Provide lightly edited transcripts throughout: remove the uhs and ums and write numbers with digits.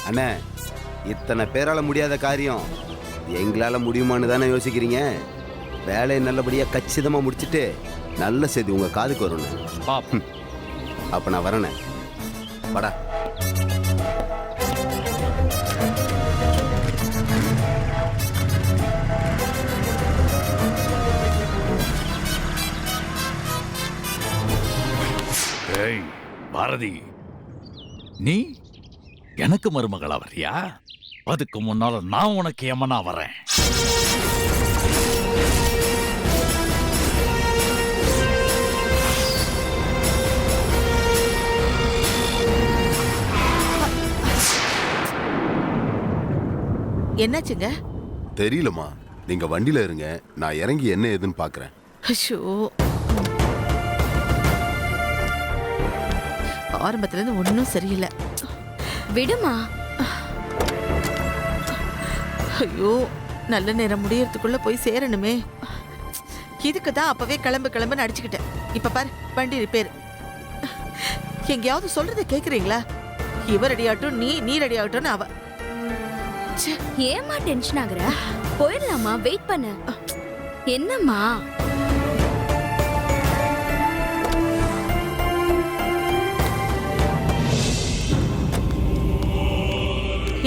அண்ணே, இத்தனை பேரால முடியாத காரியம் எங்களால முடியுமான்னு தானே யோசிக்கிறீங்க? வேலையை நல்லபடியா கச்சிதமா முடிச்சிட்டு நல்ல செய்தி உங்க காதுக்கு வரணும். அப்ப நான் வரேனே, வாடா. ஏய் பாரதி, நீ எனக்கு மருமகளா வரியா? அதுக்கு முன்னால நான் உனக்கு எமனா வரேன். என்னாச்சுங்க? தெரியலம்மா, நீங்க வண்டியில இருங்க, நான் இறங்கி என்ன ஏதுன்னு பாக்குறேன். ஐயோ, ஆரம்பத்துல இருந்து ஒன்னும் சரியில்லை. விடுமா. ஐயோ, நல்ல நேரம் முடியறதுக்குள்ள போய் சேரணுமே. இதுக்கு தான் அப்பவே கிளம்புன்னு அடிச்சுக்கிட்டேன். இப்ப பாரு, வண்டி ரிப்பேர். எங்கேயாவது சொல்றத கேக்குறீங்களா? இவ ரெடி ஆகட்டும், நீ ரெடி ஆகட்டும்னு அவ. ஏமா டென்ஷன் ஆகுற? போயிடலாமா, வெயிட் பண்ணு. என்னம்மா?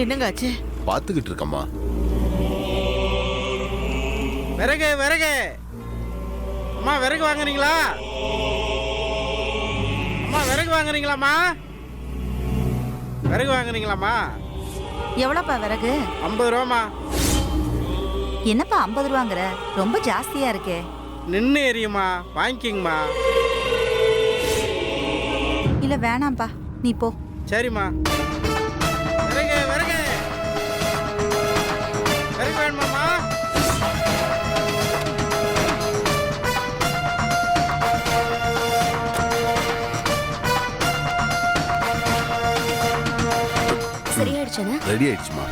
என்னங்க ஆச்சு? பாத்துக்கிட்டு இருக்கம்மா. விறகு அம்மா, விறகு வாங்குறீங்களா? அம்மா, விறகு வாங்குறீங்களாம்மா? விறகு வாங்குறீங்களாம்மா? எவ்வளோப்பா விறகு? 50 ரூபாம்மா. என்னப்பா 50 ரூபாங்கிற? ரொம்ப ஜாஸ்தியா இருக்கே. நின்று எரியுமா, வாங்கிக்கிங்கம்மா. இல்ல வேணாம்ப்பா, நீ போ. சரிம்மா. விறகு வேணுமாம்மா? சரியாயிடுச்சானே? ரெடி ஆயிடுச்சுமா.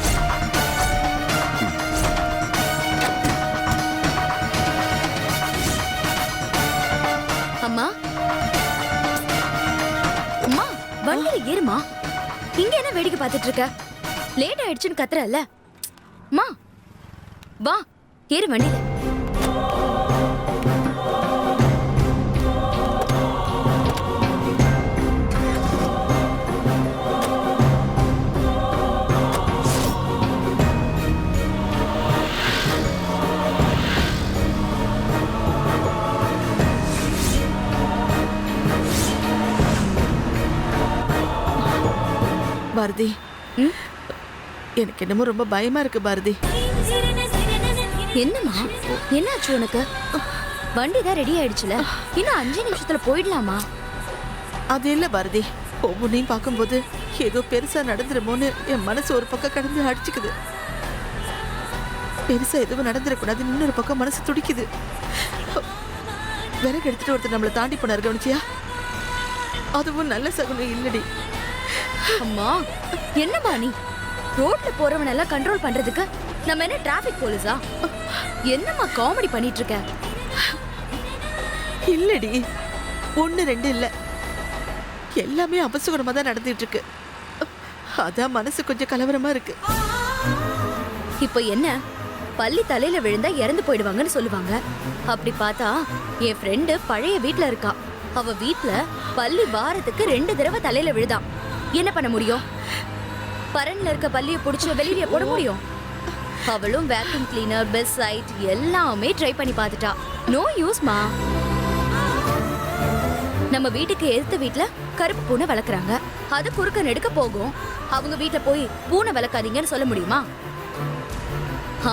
அம்மா, அம்மா, வண்டியில ஏறுமா. இங்க என்ன வேடிக்கை பார்த்துட்டு இருக்க? லேட் ஆயிடுச்சுன்னு கத்துறல்ல. அம்மா வா, ஏறு வண்டியில. பாரதி, எனக்கு என்னமோ ரொம்ப பயமா இருக்கு பாரதி. என்னம்மா, என்னாச்சு உனக்கு? வண்டி தான் ரெடி ஆயிடுச்சுல, இன்னும் 5 நிமிஷத்துல போயிடலாமா? அது இல்ல பாரதி, ஒவ்வொன்றையும் பார்க்கும்போது ஏதோ பெருசா நடந்துருமோன்னு என் மனசு ஒரு பக்கம் கடந்து அடிச்சுக்குது. பெருசா எதுவும் நடந்துடக்கூடாதுன்னு இன்னொரு பக்கம் மனசு துடிக்குது. விறகு எடுத்துட்டு ஒருத்தர் நம்மளை தாண்டி போனார், கவனிச்சியா? அதுவும் நல்ல சகுனம் இல்லடி. அம்மா, என்னம்மா நீ? ரோட்ல போறவன் எல்லாம் கண்ட்ரோல் பண்றதுக்கு நம்ம என்ன டிராபிக் போலீஸா? என்னம்மா காமெடி பண்ணிட்டு இருக்க? இல்லடி, 1 2 இல்ல, எல்லாமே அபசகுணமா தான் நடந்துட்டு இருக்கு. அதான் மனசு கொஞ்சம் கலவரமா இருக்கு. இப்போ என்ன, பள்ளி தலையில விழுந்தா இறந்து போயிடுவாங்கன்னு சொல்லுவாங்க. அப்படி பார்த்தா என் ஃப்ரெண்டு பழைய வீட்ல இருக்கா. அவ வீட்ல பள்ளி வாரத்துக்கு 2 தடவை தலையில விழுதான். என்ன பண்ண முடியும்? பரன்ல இருக்க பள்ளிய புடிச்சு வெளியில போட முடியும்? அவளும் வேக்யூம் கிளீனர், பெஸ்ட் சைட் எல்லாமே ட்ரை பண்ணி பார்த்துட்டா. நோ யூஸ்மா. நம்ம வீட்டுக்கு எதிர்த்த வீட்ல கருப்பு பூனை வளர்க்குறாங்க. அது குறுக்க நெடுக்க போகும். அவங்க வீட்ல போய் பூனை வளர்க்காதீங்கன்னு சொல்ல முடியுமா?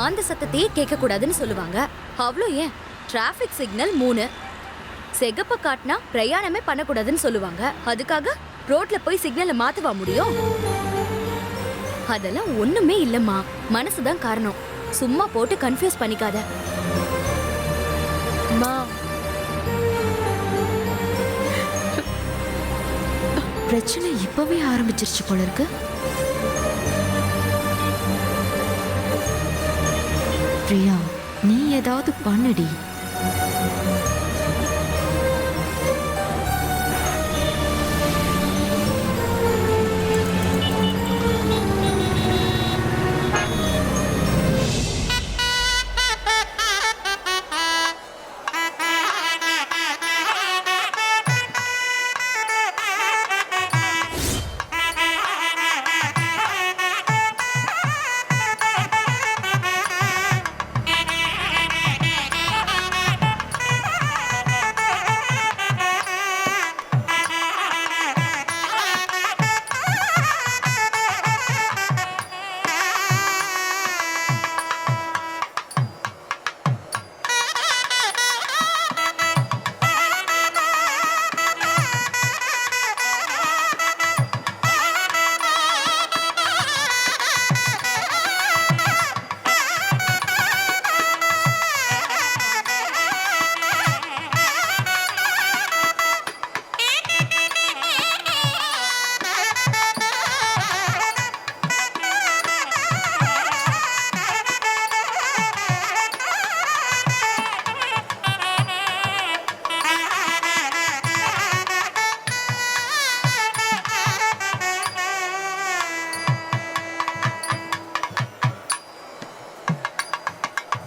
ஆந்த சத்தத்தையே கேட்க கூடாதுன்னு சொல்லுவாங்க. அவ்வளோ ஏன், டிராபிக் சிக்னல் 3 சிகப்ப காட்டினா பிரயாணமே பண்ணக்கூடாதுன்னு சொல்லுவாங்க. அதுக்காக ரோட்ல போய் சிக்னலை மாத்தவா முடியும்? அதெல்லாம் ஒண்ணுமே இல்லம்மா, மனசுதான் காரணம். சும்மா போட்டு கன்ஃபியூஸ் பண்ணிக்காத. பிரச்சனை இப்பவே ஆரம்பிச்சிருச்சு போல இருக்கு. பிரியா, நீ ஏதாவது பண்ணுடி.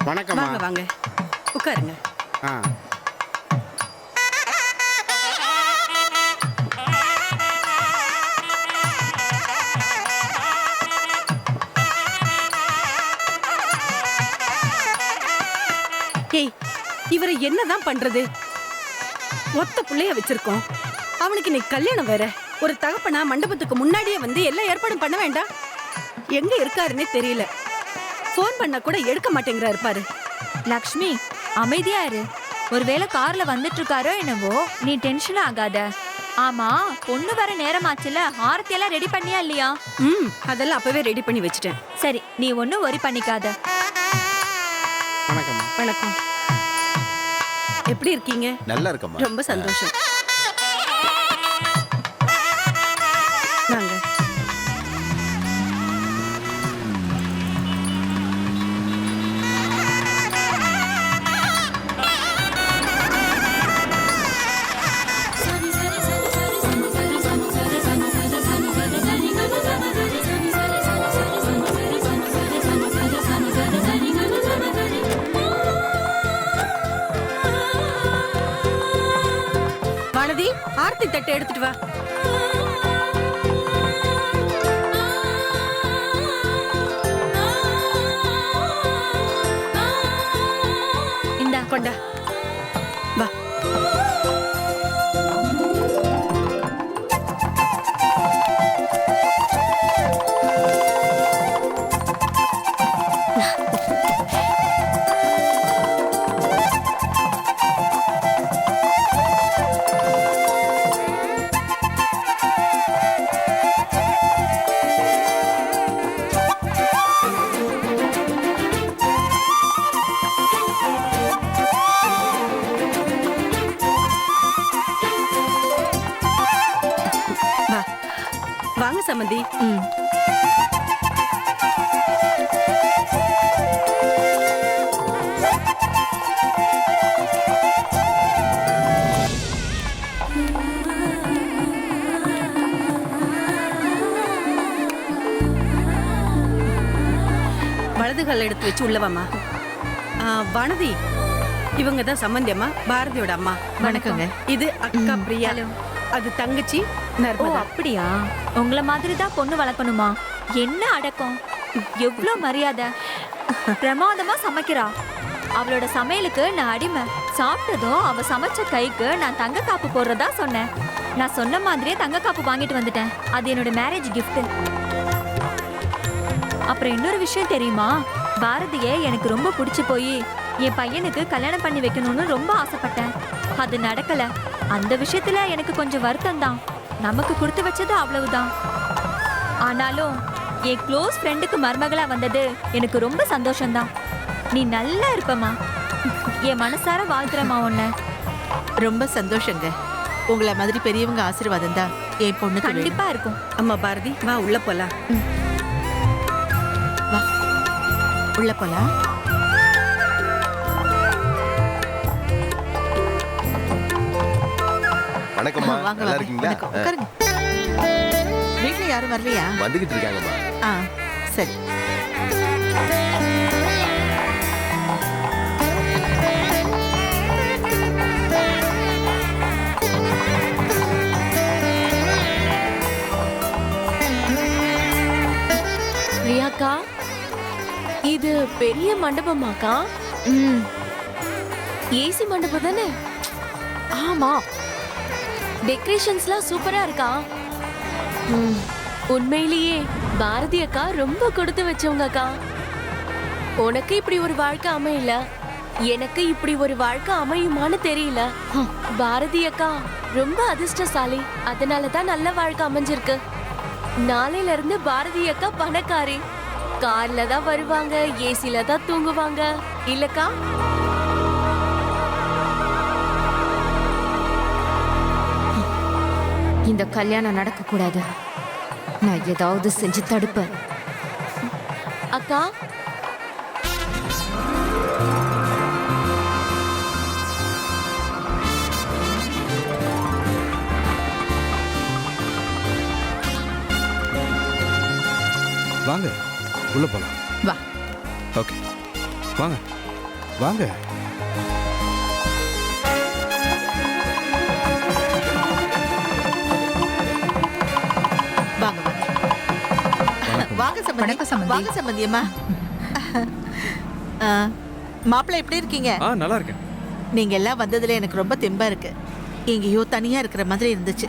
வணக்கம்மா வாங்க வாங்க உட்காருங்க. ஆ ஏய், இவரை என்னதான் பண்றது? ஒத்த புள்ளைய வச்சிருக்கோம், அவனுக்கு இன்னைக்கு கல்யாணம் வேற. ஒரு தகப்பனா மண்டபத்துக்கு முன்னாடியே வந்து எல்லா ஏற்பாடும் பண்ண வேண்டாம்? எங்க இருக்காருன்னே தெரியல. ஃபோன் பண்ணா கூட எடுக்க மாட்டேங்கிறாரு பாரு. லக்ஷ்மி அமைதியா இரு. ஒருவேளை கார்ல வந்துட்டு இருக்காரோ என்னவோ, நீ டென்ஷன் ஆகாத. ஆமா, பொண்ணு வர நேரமாச்சுல, ஆரத்தி எல்லாம் ரெடி பண்ணியா இல்லையா? அதெல்லாம் அப்பவே ரெடி பண்ணி வச்சுட்டேன். சரி, நீ ஒன்னும் worry பண்ணிக்காத. வணக்கம்மா. வணக்கம். எப்படி இருக்கீங்க? நல்லா இருக்கம்மா. ரொம்ப சந்தோஷம். வாங்க. வானதி, ஆர்த்தி தட்டை எடுத்துட்டு வா. இந்தா கொண்டா வா. வா. வாங்க சம்மந்தி. வலதுகால் எடுத்து வச்சு உள்ளவாமா. வானதி, இவங்க தான் சம்மந்தி அம்மா, பாரதியோட அம்மா. வணக்கங்க. இது அக்கா பிரியா, அது தங்கச்சி ஓ நர்மதா. அப்படியா? உங்கள மாதிரி தான் பொண்ணு வளர்க்கணுமா? என்ன அடக்கம், எவ்வளோ மரியாதை. பிரமாதமா சமைக்கிறா. அவளோட சமையலுக்கு நான் அடிமை. சாப்பிட்டதும் அவ சமைச்ச கைக்கு நான் தங்க காப்பு போடுறதா சொன்னேன். நான் சொன்ன மாதிரியே தங்க காப்பு வாங்கிட்டு வந்துட்டேன். அது என்னோட மேரேஜ் கிஃப்ட். அப்புறம் இன்னொரு விஷயம் தெரியுமா? பாரதியை எனக்கு ரொம்ப பிடிச்சு போய் என் பையனுக்கு கல்யாணம் பண்ணி வைக்கணும்னு ரொம்ப ஆசைப்பட்டேன். அது நடக்கல. அந்த விஷயத்துல எனக்கு கொஞ்சம் வருத்தம் தான். நமக்கு கொடுத்து வச்சது அவ்வளவுதான். ஆனாலும் என் க்ளோஸ் ஃப்ரெண்டுக்கு மருமகளா வந்தது எனக்கு ரொம்ப சந்தோஷம்தான். நீ நல்லா இருப்பமா. என் மனசார வாழ்த்துறமா உன்னை. ரொம்ப சந்தோஷங்க. உங்களை மாதிரி பெரியவங்க ஆசீர்வாதம் தான் என் பொண்ணுக்கு வேணும். கண்டிப்பா இருக்கும். அம்மா பாரதி, வா உள்ள போலாம். வா உள்ள போலாம். வணக்கம்மா. வாங்க நல்லா வாங்க. இருக்கீங்களா? வணக்கம். உட்காருங்க. வீட்ல யாரும் வரலையா? வந்துகிட்டு இருக்காங்கம்மா. ஆ சரி. பிரியாக்கா, இது பெரிய மண்டபமாக்கா? ஏசி மண்டபம் தானே? ஆமா. டெக்கரேஷன்ஸ்லாம் சூப்பரா இருக்கா? உண்மையிலேயே பாரதி அக்கா ரொம்ப கொடுத்து வச்சவங்க அக்கா. உனக்கு இப்படி ஒரு வாழ்க்கை அமையல, எனக்கு இப்படி ஒரு வாழ்க்கை அமையுமான்னு தெரியல. பாரதி அக்கா ரொம்ப அதிர்ஷ்டசாலி. அதனாலதான் நல்ல வாழ்க்கை அமைஞ்சிருக்கு. நாளையில இருந்து பாரதி அக்கா பணக்காரி. கார்ல தான் வருவாங்க, ஏசில தான் தூங்குவாங்க. இல்லக்கா? இந்த கல்யாணம் நடக்க கூடாது. நான் ஏதாவது செஞ்சு தடுப்பேன். அக்கா, வாங்க உள்ள போலாம். வா. ஓகே வாங்க. வாங்க. வாங்க வாங்க வாங்க சம்பந்தி. வாங்க சம்பந்தி அம்மா. மாப்பிள்ளை எப்படி இருக்கீங்க? நல்லா இருக்கேன். நீங்க எல்லாம் வந்ததுல எனக்கு ரொம்ப தெம்பா இருக்கு. எங்கேயோ தனியா இருக்கிற மாதிரி இருந்துச்சு.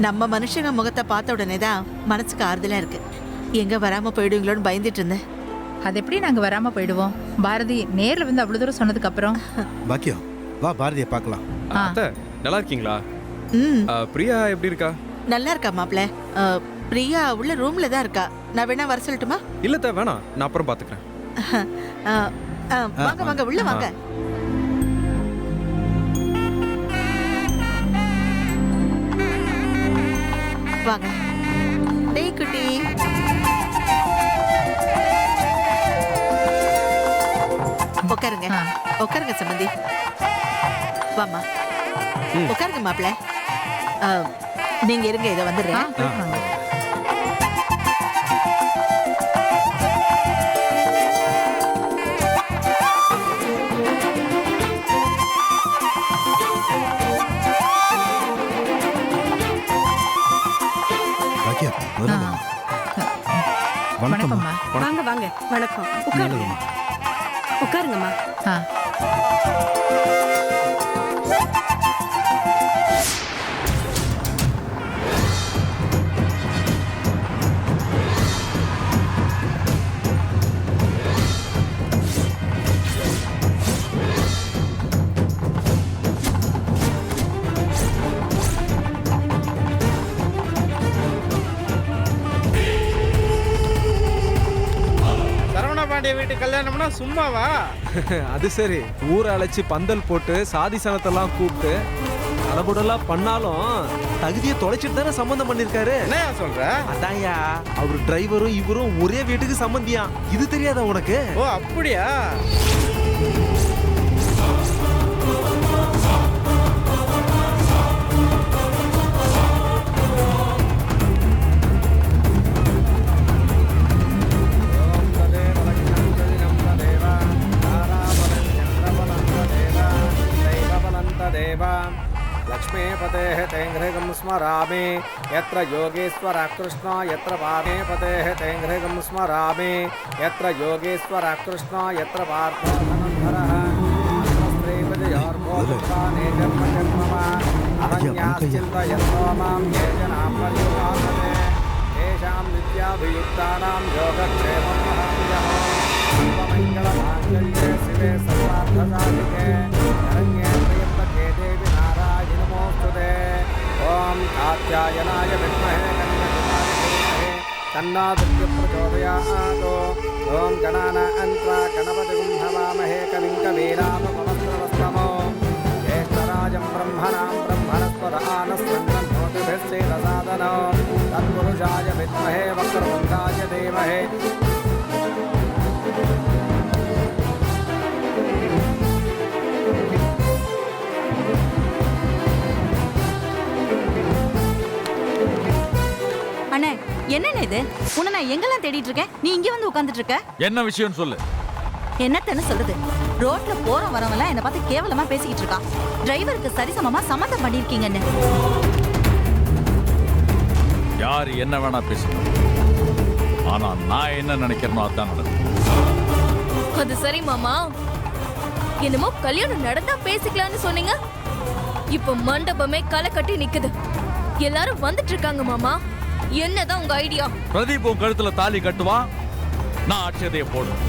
நம்ம மனுஷங்க முகத்தை பார்த்த உடனே தான் மனசுக்கு ஆறுதலா இருக்கு. எங்க வராம போயிடுவீங்களோன்னு பயந்துட்டு இருந்தேன். அது எப்படி நாங்க வராம போயிடுவோம்? பாரதி நேர்ல வந்து அவ்வளவு தூரம் சொன்னதுக்கு அப்புறம் பாக்கியம் வா பாரதியை பார்க்கலாம். அத்தை நல்லா இருக்கீங்களா? ம் பிரியா எப்படி இருக்கா? நல்லா இருக்கா மாப்பிள்ள? பிரியா உள்ள ரூம்ல தான் இருக்கா. நான் வேணா வர சொல்லட்டுமா? இல்ல அத்தை வேணாம், நான் அப்புறம் பாத்துக்கிறேன். வாங்க வாங்க உள்ள வாங்க. வாங்க. டேய் குட்டி. உட்காருங்க உட்காருங்க சம்பந்தி. வாமா உட்காருங்க மாப்பிள்ள. நீங்க இருங்க, இதை வந்துடுறேன். பாக்கியம் முதல்ல வணக்கம்மா. வாங்க வாங்க. வணக்கம். உட்காருங்க உட்காருங்கம்மா. பாண்டிய வீட்டு கல்யாணம்னா சும்மாவா? அது சரி, ஊரை அழைச்சி பந்தல் போட்டு சாதி சனத்தெல்லாம் கூப்பிட்டு அலபுடெல்லாம் பண்ணாலும் தகுதியை தொலைச்சிட்டு தானே சம்பந்தம் பண்ணிருக்காரு. என்ன சொல்ற? அதான்யா, அவரு டிரைவரும் இவரும் ஒரே வீட்டுக்கு சம்பந்தியா. இது தெரியாதா உனக்கு? ஓ அப்படியா? लक्ष्मीपतेः तेङ्घ्रिगं स्मरामि यत्र योगेश्वरः कृष्णो यत्र पार्वतीपतेः तेङ्घ्रिगं स्मरामि यत्र योगेश्वरः कृष्णो यत्र पार्थधनन्धरः अहन्याश्चिन्तयन्तो मां ये जनाः पर्युपासते तेषां नित्याभियुक्तानां योगक्षेमं वहाम्यहम् सर्वमङ्गलमाङ्गल्ये शिवे सर्वार्थसाधिके शरण्ये त्र्यम्बके देवी नारायणि नमोस्तुते। ॐ कात्यायनाय विद्महे कन्याकुमारी तन्नो दुर्गे प्रचोदयात्। ॐ गणानान्त्वा गणपतिं हवामहे कविं कवीनामुपमस्त्रवस्तमो ज्येष्ठराजं ब्रह्मणां ब्रह्मणस्पद आनस्वन्दन्नोतिभिश्चेदसादनो तत्पुरुषाय विद्महे वक्रतुण्डाय धीमहि। அண்ணே என்னண்ணே இது? உன்னை நான் எங்கெல்லாம் தேடிட்டு இருக்கேன், நீ இங்க வந்து உட்கார்ந்துட்டு இருக்க. என்ன விஷயம் சொல்லு. என்னத்தன்னு சொல்றது? ரோட்ல போற வரவெல்லாம் என்ன பார்த்து கேவலமா பேசிக்கிட்டு இருக்கா. டிரைவருக்கு சரிசமமா சம்மந்தம் பண்ணிருக்கீங்கன்னு. யாரு என்ன வேணா பேசணும், ஆனா நான் என்ன நினைக்கிறேனோ அதான் நடக்கும். அது சரி மாமா, என்னமோ கல்யாணம் நடந்தா பேசிக்கலாம்னு சொன்னீங்க. இப்ப மண்டபமே களை கட்டி நிக்குது. எல்லாரும் வந்துட்டு இருக்காங்க மாமா. என்னதான் உங்க ஐடியா? பிரதீப் உன் கழுத்துல தாலி கட்டுவான், நான் அட்சதையை போடுவேன்.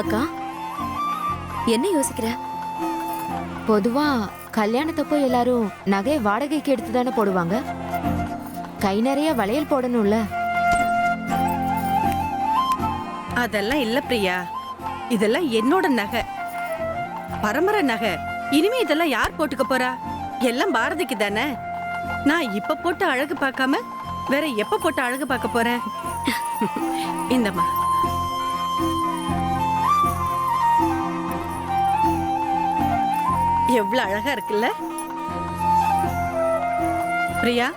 அக்கா என்ன யோசிக்கிற? பொதுவா கல்யாணத்தப்போ எல்லாரும் நகையை வாடகைக்கு எடுத்து தானே போடுவாங்க. கை நிறைய வளையல் போடணும்ல. அதெல்லாம் இல்ல பிரியா, இதெல்லாம் என்னோட நகை, பரம்பரை நகை. இனிமே இதெல்லாம் யார் போட்டுக்க போறா? எல்லாம் பாரதிக்கு தானே. நான் இப்ப போட்டு அழகு பார்க்காம வேற எப்ப போட்டு அழகு பார்க்க போறேன்? இந்தம்மா. எவ்வளவு அழகா இருக்குல்ல? பிரியா,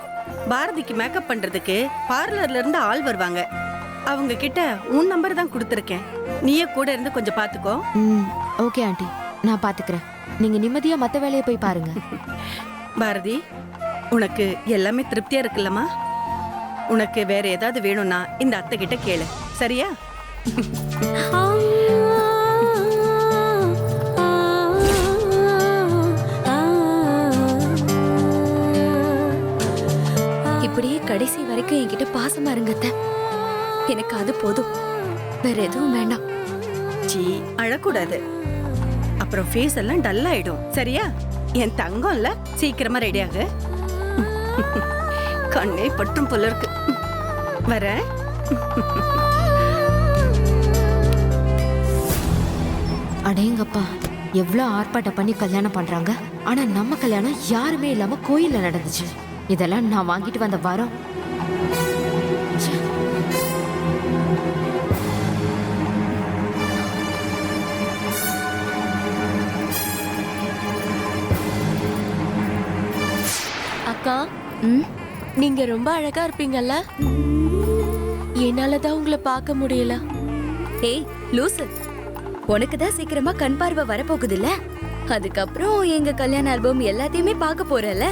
பாரதிக்கு மேக்கப் பண்றதுக்கு பார்லர்ல இருந்து ஆள் வருவாங்க. அவங்க கிட்ட உன் நம்பர் தான் கொடுத்துருக்கேன். நீயே கூட இருந்து கொஞ்சம் பாத்துக்கோ. ஓகே ஆண்டி, நான் பாத்துக்கிறேன். நீங்க நிம்மதியா மத்த வேலையை போய் பாருங்க. பாரதி, உனக்கு எல்லாமே திருப்தியா இருக்குல்லம்மா? உனக்கு வேற ஏதாவது வேணும்னா இந்த அத்தை கிட்ட கேளு, சரியா? இப்படியே கடைசி வரைக்கும் என்கிட்ட பாசமா இருங்க அத்தை. எனக்கு அது போதும், வேற எதுவும் வேண்டாம். சீ, அழக்கூடாது. அப்புறம் ஃபேஸ் எல்லாம் டல் ஆயிடும், சரியா? என் தங்கம்ல, சீக்கிரமா ரெடி ஆகு. கண்ணே பற்றும் போல இருக்கு. வரேன். அடேங்கப்பா, எவ்வளவு ஆர்ப்பாட்டம் பண்ணி கல்யாணம் பண்றாங்க. ஆனா நம்ம கல்யாணம் யாருமே இல்லாம கோயில்ல நடந்துச்சு. இதெல்லாம் நான் வாங்கிட்டு வந்த வரம். அக்கா, நீங்க ரொம்ப அழகா இருப்பீங்கல்ல? என்னாலதான் உங்களை பார்க்க முடியல. ஏய் லூசு, உனக்கு தான் சீக்கிரமா கண் பார்வை வரப்போகுது இல்ல? அதுக்கப்புறம் எங்க கல்யாண ஆல்பம் எல்லாத்தையுமே பார்க்க போறல.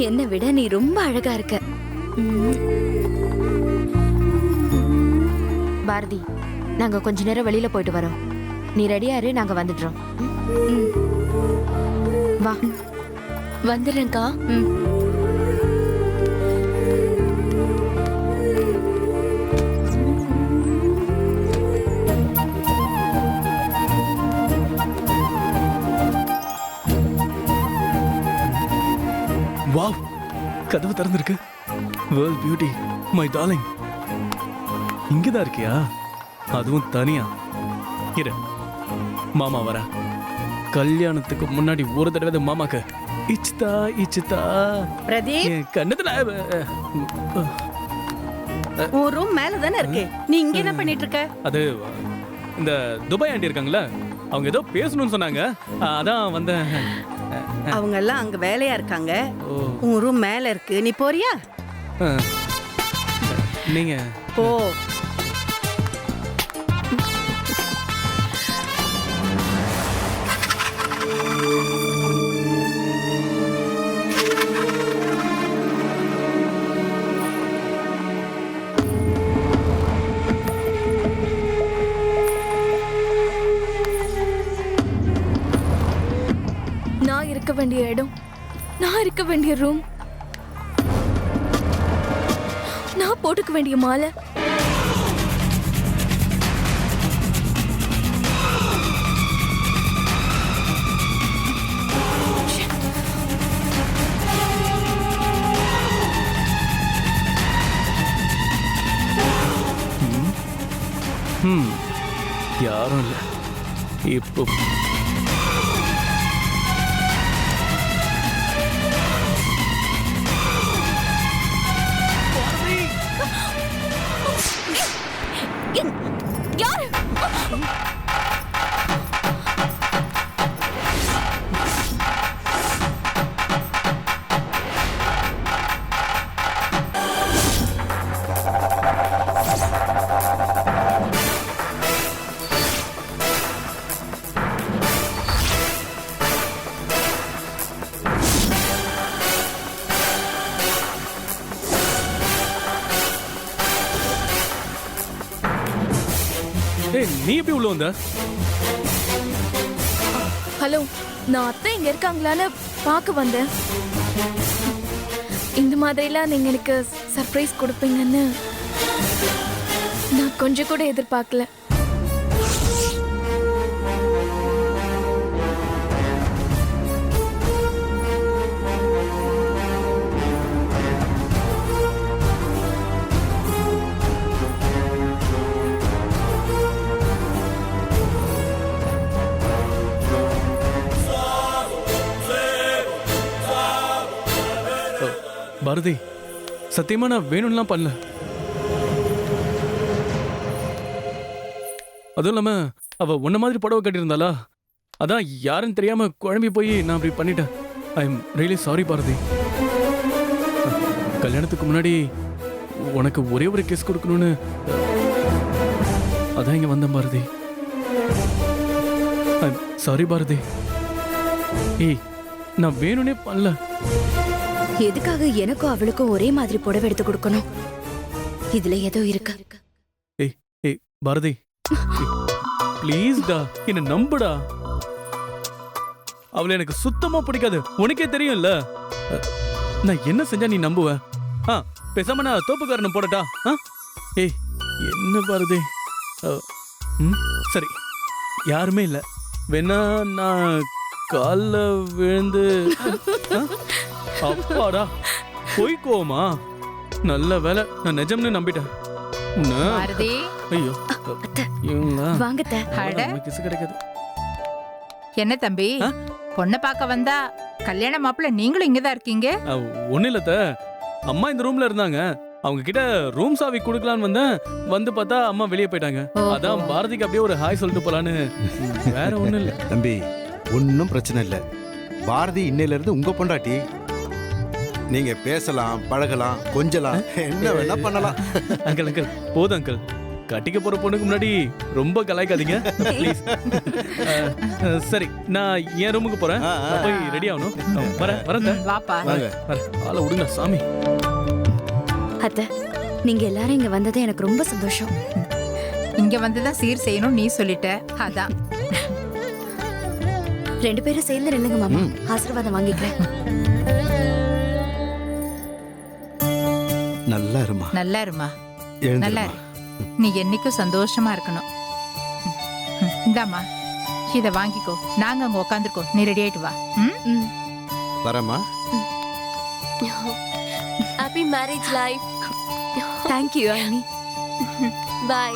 என்னை விட நீ ரொம்ப அழகா இருக்க. பாரதி, நாங்க கொஞ்ச நேரம் வெளியில போயிட்டு வரோம். நீ ரெடியா இரு, நாங்க வந்துடுறோம். வா. வந்துடுறேன்க்கா. வாவ், கதவு திறந்திருக்கு. World beauty, my darling. இங்கதான் இருக்கியா? அதுவும் தனியா? இரு, மாமா வர. கல்யாணத்துக்கு முன்னாடி ஒரு தடவை மாமாக்கு இச்சிதா இச்சிதா பிரதீப், என் கண்ணத்துல உன் ரூம் மேல தானே இருக்கு. நீ இங்க என்ன பண்ணிட்டு இருக்க? அது இந்த துபாய் ஆண்டி இருக்காங்களா, அவங்க ஏதோ பேசணும்னு சொன்னாங்க, அதான் வந்தேன். அவங்க எல்லாம் அங்க வேலையா இருக்காங்க. உன் ரூம் மேல இருக்கு, நீ போறியா? நீங்க போ. நான் இருக்க வேண்டிய இடம், நான் இருக்க வேண்டிய ரூம், நான் போட்டுக்க வேண்டிய மாலை, யாரும் இல்லை இப்போ. யாரு? நீ எப்படி உள்ள வந்த? ஹலோ, நான் அத்தை இங்க இருக்காங்களான்னு பார்க்க வந்தேன். இந்த மாதிரிலாம் நீங்க எனக்கு சர்ப்ரைஸ் கொடுப்பீங்கன்னு நான் கொஞ்சம் கூட எதிர்பார்க்கல. பாரதி சத்தியமா நான் வேணும்லாம் பண்ணல. அதுவும் இல்லாம அவ உன்ன மாதிரி புடவை கட்டியிருந்தாளா, அதான் யாருன்னு தெரியாம குழம்பி போய் நான் அப்படி பண்ணிட்டேன். I am really sorry Bharathi. கல்யாணத்துக்கு முன்னாடி உனக்கு ஒரே ஒரு கிஸ் கொடுக்கணும்னு அதான் இங்க வந்தேன் Bharathi. I am sorry Bharathi. ஏய் நான் வேணும்னே பண்ணல. எதுக்காக எனக்கும் அவளுக்கும் ஒரே மாதிரி புடவை எடுத்து கொடுக்கணும்? இதுல ஏதோ இருக்கு. ஏய் ஏய் பாரதி ப்ளீஸ் டா, என்ன நம்புடா. அவளை எனக்கு சுத்தமா பிடிக்காது, உனக்கே தெரியும்ல. நான் என்ன செஞ்சா நீ நம்புவ? பேசாம நான் தோப்புக்காரன் போடட்டா? ஏய் என்ன பாரதி. சரி யாருமே இல்ல, வேணா நான் கால்ல விழுந்து. அப்பாடா போய்க்கோமா. நல்ல வேலை நான் நிஜம்னு நம்பிட்டேன். ஐயோ வாங்கத்த. கிசு கிடைக்காது. என்ன தம்பி, பொண்ணை பார்க்க வந்தா கல்யாண மாப்பிள்ள நீங்களும் இங்கதான் இருக்கீங்க? ஒண்ணு இல்ல அம்மா இந்த ரூம்ல இருந்தாங்க, அவங்க கிட்ட ரூம் சாவி குடுக்கலான்னு வந்தேன். வந்து பார்த்தா அம்மா வெளியே போயிட்டாங்க. அதான் பாரதிக்கு அப்படியே ஒரு ஹாய் சொல்லிட்டு போலான்னு. வேற ஒண்ணும் இல்ல தம்பி, ஒன்னும் பிரச்சனை இல்ல. பாரதி இன்னையில இருந்து உங்க பொண்டாட்டி. நீங்க பேசலாம், பழகலாம், கொஞ்சலாம், என்ன வேணா பண்ணலாம். அங்கிள் அங்கிள் போதும் அங்கிள். கட்டிக்க போற பொண்ணுக்கு முன்னாடி ரொம்ப கலாய்க்காதீங்க ப்ளீஸ். சரி நான் என் ரூமுக்கு போறேன், போய் ரெடி ஆகணும். வரேன் வாப்பா. ஆள விடுங்க சாமி. அத்தை நீங்க எல்லாரும் இங்க வந்தது எனக்கு ரொம்ப சந்தோஷம். இங்க வந்துதான் சீர் செய்யணும் நீ சொல்லிட்ட, அதான். 2 பேரும் சேர்ந்து நில்லுங்க மாமா, ஆசீர்வாதம் வாங்கிக்கிறேன். நல்லா இருமா. நல்லா இருமா, நல்லா இரு. நீ என்னைக்கும் சந்தோஷமா இருக்கணும். இந்தாம்மா இத வாங்கிக்கோ, நாங்க அங்க உட்காந்துருக்கோம், நீ ரெடி ஆயிட்டு வா. வரமா. Happy marriage life. Thank you அண்ணி. பை.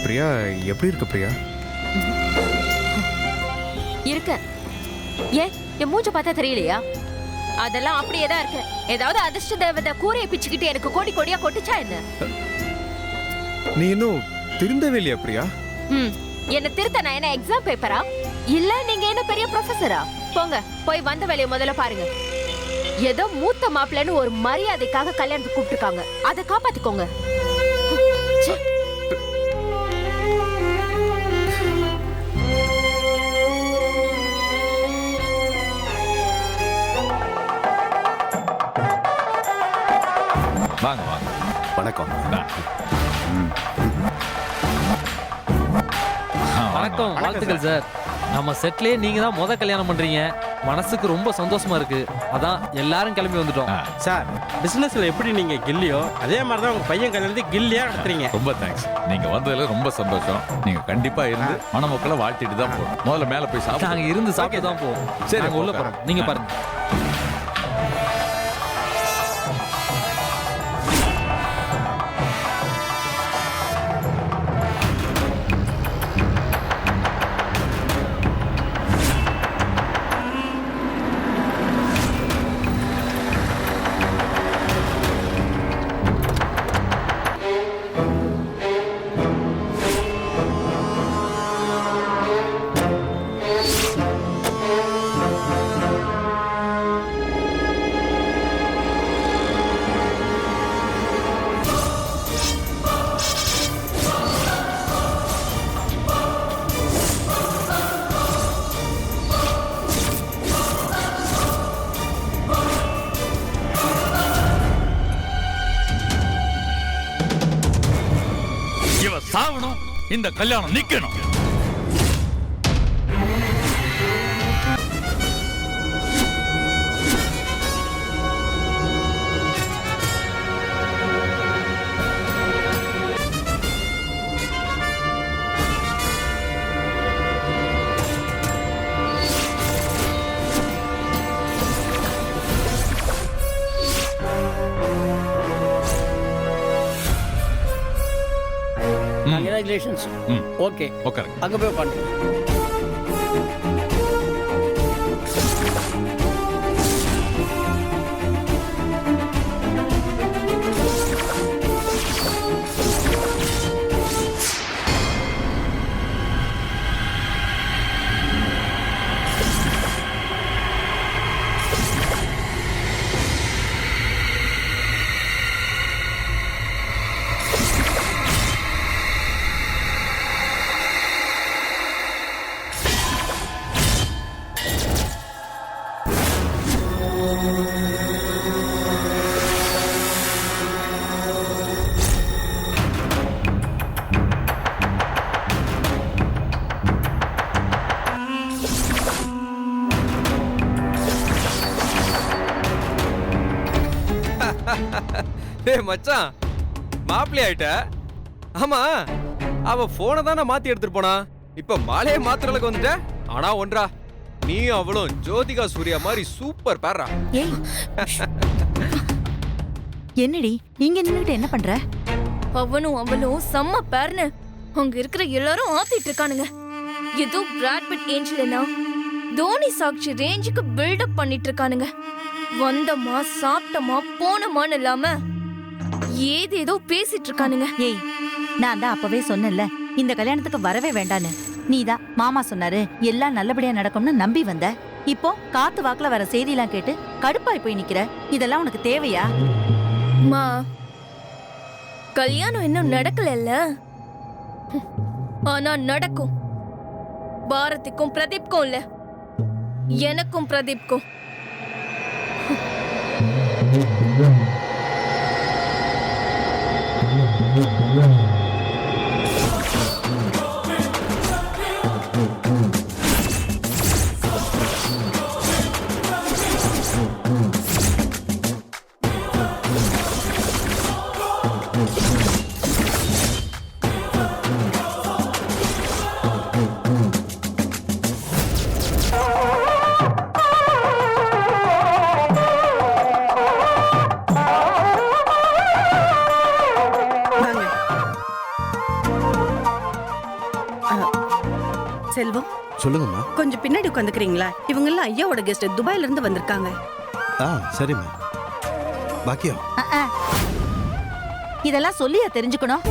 பிரியா எப்படி இருக்க பிரியா? இருக்க. ஏன் என் மூஞ்ச பார்த்தா தெரியலையா? அதெல்லாம் அப்படியே தான் இருக்கு. ஏதாவது அதிர்ஷ்ட தேவதை கூரையை பிச்சுக்கிட்டு எனக்கு கோடி கோடியா கொட்டுச்சா என்ன? நீ இன்னும் திருந்தவே இல்லையா பிரியா? என்ன திருத்த நான் என்ன எக்ஸாம் பேப்பரா? இல்ல நீங்க என்ன பெரிய ப்ரொஃபஸரா? போங்க போய் வந்த வேலையை முதல்ல பாருங்க. ஏதோ மூத்த மாப்பிள்ளைன்னு ஒரு மரியாதைக்காக கல்யாணத்துக்கு கூப்பிட்டுருக்காங்க, அதை காப்பாத்திக்கோங்க. வாங்க வாங்க. வணக்கம். வணக்கம், வாழ்த்துக்கள் சார். நம்ம செட்லயே நீங்க தான் முத கல்யாணம் பண்றீங்க. மனசுக்கு ரொம்ப சந்தோஷமா இருக்கு. அதான் எல்லாரும் கிளம்பி வந்துட்டோம். சார், பிசினஸ்ல எப்படி நீங்க கில்லியோ அதே மாதிரி தான் உங்க பையன் கல்யாணத்தை கில்லியா நடத்துறீங்க. ரொம்ப தேங்க்ஸ். நீங்க வந்ததுல ரொம்ப சந்தோஷம். நீங்க கண்டிப்பா இருந்து மணமக்களை வாழ்த்திட்டு தான் போறோம். முதல்ல மேல போய் சாப்பிட்டு நாங்க இருந்து சாப்பிட்டு தான் போவோம். சரி, நாங்க உள்ள போறோம், நீங்க பாருங்க. இந்த கல்யாணம் நிக்கணும். கங்க்ராச்சுலேஷன்ஸ். ஓகே ஓகே, அங்கே போய் உட்காந்து. டேய் மச்சான், மாப்பிள்ளை ஆயிட்ட. ஆமா, அவ போனை தானே மாத்தி எடுத்துட்டு போனா. இப்ப மாலையே மாத்துற அளவுக்கு வந்துட்ட. ஆனா ஒன்றா, நீ அவளும் ஜோதிகா சூர்யா மாதிரி சூப்பர் பேரா. ஏய் என்னடி இங்க நின்னுட்டு என்ன பண்ற? அவனும் அவளும் செம்ம பேர்னு அங்க இருக்கிற எல்லாரும் ஆத்திட்டு இருக்கானுங்க. ஏதோ பிராட் பிட் ஏஞ்சல்னா தோனி சாக்ஷி ரேஞ்சுக்கு பில்டப் பண்ணிட்டு இருக்கானுங்க. வந்தமா சாப்பிட்டமா போனமான்னு இல்லாம ஏதேதோ பேசிட்டு இருக்கானுங்க. ஏய் நான் தான் அப்பவே சொன்னேன்ல இந்த கல்யாணத்துக்கு வரவே வேண்டான்னு. நீதான் மாமா சொன்னாரு எல்லாம் நல்லபடியா நடக்கும்னு நம்பி வந்த. இப்போ காத்து வாக்குல வர செய்தியெல்லாம் கேட்டு கடுப்பாய் போய் நிக்கிற. இதெல்லாம் உனக்கு தேவையா? மா, கல்யாணம் இன்னும் நடக்கலல்ல, ஆனா நடக்கும். பாரதிக்கும் பிரதீப்க்கும் இல்ல, எனக்கும் பிரதீப்க்கும். செல்வம், சொல்லுங்கம்மா. கொஞ்சம் பின்னாடி உட்காந்துக்கிறீங்களா? இவங்க எல்லாம் ஐயாவோட கெஸ்ட், துபாயில இருந்து வந்திருக்காங்க. சரிம்மா. பாக்கியம், இதெல்லாம் சொல்லியா தெரிஞ்சுக்கணும்?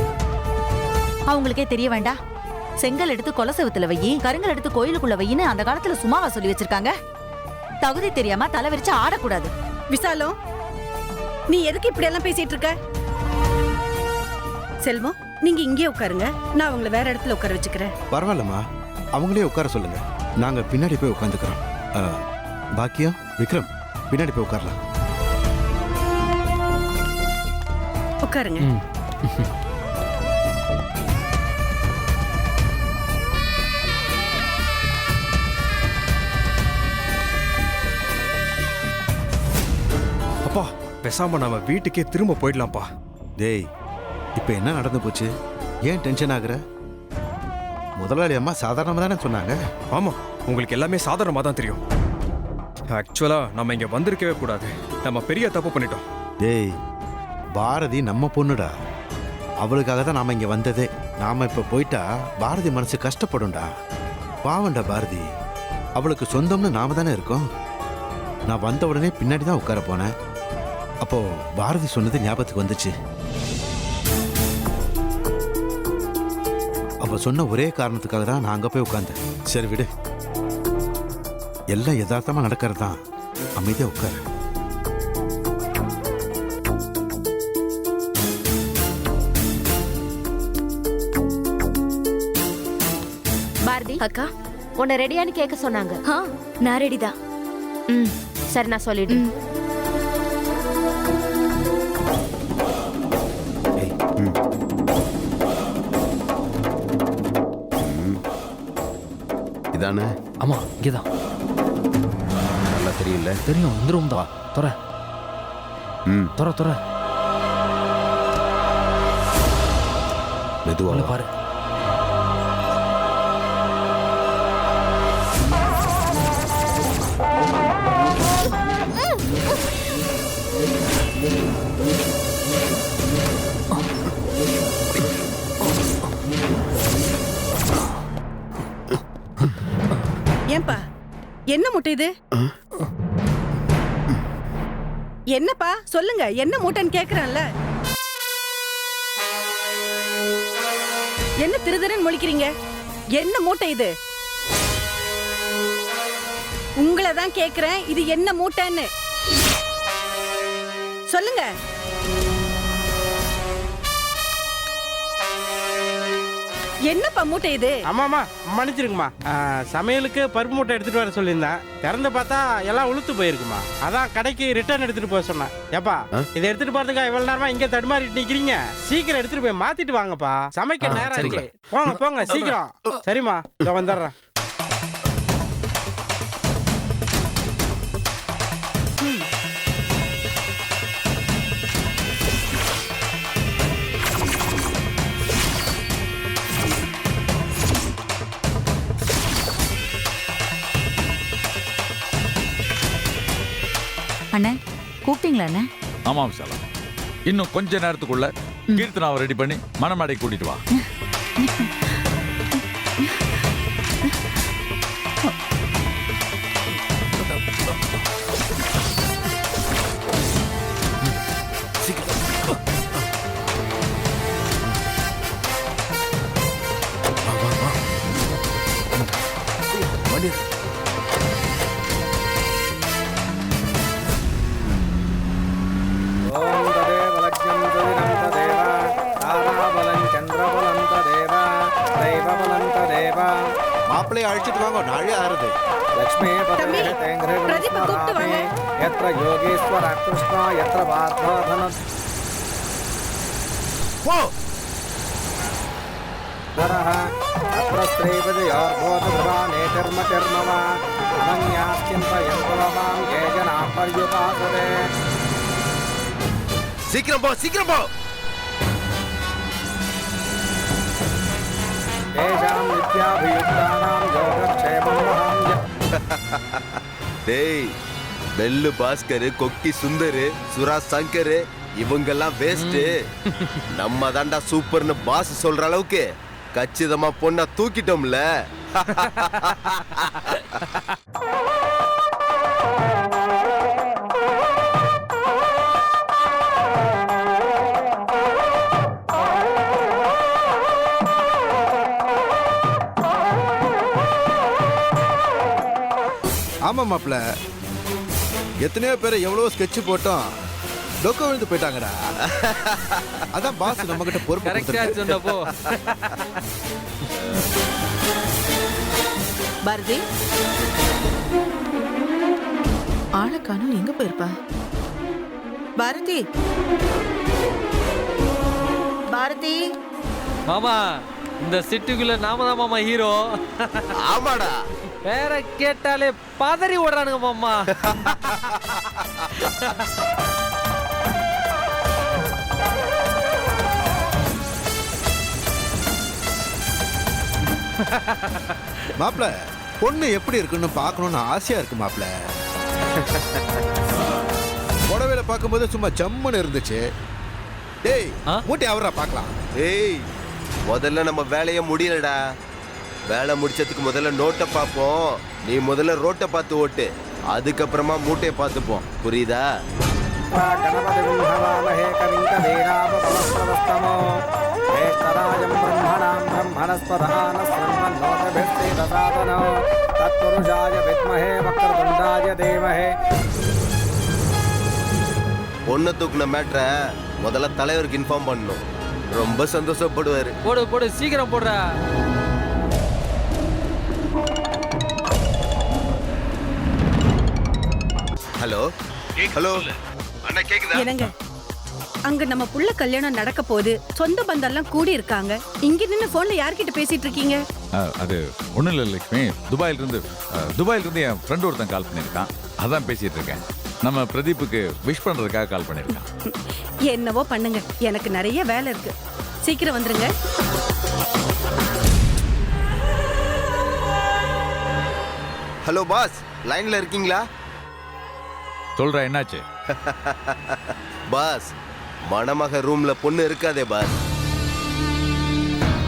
அவங்களுக்கே தெரிய வேண்டாம். செங்கல் எடுத்து கொலை செவுத்துல வையி, கருங்கல் எடுத்து கோயிலுக்குள்ள வையின்னு அந்த காலத்துல சும்மாவா சொல்லி வச்சிருக்காங்க? தகுதி தெரியாம தலை விரிச்சு ஆடக்கூடாது. விசாலம், நீ எதுக்கு இப்படி எல்லாம் பேசிட்டு இருக்க? செல்வம், நீங்க இங்கே உட்காருங்க, நான் அவங்கள வேற இடத்துல உட்கார வச்சுக்கிறேன். பரவாயில்லம்மா, அவங்களே உட்கார சொல்லுங்க. நாங்க பின்னாடி போய் உட்காந்துக்கிறோம். பாக்கியம், விக்ரம், பின்னாடி போய் உட்காரலாம். உட்காருங்க. அப்பா, பேசாம நாம வீட்டுக்கே திரும்ப போயிடலாம்ப்பா. டேய், இப்ப என்ன நடந்து போச்சு? ஏன் டென்ஷன் ஆகுற? முதலாளி அம்மா சாதாரணமா தானே சொன்னாங்க. ஆமா, உங்களுக்கு எல்லாமே சாதாரணமா தான் தெரியும். ஆக்சுவலா நம்ம இங்க வந்திருக்கவே கூடாது. நம்ம பெரிய தப்பு பண்ணிட்டோம். டேய், பாரதி நம்ம பொண்ணுடா. அவளுக்காக தான் நாம இங்க வந்ததே. நாம இப்ப போயிட்டா பாரதி மனசு கஷ்டப்படும்டா. பாவண்டா பாரதி. அவளுக்கு சொந்தம்னு நாம தானே இருக்கோம். நான் வந்த உடனே பின்னாடி தான் உட்கார போனேன். அப்போ பாரதி சொன்னது ஞாபகத்துக்கு வந்துச்சு. அவ சொன்ன ஒரே காரணத்துக்காக தான் நான் அங்க போய் உட்கார்ந்தேன். சரி விடு, எல்லாம் யதார்த்தமா நடக்கிறது தான். அமைதியா உட்காரு. பாரதி அக்கா, உன்னை ரெடியான்னு கேட்க சொன்னாங்க. நான் ரெடிதான். சரி, நான் சொல்லிடுறேன். இதானே? ஆமா இங்கதான். நல்லா தெரியல. தெரியும், இந்த ரூம் தான். தொற தொற தொற. மெதுவா பாரு. ஏன்பா என்ன மூட்டை இது? என்னப்பா சொல்லுங்க, என்ன மூட்டைன்னு கேக்குறான்ல. என்ன திருதரன் முழிக்கிறீங்க? என்ன மூட்டை இது? உங்களை தான் கேக்குறேன், இது என்ன மூட்டைன்னு சொல்லுங்க. என்னப்பா மூட்டை இது? ஆமாம்மா மன்னிச்சிருக்குமா. சமையலுக்கு பருப்பு மூட்டை எடுத்துட்டு வர சொல்லியிருந்தேன். திறந்து பார்த்தா எல்லாம் உளுத்து போயிருக்குமா. அதான் கடைக்கு ரிட்டர்ன் எடுத்துட்டு போக சொன்னேன். ஏப்பா இதை எடுத்துட்டு போறதுக்கா எவ்வளவு நேரமா இங்கே தடுமாறிட்டு நிக்கிறீங்க? சீக்கிரம் எடுத்துட்டு போய் மாத்திட்டு வாங்கப்பா, சமைக்க நேரம் இருக்கு. போங்க போங்க சீக்கிரம். சரிம்மா இதோ வந்துடுறேன். அண்ணே கூப்பிட்டீங்களா அண்ணே? ஆமா விஷாலா, இன்னும் கொஞ்ச நேரத்துக்குள்ள கீர்த்தனாவை ரெடி பண்ணி மணமேடை கூட்டிட்டு வா. மாப்பிள்ளையை அழைச்சிட்டு வாங்க, நாளே ஆறுது. லட்சுமி எത്ര யோகேஸ்வர கிருஷ்ணா எത്ര பாத்ம போ நரஹ அத்ர ஸ்ரீபதியோர்போதத்வா நேதர்ம கர்மவா அனன்யாஸ்சிந்தயந்தவமாம் ஏஜனா பர்யுபாசதே. சீக்கிரம் போ, சீக்கிரம் போ. தேஷாம் நித்யாபியுக்தானாம் யோகக்ஷேமம் மகாம். டேய், பெல்லு பாஸ்கர், கொக்கி சுந்தர், சுரா சங்கர் இவங்கெல்லாம் வேஸ்ட். நம்ம தாண்டா சூப்பர்னு பாஸ் சொல்ற அளவுக்கு கச்சிதமா பொண்ண தூக்கிட்டோம்ல. ஆமா மாப்பிள்ள, எத்தனையோ பேரை எவ்வளவோ ஸ்கெட்ச் போட்டோம், டொக்க விழுந்து போயிட்டாங்கடா. அதான் பாஸ் நம்ம கிட்ட பொறுப்பு கொடுத்திருக்காரு. பாரதி ஆளக்கானும் எங்க போயிருப்பா? பாரதி, பாரதி மாமா, இந்த சிட்டுக்குள்ள நாம தான் மாமா ஹீரோ. ஆமாடா, வேற கேட்டாலே பதறி ஓடுறானுங்க மாமா. மாப்பிள்ள, பொண்ணு எப்படி இருக்குன்னு பார்க்கணும்னு ஆசையா இருக்கு மாப்பிள்ள. புடவையில பார்க்கும்போது சும்மா ஜம்முன்னு இருந்துச்சு. டேய் மூட்டை அவரா பார்க்கலாம். ஏய், முதல்ல நம்ம வேலையை முடியலடா. வேலை முடிச்சதுக்கு முதல்ல நோட்டை பார்ப்போம். நீ முதல்ல ரோட்டை பார்த்து ஓட்டு, அதுக்கப்புறமா மூட்டையை பார்த்துப்போம். புரியுதா? பொண்ணை தூக்குன மேட்ரை முதல்ல தலைவருக்கு இன்ஃபார்ம் பண்ணணும். ரொம்ப சந்தோஷப்படுவாரு. போடு போடு, சீக்கிரம் போடுற. ஹலோ ஹலோ அண்ணா, கேக்குதா? என்னங்க, அங்க நம்ம புள்ள கல்யாணம் நடக்க போகுது. சொந்த பந்தம் எல்லாம் கூடி இருக்காங்க. இங்க நின்னு போன்ல யார்கிட்ட பேசிட்டு இருக்கீங்க? அது ஒன்றும் இல்லை லட்சுமி, துபாயிலிருந்து என் ஃப்ரெண்டு ஒருத்தன் கால் பண்ணியிருக்கான். அதான் பேசிட்டு இருக்கேன். நம்ம பிரதீப்புக்கு விஷ் பண்ணுறதுக்காக கால் பண்ணியிருக்கான். என்னவோ பண்ணுங்க, எனக்கு நிறைய வேலை இருக்கு. சீக்கிரம் வந்துருங்க. ஹலோ பாஸ், லைன்ல இருக்கீங்களா? சொல்ற, என்னாச்சு? பாஸ், மணமக ரூம்ல பொண்ணு இருக்காதே பாஸ்.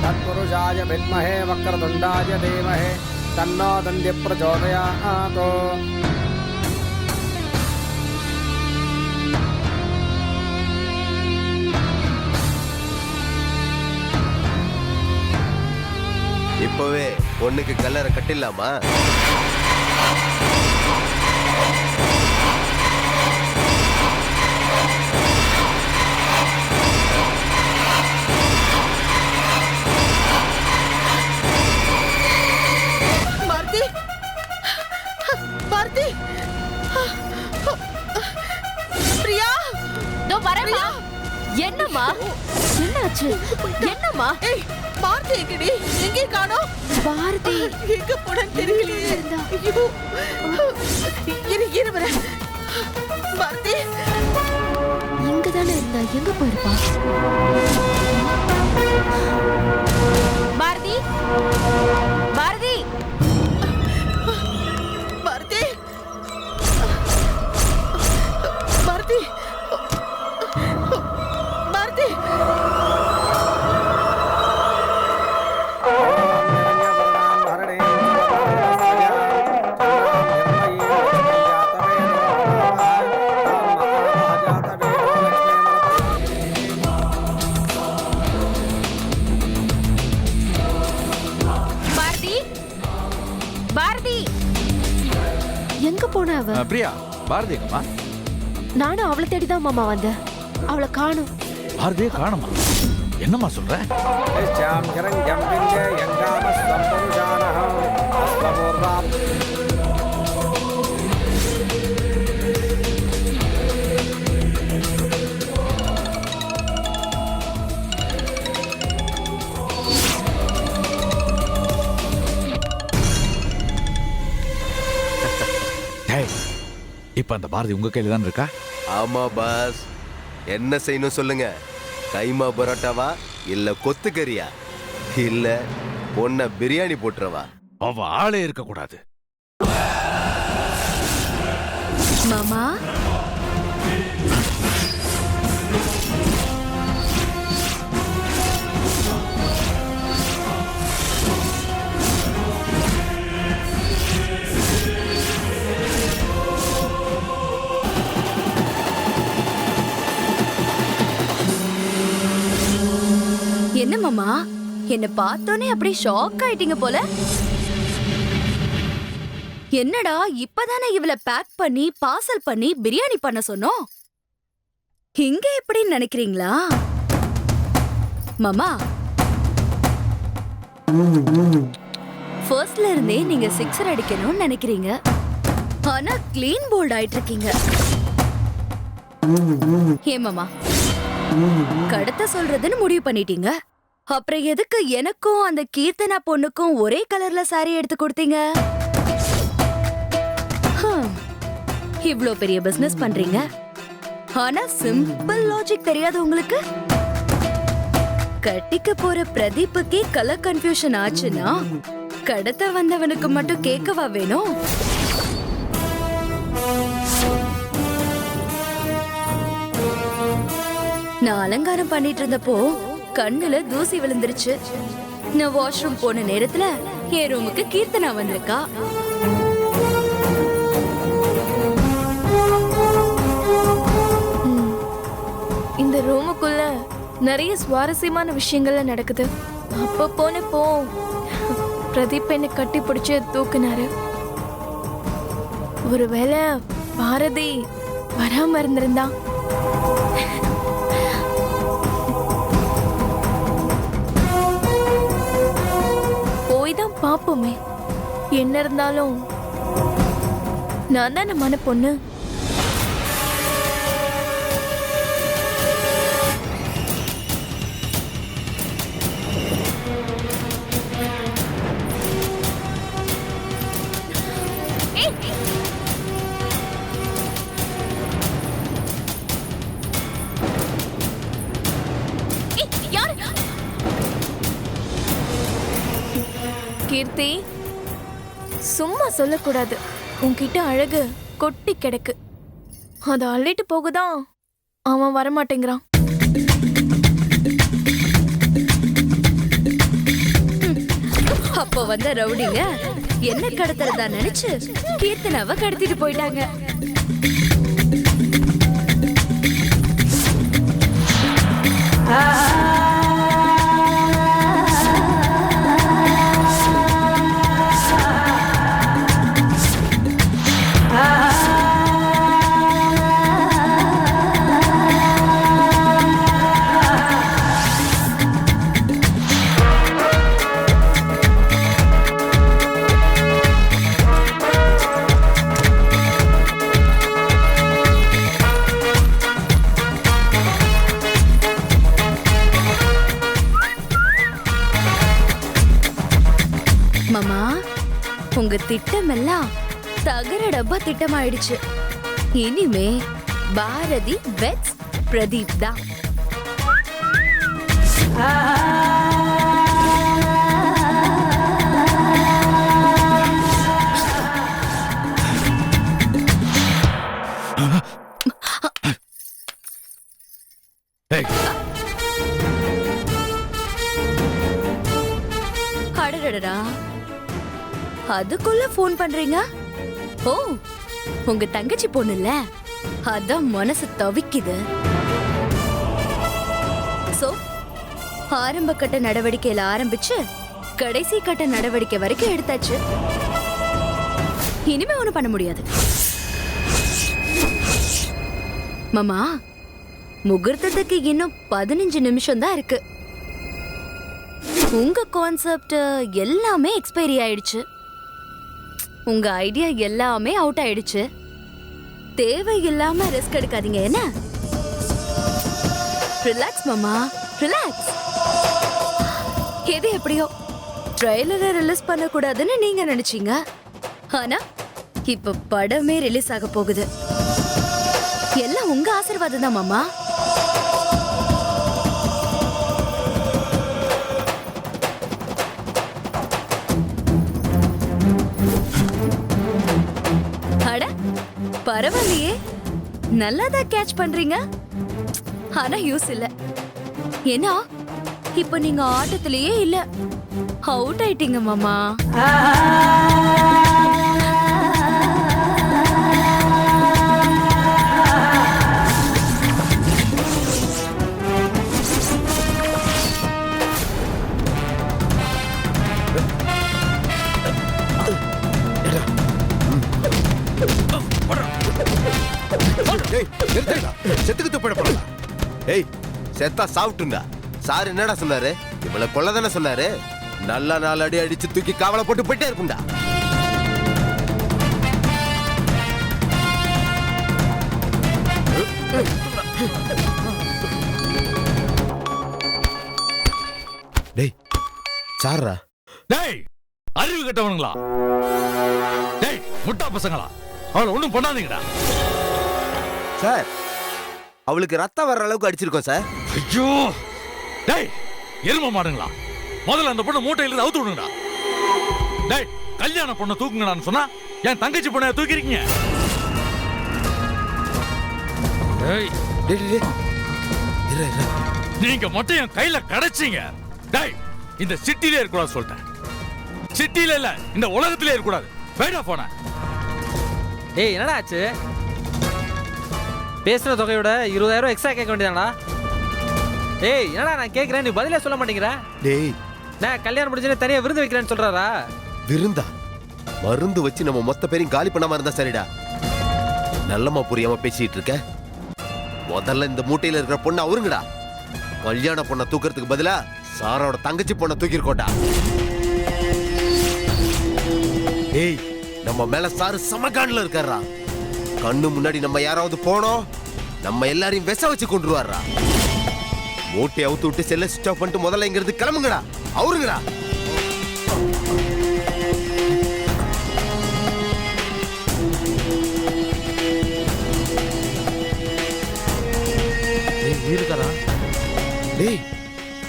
तत्पुरुषाय विद्महे वक्रतुण्डाय धीमहि तन्नो दन्त्यः प्रचोदयात्. இப்பவே பொண்ணுக்கு கல்லறை கட்டிடலாமா? பாரதி, பிரியா, இதோ வரேம்மா. என்னம்மா, என்னாச்சு? என்னம்மா? பாரதி எங்கடி? எங்கே காணோம்? பாரதி எங்க போனன்னு தெரியலையே. ஐயோ, இரு வரேன். பாரதி இங்கதானே இருந்தா, எங்க போயிருப்பா? பாரதி, பாரதி, பாரதி, பாரதி, பாரதி. எங்க போன அவ? பிரியா, பாரதி எங்கம்மா? நானும் அவளை தேடிதான் மாமா வந்தேன். அவளை காணும். பாரதியே காணுமா? என்னம்மா சொல்ற? यस्यां हिरण्यं विन्द्य यङ्गामस्तं पुरुषाणः अस्वपूर्वाम्. இப்ப அந்த பாரதி உங்க கையில தான் இருக்கா? ஆமா பாஸ், என்ன செய்யணும் சொல்லுங்க. கைமா பரோட்டாவா, இல்ல கொத்துக்கறியா, இல்ல பொண்ண பிரியாணி போட்டுறவா? அவ ஆளே இருக்க கூடாது. மாமா, என்ன மாமா, என்ன பார்த்தோன்னே அப்படியே ஷாக் ஆயிட்டீங்க போல. என்னடா, இப்பதானே இவளை பேக் பண்ணி பார்சல் பண்ணி பிரியாணி பண்ண சொன்னோம். இங்க எப்படி நினைக்கிறீங்களா மாமா? ஃபர்ஸ்ட்ல இருந்தே நீங்க சிக்ஸர் அடிக்கணும்னு நினைக்கிறீங்க. ஆனா கிளீன் போல்ட் ஆயிட்டு இருக்கீங்க. ஏன் மாமா, கடத்த சொல்றதுன்னு முடிவு பண்ணிட்டீங்க. அப்புறம் எதுக்கு எனக்கும் அந்த கீர்த்தனா பொண்ணுக்கும் ஒரே கலர்ல சாரி எடுத்து கொடுத்தீங்க? இவ்ளோ பெரிய பிசினஸ் பண்றீங்க, ஆனா சிம்பிள் லாஜிக் தெரியாது உங்களுக்கு? கட்டிக்க போற பிரதீப்புக்கே கலர் கன்ஃபியூஷன் ஆச்சுன்னா கடத்த வந்தவனுக்கு மட்டும் கேட்கவா வேணும்? நான் அலங்காரம் பண்ணிட்டு இருந்தப்போ கண்ணுல தூசி விழுந்துருச்சு. நான் வாஷ்ரூம் போன நேரத்துல என் ரூமுக்கு கீர்த்தனா வந்திருக்கா. இந்த ரூமுக்குள்ள நிறைய சுவாரஸ்யமான விஷயங்கள்லாம் நடக்குது. அப்ப போனப்போ பிரதீப் என்னை கட்டி பிடிச்சு தூக்குனாரு. ஒருவேளை பாரதி வராம இருந்திருந்தா போய் தான் பாப்போமே. என்ன இருந்தாலும் நான் தானே மன பொண்ணு. யாரு? கீர்த்தி, சும்மா சொல்லக்கூடாது. உன்கிட்ட அழகு கொட்டி கிடக்கு. அதை அள்ளிட்டு போகுதான் அவன் வரமாட்டேங்கிறான். அப்போ வந்த ரவுடிங்க என்ன கடத்துறதா நினைச்சு கீர்த்தனாவை கடத்திட்டு போயிட்டாங்க. மாமா, உங்க திட்டம் எல்லாம் தகர டப்பா திட்டமாயிடுச்சு. இனிமே பாரதி வெட்ஸ் பிரதீப் தான். அடடடா, அதுக்குள்ள போன் பண்றீங்க? ஓ, உங்க தங்கச்சி பொண்ணுல அதான் மனசு தவிக்குது. சோ, ஆரம்ப கட்ட நடவடிக்கையில ஆரம்பிச்சு கடைசி கட்ட நடவடிக்கை வரைக்கும் எடுத்தாச்சு. இனிமே ஒண்ணும் பண்ண முடியாது. மாமா, முகூர்த்தத்துக்கு இன்னும் 15 நிமிஷம் தான் இருக்கு. உங்க கான்செப்ட் எல்லாமே எக்ஸ்பைரி ஆயிடுச்சு. உங்க ஐடியா எல்லாமே அவுட் ஆயிடுச்சு. தேவையில்லாம ரிஸ்க் எடுக்காதீங்க. என்ன? ரிலாக்ஸ் மாமா, ரிலாக்ஸ். எது எப்படியோ ட்ரெய்லரை ரிலீஸ் பண்ண கூடாதுன்னு நீங்க நினைச்சீங்க. ஆனா இப்ப படமே ரிலீஸ் ஆக போகுது. எல்லாம் உங்க ஆசீர்வாதம் தான் மாமா. அட, பரவாயில்லையே, நல்லாதான் கேட்ச் பண்றீங்க. ஆனா யூஸ் இல்ல. ஏன்னா இப்ப நீங்க ஆட்டத்திலேயே இல்ல, அவுட் ஆயிட்டீங்க மாமா. ஏய், செத்தா சாப்பிட்டுண்டா. சார் என்னடா சொன்னாரு? இவளை கொல்ல தானே சொன்னாரு. நல்ல 4 அடி அடிச்சு தூக்கி காவலை போட்டு போயிட்டே இருக்கும்டா. டேய், சாரா. டேய், அறிவு கட்டவனுங்களா? டேய், முட்டா பசங்களா, அவளை ஒண்ணும் பண்ணாதீங்கடா. சார், அவளுக்கு ரத்தம் வர்ற அளவுக்கு அடிச்சிருக்கோம் சார். ஐயோ, டேய், எரும மாடுங்களா, முதல்ல அந்த பொண்ணை மூட்டையிலிருந்து அவுத்து விடுங்கடா. டேய், கல்யாண பொண்ணை தூக்குங்கடான்னு சொன்னா என் தங்கச்சி பொண்ணை தூக்கிருக்கீங்க. டேய், நீங்க மட்டும் என் கையில கிடைச்சீங்க. டேய், இந்த சிட்டிலே இருக்கக்கூடாது சொல்லிட்டேன். சிட்டில இல்ல, இந்த உலகத்திலே இருக்கக்கூடாது. வேடா போன. ஏய், என்னடா ஆச்சு? பேசுற தொகையோட 20,000 எக்ஸ்ட்ரா கேட்க வேண்டியதாடா. ஏய், என்னடா நான் கேட்கிறேன், நீ பதிலே சொல்ல மாட்டேங்கிற. டேய், நான் கல்யாணம் முடிஞ்சே தனியா விருந்து வைக்கிறேன்னு சொல்றாரா? விருந்தா? மருந்து வச்சு நம்ம மொத்த பேரையும் காலி பண்ணாம இருந்தா சரிடா. நல்லமா புரியாம பேசிட்டு இருக்க. முதல்ல இந்த மூட்டையில இருக்கிற பொண்ணை அவருங்கடா. கல்யாண பொண்ணை தூக்கிறதுக்கு பதிலா சாரோட தங்கச்சி பொண்ணை தூக்கிருக்கோண்டா. ஏய், நம்ம மேல சாரு சமகான்ல இருக்காரா. கண்ணு முன்னாடி நம்ம யாராவது போனோம், நம்ம எல்லாரையும் விஷ வச்சு கொண்டுருவாரா. மூட்டையை அவுத்து விட்டு செல்ல ஸ்விட்ச் ஆஃப் பண்ணிட்டு முதல்ல இங்க இருந்து கிளம்புங்கடா. அவருங்கடா.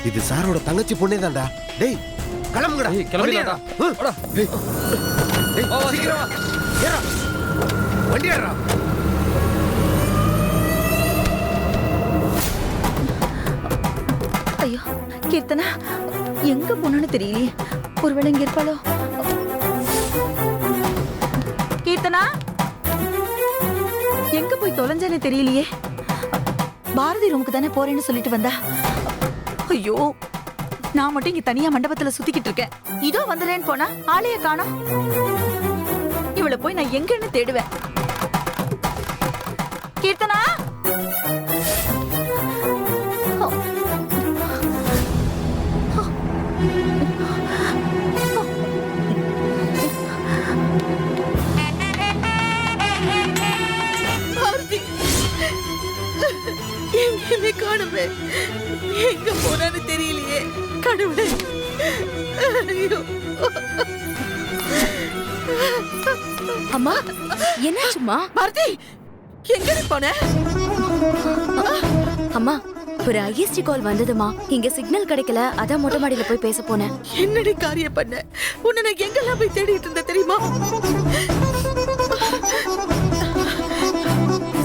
இது சாரோட தங்கச்சி பொண்ணே தான்டா. டேய் கிளம்புங்கடா. கிளம்பிடா. சீக்கிரம் வா. ஏறா. வண்டி ஏறா. ஐயோ கீர்த்தனா எங்க போனான்னு தெரியலையே. ஒருவேளை இங்க இருப்பாளோ? கீர்த்தனா எங்க போய் தொலைஞ்சானே தெரியலையே. பாரதி ரூமுக்கு தானே போறேன்னு சொல்லிட்டு வந்தா. ஐயோ நான் மட்டும் இங்க தனியா மண்டபத்துல சுத்திக்கிட்டு இருக்கேன். இதோ வந்துடுறேன்னு போனா ஆளைய காணோம். இவளை போய் நான் எங்கன்னு தேடுவேன். கீர்த்தனா எங்கேயுமே காணுமே. எங்க போனான்னு தெரியலையே. கடவுளே. ஐயோ. அம்மா என்னாச்சும்மா? பாரதி எங்க போன? அம்மா ஒரு ஐஎஸ்டி கால் வந்ததுமா. இங்க சிக்னல் கிடைக்கல, அதான் மொட்டை மாடியில போய் பேச போனேன். என்னடி காரியம் பண்ண? உன்னை நான் எங்கெல்லாம் போய் தேடிட்டு இருந்த தெரியுமா?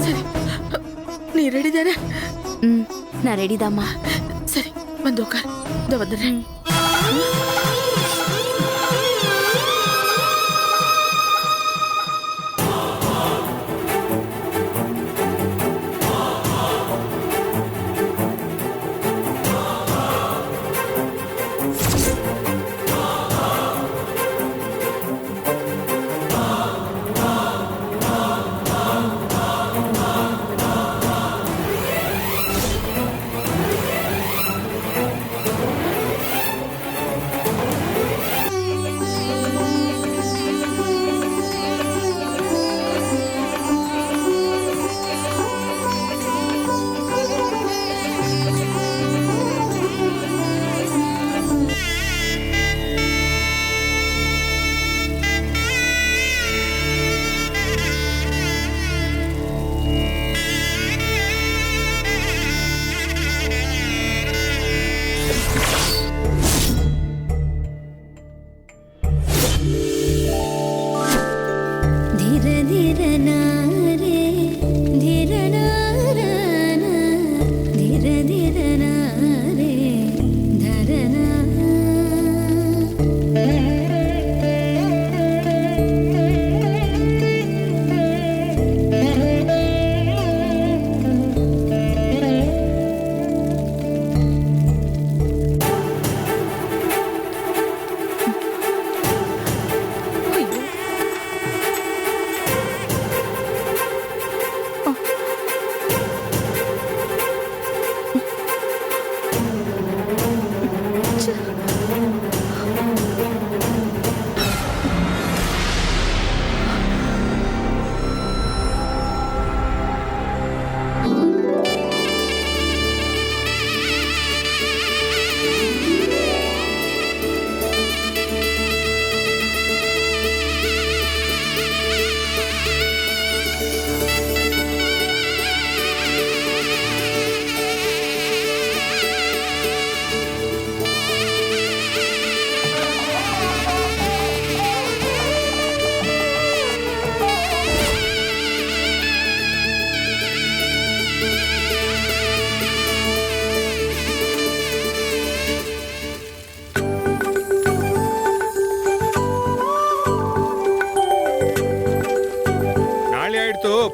சரி நீ ரெடி தானே? நான் ரெடி தாம்மா. சரி வந்து உட்கார். இந்த வந்துடுறேன்.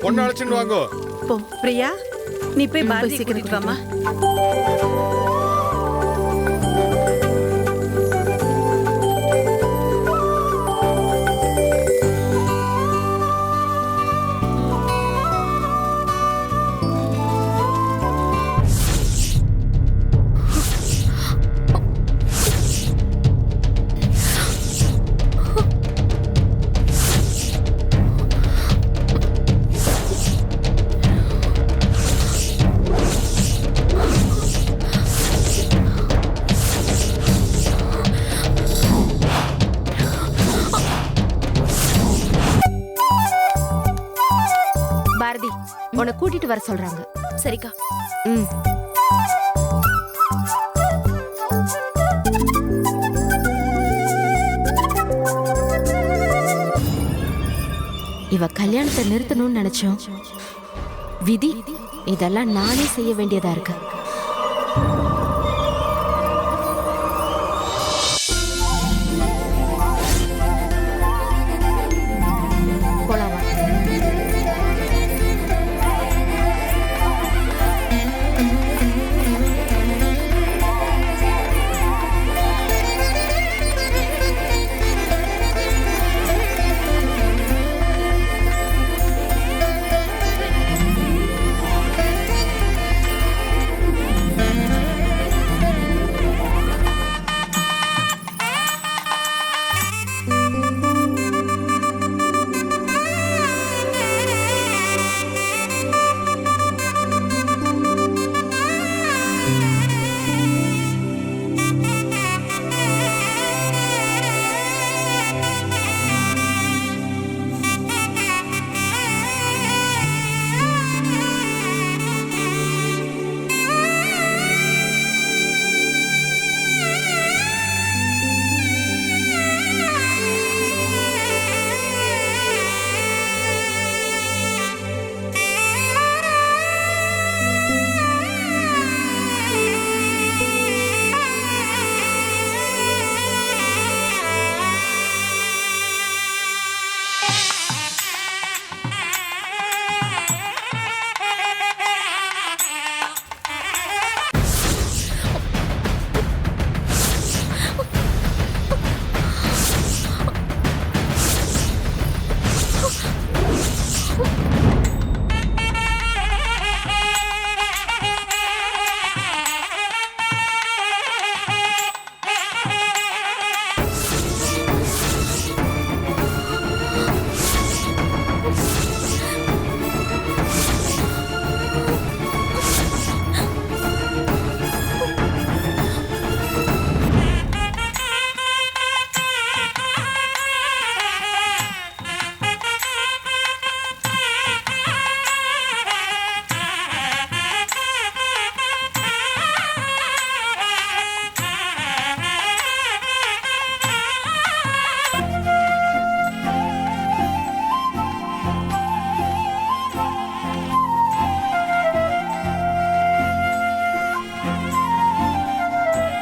பொண்ணு அழைச்சிட்டு வாங்கோ. போ பிரியா, நீ போய் பாரதி கூட்டிட்டு வாமா. பாரதி, உன்னை கூட்டிட்டு வர சொல்றாங்க. சரிக்கா. இவ கல்யாணத்தை நிறுத்தணும்னு நினைச்சோம். விதி இதெல்லாம் நானே செய்ய வேண்டியதா இருக்கு.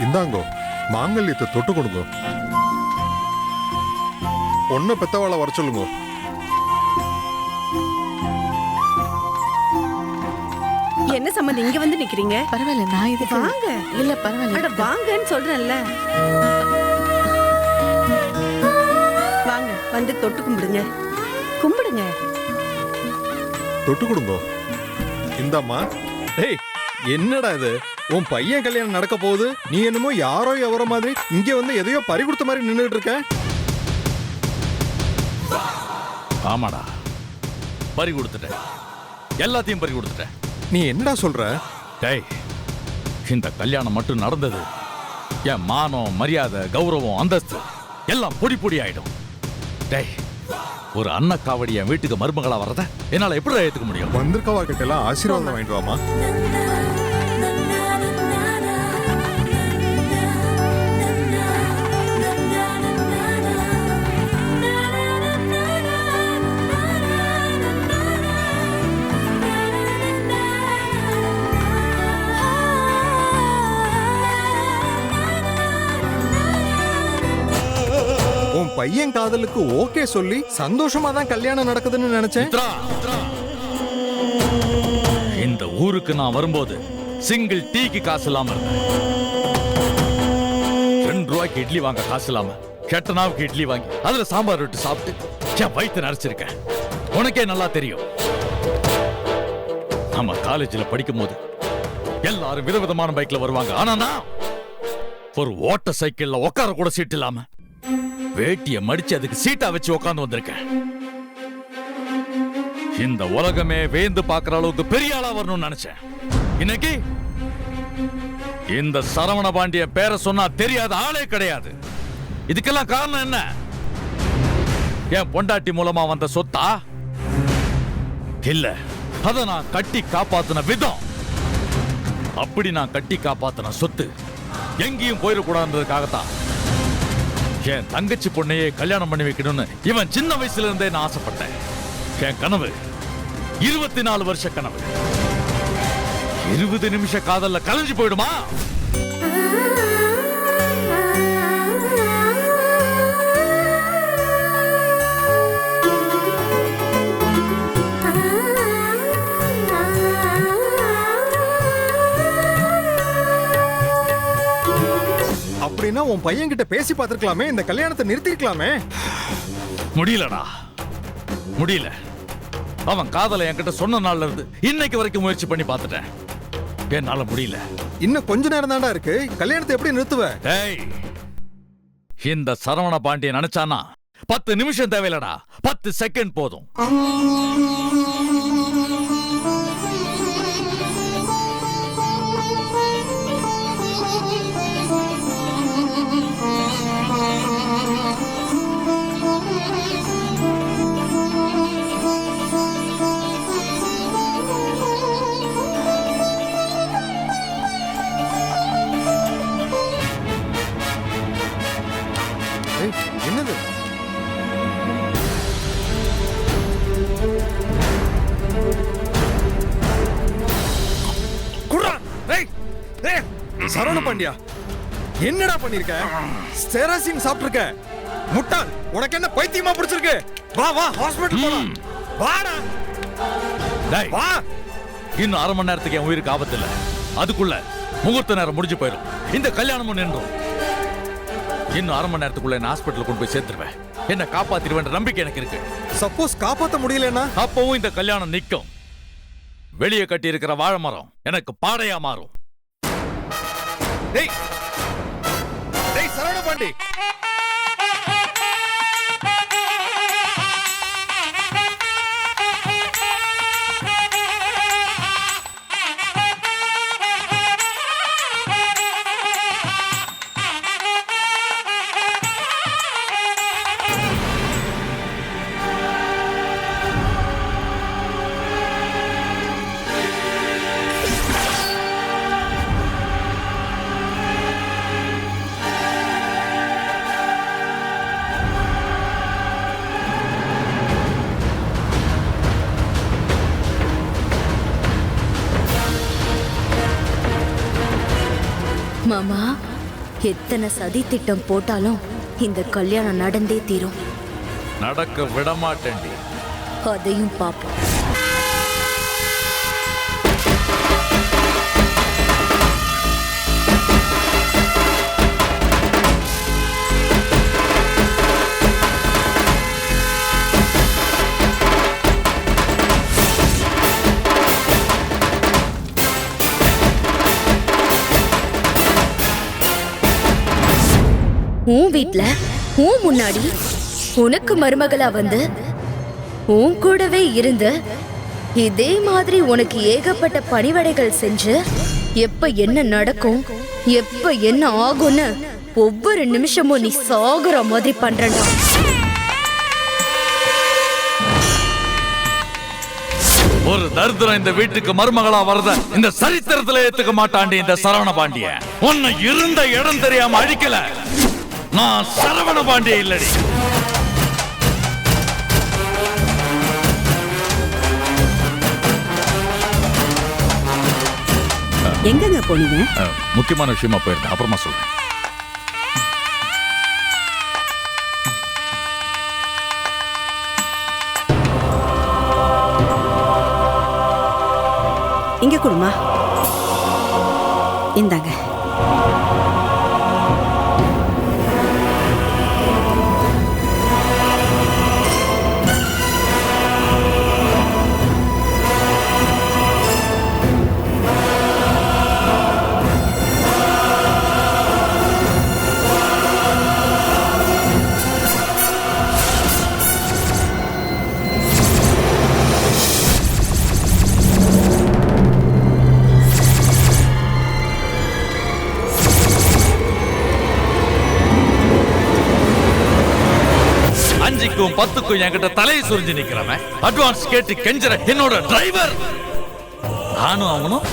இந்தாங்கோ மாங்கல்யத்தை தொட்டு கொடுங்க. பொண்ணு பெத்தவாளை வர சொல்லுங்க. என்ன சம்மந்தம் இங்க வந்து நிக்கிறீங்க? பரவாயில்ல, நான் இது வாங்க. இல்ல பரவாயில்ல. அட வாங்கன்னு சொல்றேன்ல. வாங்க வந்து தொட்டு கும்பிடுங்க. கும்பிடுங்க. தொட்டு கொடுங்க. இந்தாம்மா. டேய் என்னடா இது? உன் பையன் கல்யாணம் நடக்க போகுது, நீ என்னமோ யாரோ எவரோ மாதிரி இங்க வந்து எதையோ பறி கொடுத்த மாதிரி நின்றுட்டு இருக்க. ஆமாடா, பறி கொடுத்துட்டேன், எல்லாத்தையும் பறி கொடுத்துட்டேன். நீ என்னடா சொல்ற? டேய், இந்த கல்யாணம் மட்டும் நடந்தது என் மானம், மரியாதை, கௌரவம், அந்தஸ்து எல்லாம் பொடி பொடி ஆயிடும். டேய், ஒரு அன்னக்காவடி என் வீட்டுக்கு மருமகளா வரத என்னால எப்படி ஏத்துக்க முடியும்? வந்திருக்கவா கிட்ட எல்லாம் ஆசீர்வாதம் வாங்கிட்டு வாமா. பையன் காதலுக்கு ஓகே சொல்லி சந்தோஷமா தான் கல்யாணம் நடக்குதுன்னு நினைச்சேன். இந்த ஊருக்கு நான் வரும்போது சிங்கிள் டீக்கு காசு இல்லாம இருந்தேன். 2 ரூபாய்க்கு இட்லி வாங்க காசு இல்லாம கெட்டனாவுக்கு இட்லி வாங்கி அதுல சாம்பார் விட்டு சாப்பிட்டு என் வயிற்று நரைச்சிருக்கேன். உனக்கே நல்லா தெரியும். நம்ம காலேஜில் படிக்கும் போது எல்லாரும் விதவிதமான பைக்ல வருவாங்க. ஆனா நான் ஒரு ஓட்ட சைக்கிள்ல உட்கார கூட சீட் இல்லாம வேட்டிய மடிச்சு அதுக்கு சீட்டா வச்சு உட்கார்ந்து வந்திருக்கேன். இந்த உலகமே வேந்து பார்க்கிற அளவுக்கு பெரிய ஆளா வரணும்னு நினைச்சேன். இன்னைக்கு இந்த சரவண பாண்டிய பேரை சொன்னா தெரியாத ஆளே கிடையாது. இதுக்கெல்லாம் காரணம் என்ன? என் பொண்டாட்டி மூலமா வந்த சொத்தா? இல்ல, அத நான் கட்டி காப்பாத்தின விதம். அப்படி நான் கட்டி காப்பாத்தின சொத்து எங்கேயும் போயிடக்கூடாதுன்றதுக்காகத்தான் என் தங்கச்சி பொண்ணையே கல்யாணம் பண்ணி வைக்கணும்னு இவன் சின்ன வயசுல இருந்தே நான் ஆசைப்பட்டேன். என் கனவு 24 வருஷ கனவு 20 நிமிஷ காதல்ல கலைஞ்சு போயிடுமா? அப்படின்னா உன் பையன் கிட்ட பேசி பார்த்திருக்கலாமே, இந்த கல்யாணத்தை நிறுத்திருக்கலாமே. முடியலடா, முடியல. அவன் காதலை என்கிட்ட சொன்ன நாள்ல இருந்து இன்னைக்கு வரைக்கும் முயற்சி பண்ணி பார்த்துட்டேன். என்னால முடியல. இன்னும் கொஞ்ச நேரம் தான்டா இருக்கு, கல்யாணத்தை எப்படி நிறுத்துவ? டேய், இந்த சரவண பாண்டியன் நினைச்சானா 10 நிமிஷம் தேவையில்லடா, 10 செகண்ட் போதும். என்னது? சரவண பாண்டியா, என்னடா பண்ணிருக்க? ஸ்டெராசின் சாப்பிட்டிருக்க. முட்டாள், உனக்கு என்ன பைத்தியமா பிடிச்சிருக்கு? வா வா, ஹாஸ்பிடல் போலாம். வாடா. டேய், வா. இன்னும் 1/2 மணி நேரத்துக்கு என் உயிருக்கு ஆபத்து இல்ல. அதுக்குள்ள முகூர்த்த நேரம் முடிஞ்சு போயிடும். இந்த கல்யாணமும் நின்றும். இன்னும் 1/2 மணி நேரத்துக்குள்ள என்ன ஹாஸ்பிடலுக்கு கொண்டு போய் சேர்த்துருவேன். என்ன காப்பாத்திடுவேன் நம்பிக்கை எனக்கு இருக்கு. சப்போஸ் காப்பாத்த முடியலன்னா அப்பவும் இந்த கல்யாணம் நிக்கும். வெளியே கட்டி இருக்கிற வாழை மரம் எனக்கு பாடையா மாறும். டேய் டேய் சரவண பாண்டி, மாமா, எத்தனை சதி திட்டம் போட்டாலும் இந்த கல்யாணம் நடந்தே தீரும். நடக்க விடமாட்டேன்டி. அதையும் பாப்போம். உன் வீட்ல உன் முன்னாடி உனக்கு மருமகளா வந்து உன் கூடவே இருந்து இதே மாதிரி உனக்கு ஏகப்பட்ட பணிவடைகள் செஞ்சு எப்ப என்ன நடக்கும் எப்ப என்ன ஆகும்னு ஒவ்வொரு நிமிஷமும் நீ சாகுற மாதிரி பண்றடா. ஒரு தரித்திரம் இந்த வீட்டுக்கு மருமகளா வரத இந்த சரித்திரத்துல ஏத்துக்க மாட்டாண்டி இந்த சரவண பாண்டிய. உன்னை இருந்த இடம் தெரியாம அழிக்கல. நான் சரவண பாண்டிய இல்லடி. எங்கங்க போனீங்க? முக்கியமான விஷயமா போயிருந்தேன், அப்புறமா சொல்றேன். இங்க கொடுமா, இந்தாங்க. அஞ்சுக்கும் 10க்கும் என்கிட்ட தலையை சுரிஞ்சு நிக்கிறவன், அட்வான்ஸ் கேட்டு கெஞ்சற என்னோட டிரைவர். நானும் அவனும்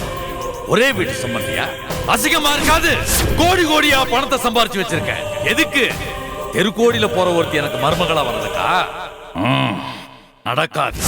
ஒரே வீட்டு சம்பந்தியா? அசிங்கமா இருக்காது? கோடி கோடியா பணத்தை சம்பாரிச்சு வச்சிருக்கேன். எதுக்கு? தெருக்கோடியில போற ஒருத்தி எனக்கு மருமகளா வர்றதுக்கா? நடக்காது.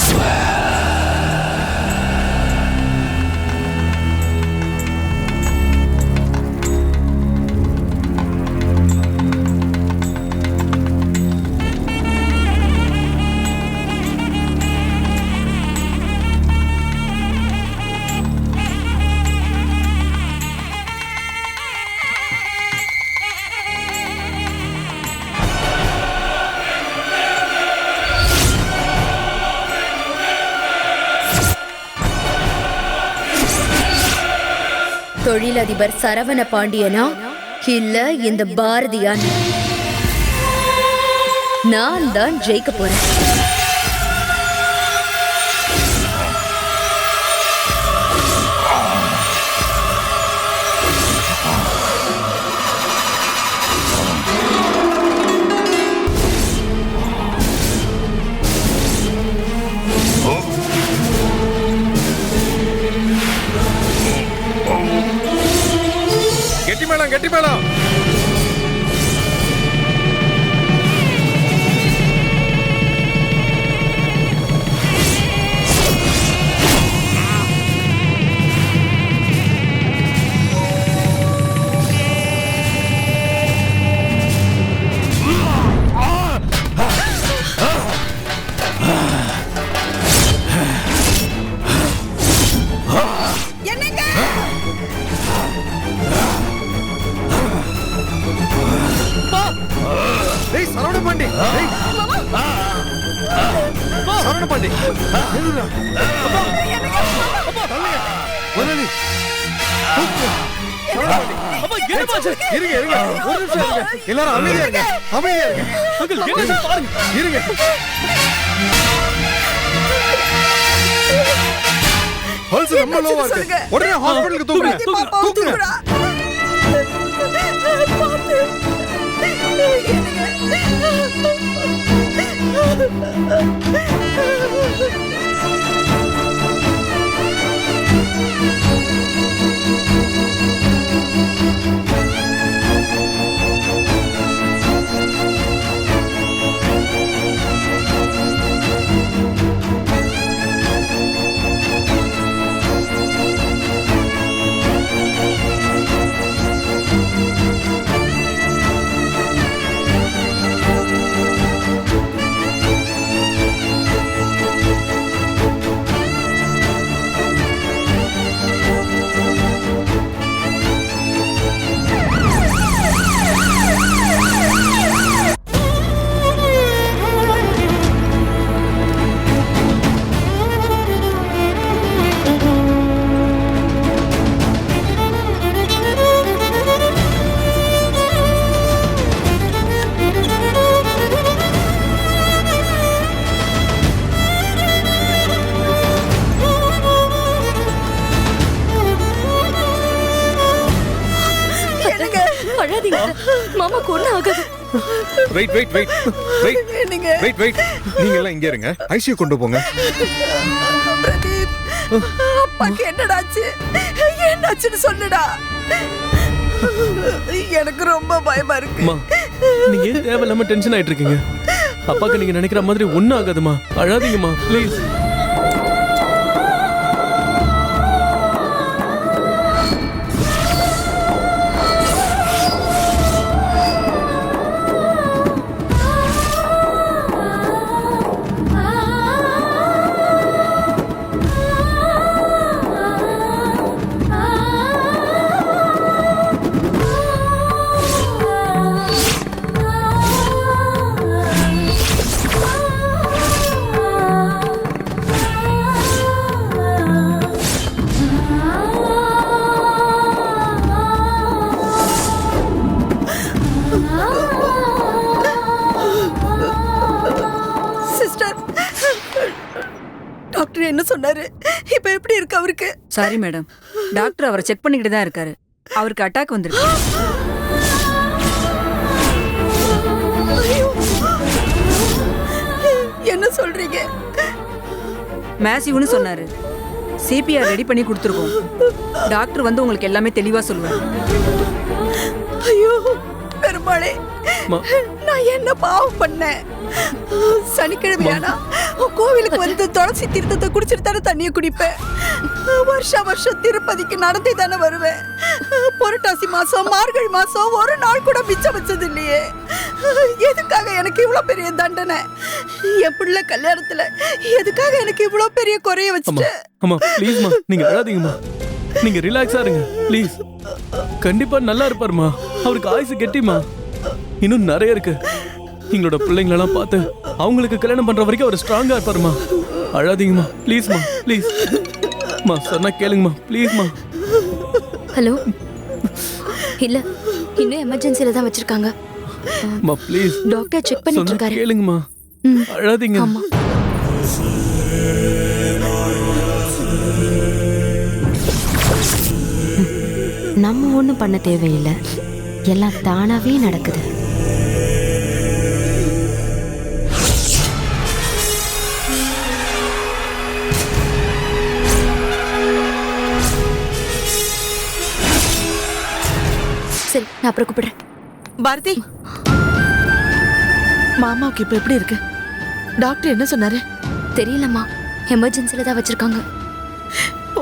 தொழிலதிபர் சரவண பாண்டியனா இல்ல இந்த பாரதியான்? நான் தான் ஜெயிக்க போறேன். கெட்டி மேளம். எல்லாரும் அமைதியா இருங்க, அமைதியா இருங்க. இருங்க. பல்ஸ் ரொம்ப லோவா இருக்கு. உடனே ஹாஸ்பிடலுக்கு தூக்குங்க. மாமா கொண்டு ஆகாது. வெயிட். நீங்க எல்லாம் இங்க இருங்க. ஐசியூ கொண்டு போங்க. பிரதீப், அப்பாக்கு என்னடாச்சு? என்னாச்சுன்னு சொல்லுடா. எனக்கு ரொம்ப பயமா இருக்கு. நீங்க தேவையில்லாம டென்ஷன் ஆயிட்டு இருக்கீங்க. அப்பாக்கு நீங்க நினைக்கிற மாதிரி ஒண்ணும் ஆகாதுமா. அழாதீங்கம்மா ப்ளீஸ். என்ன சொன்னாரு? இப்ப எப்படி இருக்கு அவருக்கு? சாரி மேடம், டாக்டர் அவரை செக் பண்ணிக்கிட்டு தான் இருக்காரு. அவருக்கு அட்டாக் வந்திருக்கு. என்ன சொல்றீங்க? மேசிவ்னு சொன்னாரு. சிபிஆர் ரெடி பண்ணி கொடுத்துருக்கோம். டாக்டர் வந்து உங்களுக்கு எல்லாமே தெளிவா சொல்லுவார். ஐயோ பெருமாளே, நான் என்ன பாவம் பண்ணேன்? சனிக்கிழமையானா கோவிலுக்கு வந்து துளசி தீர்த்தத்தை குடிச்சிட்டு தானே தண்ணியை குடிப்பேன். வருஷம் திருப்பதிக்கு நடந்தே தானே வருவேன். புரட்டாசி மாசம் மார்கழி மாசம் ஒரு நாள் கூட மிச்சம் வச்சது இல்லையே. எதுக்காக எனக்கு இவ்வளவு பெரிய தண்டனை? என் பிள்ளை கல்யாணத்துல எதுக்காக எனக்கு இவ்வளவு பெரிய குறைய வச்சுட்டு? அம்மா ப்ளீஸ்மா, நீங்க அழாதீங்கம்மா. நீங்க ரிலாக்ஸா இருங்க ப்ளீஸ். கண்டிப்பா நல்லா இருப்பாருமா. அவருக்கு ஆயுசு கெட்டிமா. இன்னும் நிறைய இருக்கு. எங்களோட பிள்ளைங்களெல்லாம் பார்த்து அவங்களுக்கு கல்யாணம் பண்ற வரைக்கும் அவர் ஸ்ட்ராங்கா இருப்பாருமா. அழாதீங்கம்மா ப்ளீஸ்மா, ப்ளீஸ் மா. சொன்னா கேளுங்கம்மா ப்ளீஸ்மா. ஹலோ, இல்ல இன்னும் எமர்ஜென்சில தான் வச்சிருக்காங்க. மா ப்ளீஸ். டாக்டர் செக் பண்ணிட்டு சொன்னா இருக்காரு. கேளுங்கம்மா. அழாதீங்க. ஆமா. நம்ம ஒண்ணும் பண்ண தேவையில்லை, எல்லாம் தானாவே நடக்குது. சரி, நான் அப்புறம் கூப்பிடுறேன். பாரதி, மாமாவுக்கு இப்ப எப்படி இருக்கு? டாக்டர் என்ன சொன்னாரு? தெரியலம்மா, எமர்ஜென்சில தான் வச்சிருக்காங்க.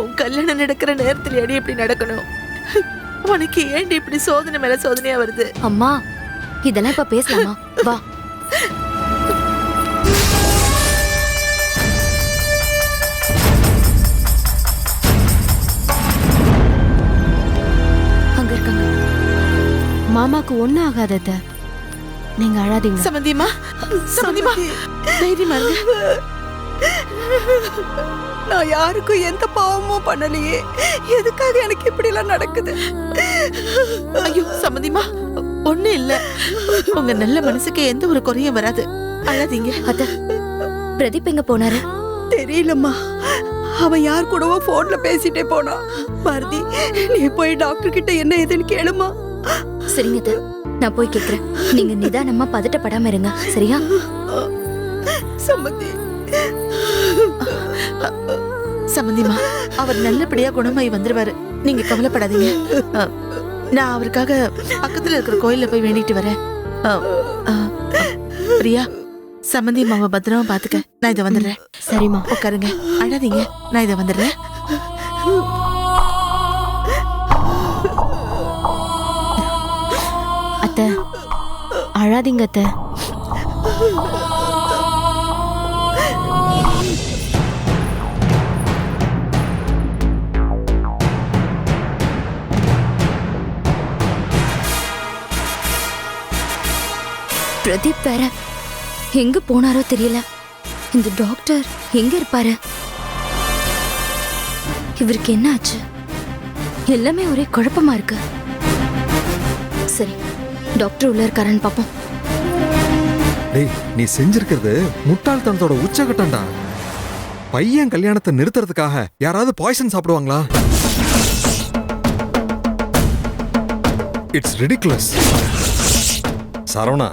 உன் கல்யாணம் நடக்கிற நேரத்துல அடி எப்படி நடக்கணும்? உனக்கு ஏண்டி இப்படி சோதனை மேல சோதனையா வருது? அம்மா, இதெல்லாம் இப்ப பேசலாமா? வா. அங்க இருக்காங்க. மாமாக்கு ஒண்ணும் ஆகாதத, நீங்க அழாதீங்க. சமந்திமா, சமந்திமா, தைரியமா இருங்க. நான் யாருக்கும் எந்த பாவமும் பண்ணலையே. எதுக்காக எனக்கு இப்படி எல்லாம் நடக்குது? ஐயோ சமந்திமா, ஒண்ணு இல்ல. உங்க நல்ல மனசுக்கு எந்த ஒரு குறையும் வராது. அழாதீங்க. அத்த, பிரதீப் எங்க போனாரு? தெரியலம்மா. அவன் யார் கூடவோ போன்ல பேசிட்டே போனா. பாரதி, நீ போய் டாக்டர் கிட்ட என்ன ஏதுன்னு கேளுமா. சரிங்க அத்த, நான் போய் கேக்குறேன். நீங்க நிதானமா பதட்டப்படாம இருங்க, சரியா? சம்மந்தி. சம்பந்திமா, அவர் நல்லபடியா குணமாயி வந்துருவாரு. நீங்க கவலைப்படாதீங்க. நான் அவருக்காக பக்கத்துல இருக்கிற கோயில்ல போய் வேண்டிட்டு வரேன். பிரியா, சம்பந்தி மாமா பத்திரமா பாத்துக்க. நான் இதை வந்துடுறேன். சரிம்மா, உட்காருங்க. அழாதீங்க, நான் இதை வந்துடுறேன். அத்தை அழாதீங்க அத்தை. பிரதீப் வேற எங்க போனாரோ தெரியல. இந்த டாக்டர் எங்க இருப்பாரு? இவருக்கு என்ன ஆச்சு? எல்லாமே ஒரே குழப்பமா இருக்கு. சரி, டாக்டர் உள்ள இருக்காருன்னு பாப்போம். டேய், நீ செஞ்சிருக்கிறது முட்டாள்தனத்தோட உச்சகட்டம்டா. பையன் கல்யாணத்தை நிறுத்துறதுக்காக யாராவது பாய்சன் சாப்பிடுவாங்களா? It's ridiculous. சரவணா,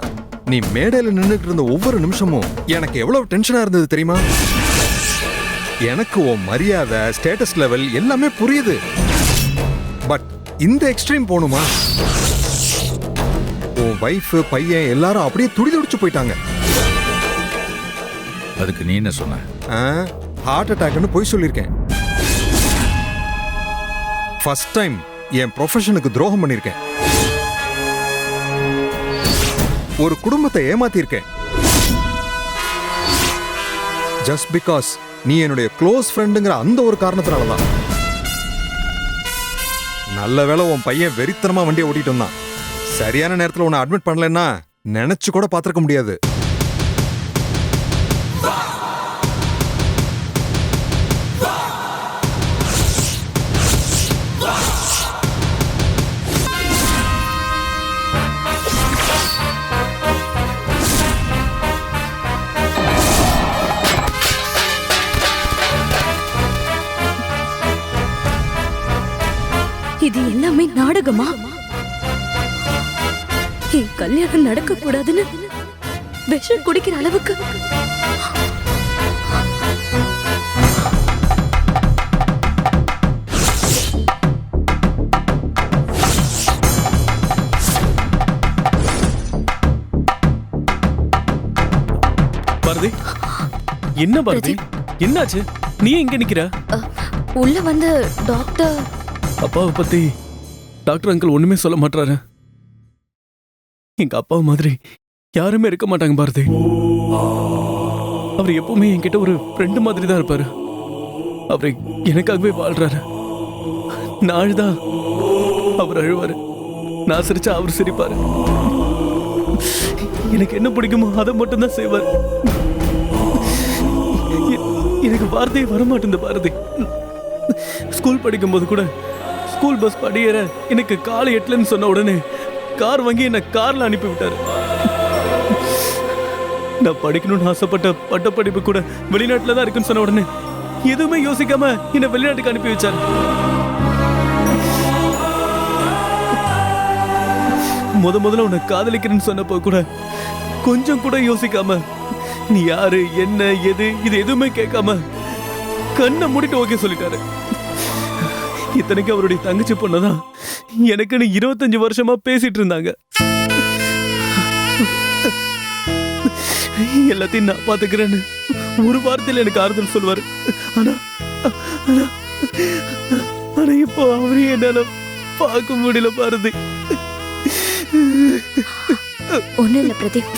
நீ மேடையில நின்னுட்டு இருந்த ஒவ்வொரு நிமிஷமும் எனக்கு எவ்வளவு டென்ஷனா இருந்தது தெரியுமா? எனக்கு உன் மரியாதை, ஸ்டேட்டஸ் லெவல் எல்லாமே புரியுது. பட் இந்த எக்ஸ்ட்ரீம் போணுமா? உன் வைஃப், பையன் எல்லாரும் அப்படியே துடிதுடிச்சு போயிட்டாங்க. அதுக்கு நீ என்ன சொன்ன? ஹார்ட் அட்டாக்னு போய் சொல்லியிருக்கேன். ஃபர்ஸ்ட் டைம் என் ப்ரொஃபஷனுக்கு துரோகம் பண்ணியிருக்கேன். ஒரு குடும்பத்தை ஏமாத்திருக்கேன். ஜஸ்ட் பிகாஸ் நீ என்னுடைய க்ளோஸ் ஃப்ரெண்டுங்கிற அந்த ஒரு காரணத்தினாலதான். நல்ல வேளை உன் பையன் வெறித்தனமா வண்டியை ஓட்டிட்டு வந்தான். சரியான நேரத்தில் உன்னை அட்மிட் பண்ணலன்னா நினைச்சு கூட பார்த்திருக்க முடியாது. இது எல்லாமே நாடகமா? என் கல்யாணம் நடக்க கூடாதுன்னு விஷம் குடிக்கிற அளவுக்கு பாரதி, என்ன பாரதி, என்னாச்சு? நீ எங்க நிக்கிற? உள்ள வந்து டாக்டர் அப்பாவை பத்தி டாக்டர் அங்கிள் ஒண்ணுமே சொல்ல மாட்டாரு. எங்க அப்பா மாதிரி யாருமே இருக்க மாட்டாங்க பாரதி. அவர் எப்பவுமே என்கிட்ட ஒரு ஃப்ரெண்டு மாதிரி தான் இருப்பாரு. அவர் எனக்காகவே வாழ்றாரு. நான் அழுதா அவர் அழுவாரு, நான் சிரிச்சா அவர் சிரிப்பாரு. எனக்கு என்ன பிடிக்குமோ அதை மட்டும்தான் செய்வார். எனக்கு வார்த்தையே வரமாட்டேன் பாரதி. ஸ்கூல் படிக்கும்போது கூட ஸ்கூல் பஸ் படியேற எனக்கு காலை எட்டலன்னு சொன்ன உடனே கார் வாங்கி என்ன கார்ல அனுப்பி விட்டாரு. நான் படிக்கணும்னு ஆசைப்பட்ட பட்டப்படிப்பு கூட வெளிநாட்டுல தான் இருக்குன்னு சொன்ன உடனே எதுவுமே யோசிக்காம என்ன வெளிநாட்டுக்கு அனுப்பி வச்சாரு. முதல்ல உன்னை காதலிக்கிறேன்னு சொன்னப்போ கூட கொஞ்சம் கூட யோசிக்காம, நீ யாரு என்ன எது இது எதுவுமே கேட்காம கண்ணை மூடிட்டு ஓகே சொல்லிட்டாரு. இத்தனைக்கு அவருடைய தங்கச்சி பொண்ணுதான் எனக்குன்னு 25 வருஷமா பேசிட்டு இருந்தாங்க. எல்லாத்தையும் நான் பாத்துக்கிறேன்னு ஒரு வாரத்தில் எனக்கு ஆறுதல் சொல்வாரு. ஆனா ஆனா ஆனா இப்போ அவரையும் என்னால பார்க்க முடியல பாரதி. ஒண்ணும் இல்ல பிரதீப்,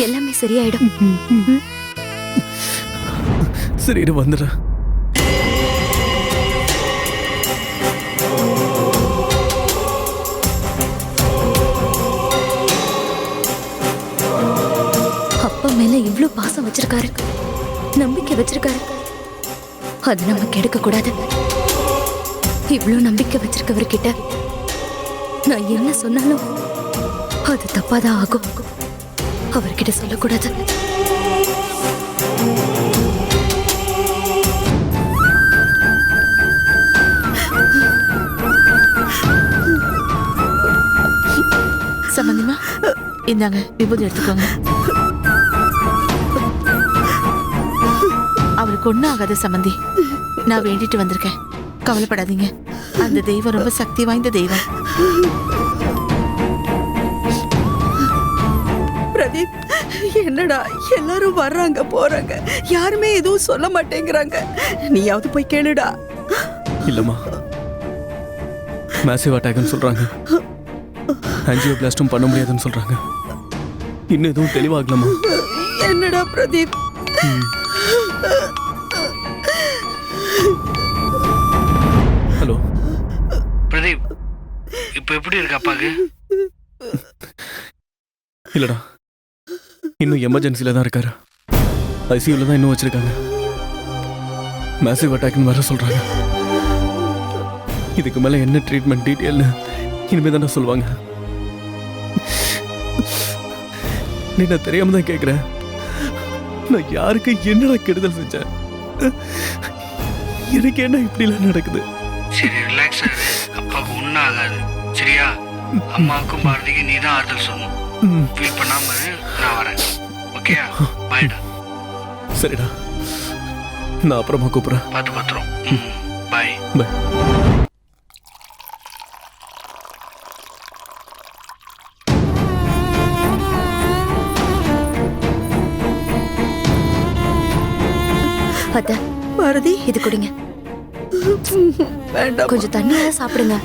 எல்லாமே சரியாயிடும். சரி வந்துடுறேன். அப்பா மேல இவ்ளோ பாசம் வச்சிருக்காரு, நம்பிக்கை வச்சிருக்காரு. அது நம்ம கெடுக்க கூடாது. இவ்ளோ நம்பிக்கை வச்சிருக்கவர்கிட்ட நான் என்ன சொன்னாலும் அது தப்பாதான் ஆகும். அவர்கிட்ட சொல்லக்கூடாது. சம்பந்திமா, இந்தாங்க விபூதி எடுத்துக்கோங்க. அவருக்கு ஒன்றும் ஆகாத சம்பந்தி. நான் வேண்டிட்டு வந்திருக்கேன், கவலைப்படாதீங்க. அந்த தெய்வம் ரொம்ப சக்தி வாய்ந்த தெய்வம். பிரதீப், என்னடா எல்லாரும் வர்றாங்க போறாங்க, யாருமே எதுவும் சொல்ல மாட்டேங்கிறாங்க. நீயாவது போய் கேளுடா. இல்லம்மா, மேசிவ் அட்டாக்னு சொல்றாங்க. ஆஞ்சியோபிளாஸ்டும் பண்ண முடியாதுன்னு சொல்றாங்க. இன்னும் எதுவும் தெளிவாகலமா? என்னடா பிரதீப்? ஹலோ பிரதீப், இப்போ எப்படி இருக்கு அப்பாக்கு? இல்லடா, இன்னும் எமர்ஜென்சில தான் இருக்காரு. ஐசியூல தான் இன்னும் வச்சிருக்காங்க. மேசிவ் அட்டாக்னு வர சொல்றாங்க. இதுக்கு மேல என்ன ட்ரீட்மெண்ட் டீட்டெயில்னு இனிமே தானே சொல்லுவாங்க. நீ நான் தெரியாம தான் கேட்கிறேன். நான் யாருக்கு என்னடா கெடுதல் செஞ்சேன்? எனக்கு என்ன இப்படிலாம் நடக்குது? சரி, ரிலாக்ஸ் ஆகு. அப்பாவுக்கு ஒன்றும் ஆகாது, சரியா? அம்மாவுக்கும் பாரதிக்கு நீ தான் ஆறுதல் சொல்லணும். ஃபீல் பண்ணாம நான் வரேன், ஓகேயா? பாய்டா. சரிடா, நான் அப்புறமா கூப்பிடுறேன். பார்த்து பத்திரம். பாய் பாய். அத்தை, பாரதி இது குடிங்க. வேண்டாம், கொஞ்சம் தண்ணியா சாப்பிடுங்க.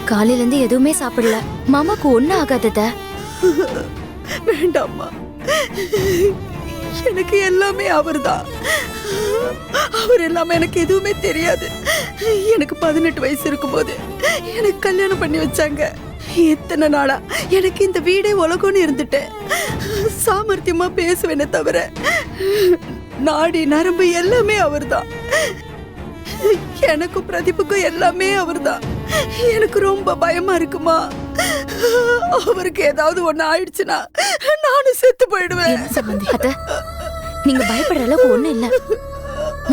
காலையில இருந்து எதுவுமே சாப்பிடல. மாமாக்கு ஒண்ணும் ஆகாதத. வேண்டாம்மா, எனக்கு எல்லாமே அவர்தான். அவர் எல்லாமே எனக்கு எதுவுமே தெரியாது. எனக்கு 18 வயசு இருக்கும்போது எனக்கு கல்யாணம் பண்ணி வச்சாங்க. எத்தனை நாளா எனக்கு இந்த வீடே உலகம்னு இருந்துட்டேன். சாமர்த்தியமா பேசுவேனே தவிர நாடி நரம்பு எல்லாமே அவர்தான். எனக்கும் பிரதீப்புக்கும் எல்லாமே அவர்தான். எனக்கு ரொம்ப பயமா இருக்குமா. அவருக்கு ஏதாவது ஒண்ணு ஆயிடுச்சுன்னா நானும் செத்து போயிடுவேன். அத்தை, நீங்க பயப்படுற அளவுக்கு ஒண்ணும் இல்ல.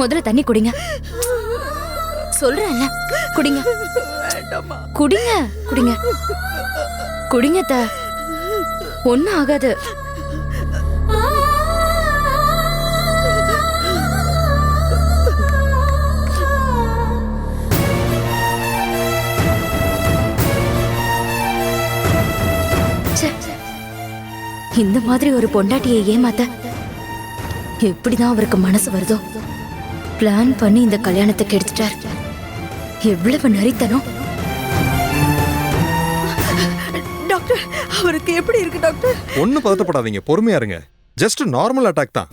முதல்ல தண்ணி குடிங்க. சொல்றேன்ல, குடிங்க. குடிங்க குடிங்க குடிங்க அத்தை, ஒண்ணும் ஆகாது. இந்த மாதிரி ஒரு பொண்டாட்டியை ஏமாத்த எப்படிதான் அவருக்கு மனசு வருதோ பிளான் பண்ணி இந்த கல்யாணத்தை கெடுத்துட்டார். எவ்வளவு நரித்தனம். டாக்டர் அவருக்கு எப்படி இருக்கு டாக்டர்? ஒன்னும் பதட்டப்படாதீங்க, பொறுமையா இருங்க. ஜஸ்ட் நார்மல் அட்டாக் தான்.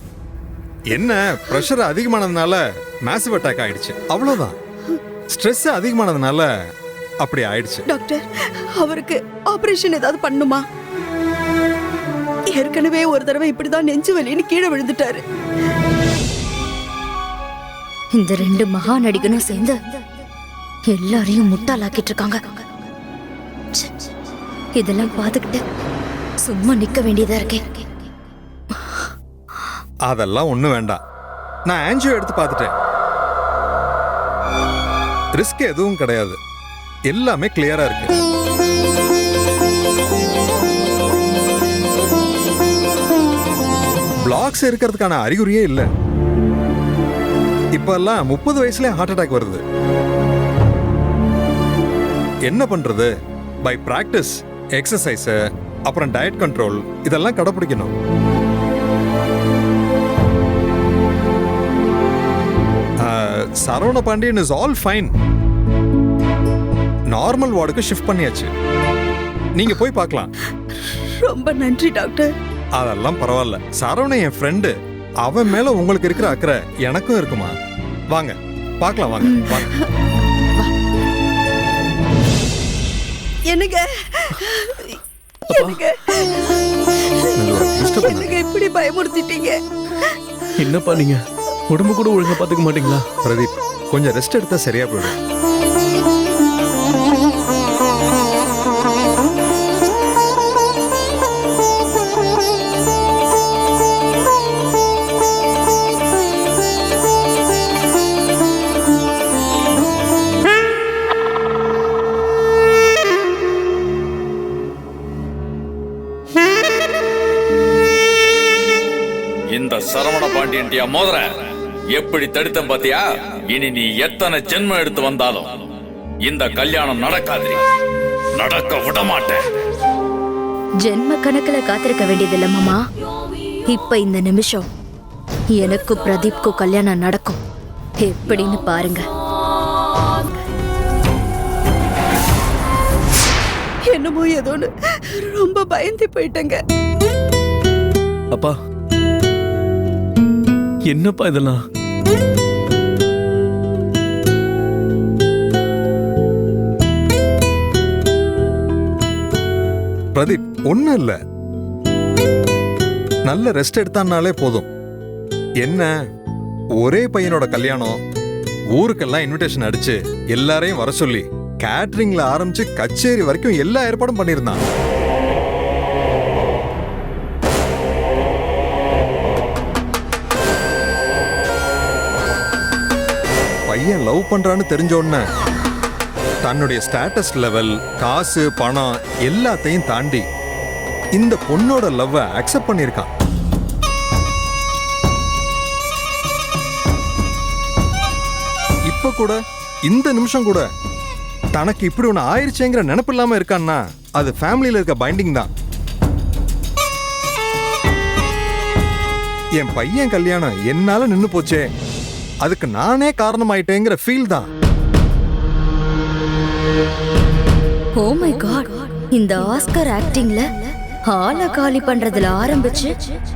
என்ன பிரஷர் அதிகமானதுனால மேசிவ் அட்டாக் ஆயிடுச்சு, அவ்வளவுதான். ஸ்ட்ரெஸ் அதிகமானதுனால அப்படி ஆயிடுச்சு. டாக்டர் அவருக்கு ஆபரேஷன் ஏதாவது பண்ணுமா? ஏற்கனவே ஒரு தடவை இப்படிதான் நெஞ்சு வலின்னு கீழே விழுந்துட்டாரு. இந்த ரெண்டு மகா நடிகனும் சேர்ந்து எல்லாரையும் முட்டாளாக்கிட்டு இருக்காங்க. இதெல்லாம் பார்த்துக்கிட்டு சும்மா நிக்க வேண்டியதா இருக்கே. அதெல்லாம் ஒண்ணும் வேண்டாம், நான் ஆன்ஜியோ எடுத்து பார்த்துட்டேன். ரிஸ்க் எதுவும் கிடையாது, எல்லாமே கிளியரா இருக்கு. பிளாக்ஸ் இருக்கிறதுக்கான அறிகுறியே இல்லை. இப்பெல்லாம் 30 வயசுல ஹார்ட் அட்டாக் வருது. என்ன பண்றது? பை பிராக்டிஸ், எக்ஸசைஸ், அப்புறம் டயட் கண்ட்ரோல் இதெல்லாம் கடைபிடிக்கணும். Saravana Pandian is all fine. Normal வார்டுக்கு ஷிஃப்ட் பண்ணியாச்சு, நீங்க போய் பார்க்கலாம். ரொம்ப நன்றி டாக்டர். அதெல்லாம் பரவாயில்ல, சரவண என் ஃப்ரெண்டு, அவன் மேல உங்களுக்கு இருக்கிற அக்கறை எனக்கும் இருக்குமா. வாங்க பார்க்கலாம், வாங்க வாங்க. என்னங்க என்னங்க இப்படி பயமுறுத்திட்டீங்க? என்னப்பா நீங்க உடம்பு கூட ஒழுங்கா பாத்துக்க மாட்டீங்களா? பிரதீப், கொஞ்சம் ரெஸ்ட் எடுத்தா சரியா போயிடும். இந்த சரவண பாண்டியன்டியா மோதிர எப்படி தடுத்தம் பாத்தியா? இனி நீ எத்தனை ஜென்மம் எடுத்து வந்தாலும் இந்த கல்யாணம் நடக்காது, நடக்க விட மாட்டேன். ஜென்ம கணக்குல காத்திருக்க வேண்டியதில்ல மாமா. இப்ப இந்த நிமிஷம் எனக்கும் பிரதீப்க்கும் கல்யாணம் நடக்கும். எப்படின்னு பாருங்க. என்னமோ ஏதோன்னு ரொம்ப பயந்து போயிட்டேங்க. அப்பா என்னப்பா இதெல்லாம்? பிரதீப், ஒண்ணும் இல்ல, நல்ல ரெஸ்ட் எடுத்தான்னாலே போதும். என்ன ஒரே பையனோட கல்யாணம், ஊருக்கெல்லாம் இன்விடேஷன் அடிச்சு எல்லாரையும் வர சொல்லி கேட்டரிங்ல ஆரம்பிச்சு கச்சேரி வரைக்கும் எல்லா ஏற்பாடும் பண்ணியிருந்தான். பையன் லவ் பண்றான்னு தெரிஞ்ச உடனே தன்னுடைய ஸ்டேட்டஸ் லெவல், காசு, பணம் எல்லாத்தையும் தாண்டி இந்த பொண்ணோட லவ்வை அக்செப்ட் பண்ணியிருக்கான். இப்ப கூட இந்த நிமிஷம் கூட தனக்கு இப்படி ஒண்ணு ஆயிருச்சேங்கிற நினைப்பு இல்லாம இருக்கான்னா அது ஃபேமிலியில இருக்க பைண்டிங் தான். என் பையன் கல்யாணம் என்னால நின்னு போச்சே, அதுக்கு நானே காரணமாயிட்டேங்கிற ஃபீல் தான். ஓ மை காட், இந்த ஆஸ்கர் ஆக்டிங்ல ஹாலை காலி பண்றதுல ஆரம்பிச்சு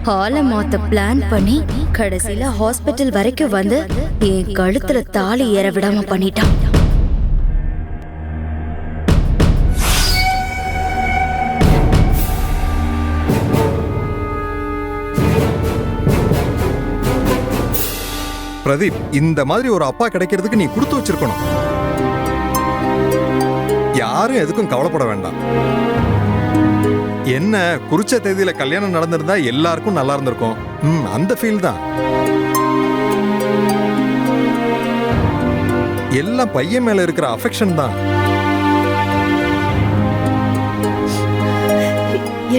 ஹாலை மாத்த பிளான் பண்ணி கடைசியில ஹாஸ்பிட்டல் வரைக்கும் வந்து என் கழுத்துல தாலி ஏற விடாம பண்ணிட்டான். பிரதீப், இந்த மாதிரி ஒரு அப்பா கிடைக்கிறதுக்கு நீ கொடுத்து வச்சிருக்கணும். யாரும் எதுக்கும் கவலைப்பட வேண்டாம். என்ன குறிச்ச தேதியில கல்யாணம் நடந்திருந்தா எல்லாருக்கும் நல்லா இருந்திருக்கும். அந்த ஃபீல் தான். எல்லாம் பையன் மேல இருக்கிற அஃபெக்ஷன் தான்.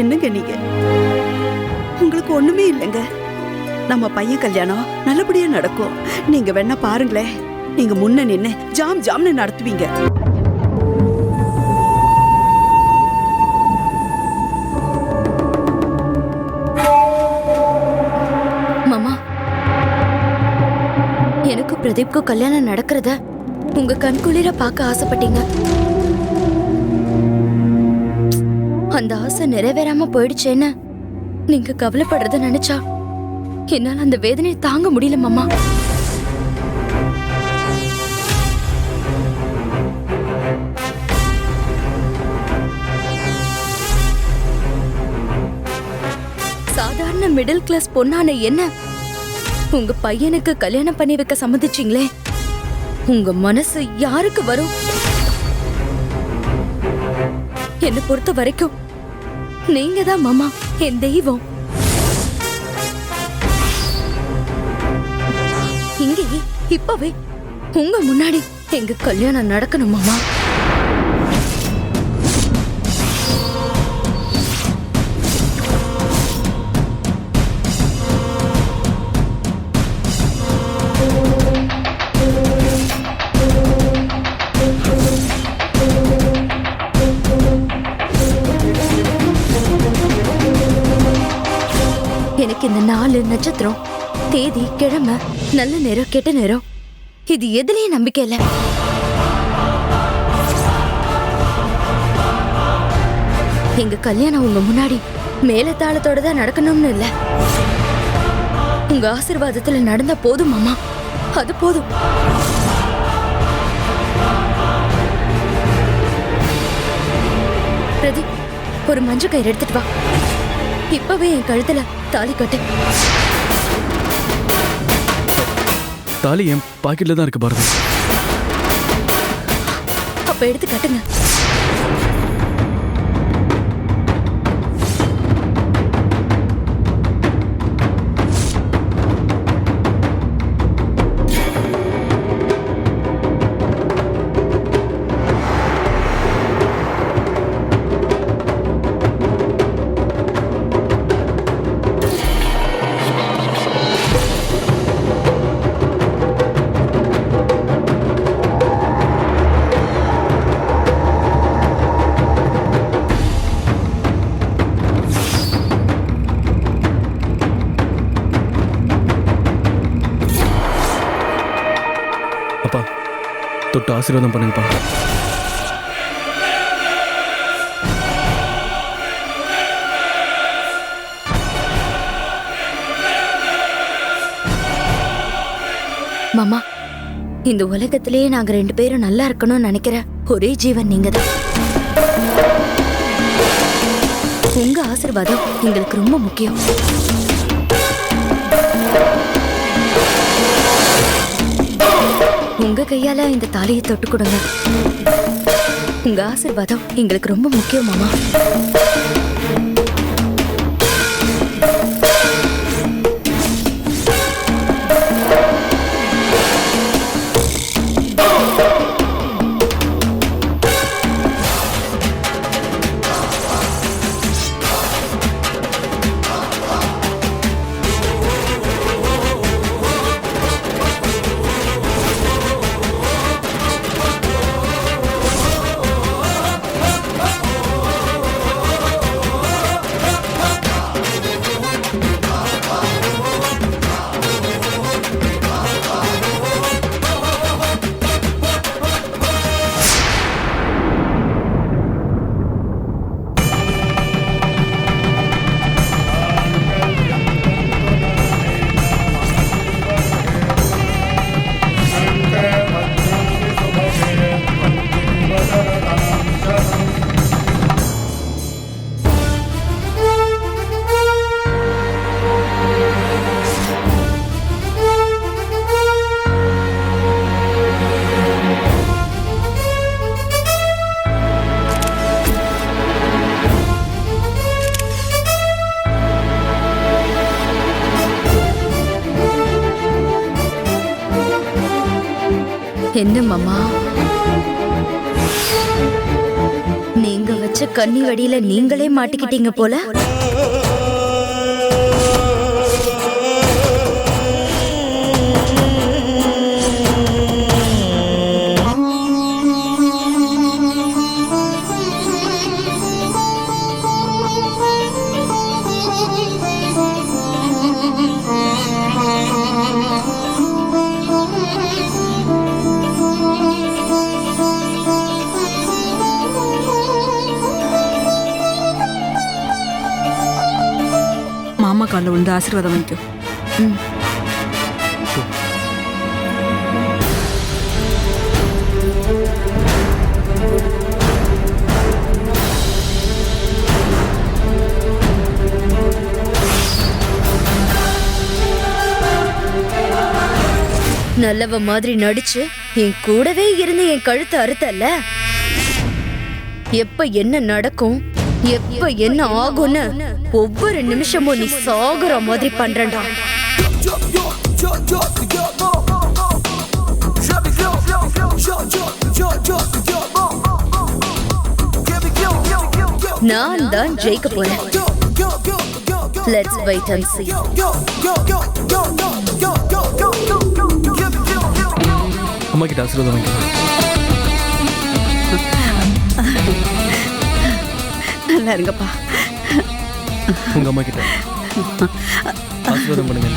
என்னங்க நீங்க, உங்களுக்கு ஒண்ணுமே இல்லைங்க. நம்ம பையன் கல்யாணம் நல்லபடியா நடக்கும். நீங்க வேணா பாருங்களேன், நீங்க முன்ன நின்னு ஜாம் ஜாம்னு நடத்துவீங்க. மாமா, பிரதீப்க்கும் கல்யாணம் நடக்கிறத உங்க கண்குளிர பார்க்க ஆசைப்பட்டீங்க. அந்த ஆசை நிறைவேறாம போயிடுச்சேன்னு நீங்க கவலைப்படுறத நினைச்சா என்னால அந்த வேதனையை தாங்க முடியல மாமா. சாதாரண மிடில் கிளாஸ் பொண்ணான என்ன உங்க பையனுக்கு கல்யாணம் பண்ணி வைக்க சம்மதிச்சீங்களே, உங்க மனசு யாருக்கு வரும்? என்ன பொறுத்த வரைக்கும் நீங்க தான் மாமா என் தெய்வம். இங்கேயே இப்பவே உங்க முன்னாடி எங்க கல்யாணம் நடக்கணும் மாமா. எனக்கு இந்த நாலு நட்சத்திரம், தேதி, கிழமை, நல்ல நேரம், கெட்ட நேரம் இது எதுலயும் நம்பிக்கை இல்ல. எங்க கல்யாணம் உங்க முன்னாடி மேலத்தாளத்தோட தான் நடக்கணும்னு இல்ல, உங்க ஆசீர்வாதத்துல நடந்தா போதும் மாமா, அது போதும். பிரதீப், ஒரு மஞ்சள் கயிறு எடுத்துட்டு வா. இப்பவே என் கழுத்துல தாலி கட்டு. தாலி என் பாக்கெட்ல தான் இருக்கு பாரதி. அப்ப எடுத்து கட்டுங்க. அப்பா தொட்டு ஆசீர்வாதம் பண்ணுங்கப்பா. மாமா, இந்த உலகத்திலேயே நாங்க ரெண்டு பேரும் நல்லா இருக்கணும்னு நினைக்கிற ஒரே ஜீவன் நீங்க தான். உங்க ஆசீர்வாதம் எங்களுக்கு ரொம்ப முக்கியம். உங்க கையால இந்த தாலியை தொட்டு கொடுங்க. உங்க ஆசீர்வாதம் எங்களுக்கு ரொம்ப முக்கியம் மாமா. என்ன மாமா, நீங்க வச்ச கண்ணி வடியில நீங்களே மாட்டிக்கிட்டீங்க போல. இந்த ஆசீர்வாதம் வாங்கிக்கோ. நல்லவ மாதிரி நடிச்சு என் கூடவே இருந்து என் கழுத்தை அறுத்தல்ல. எப்ப என்ன நடக்கும், எப்ப என்ன ஆகும்னு ஒவ்வொரு நிமிஷமும் நீ சாகுற மாதிரி பண்றடா. நான் தான் ஜெயிக்க போறேன். Let's wait and see. அம்மா கிட்ட ஆசீர்வாதம் வாங்கிக்கலாம். நல்லா இருங்கப்பா. உங்க அம்மா கிட்ட ஆசீர்வாதம் பண்ணுங்க.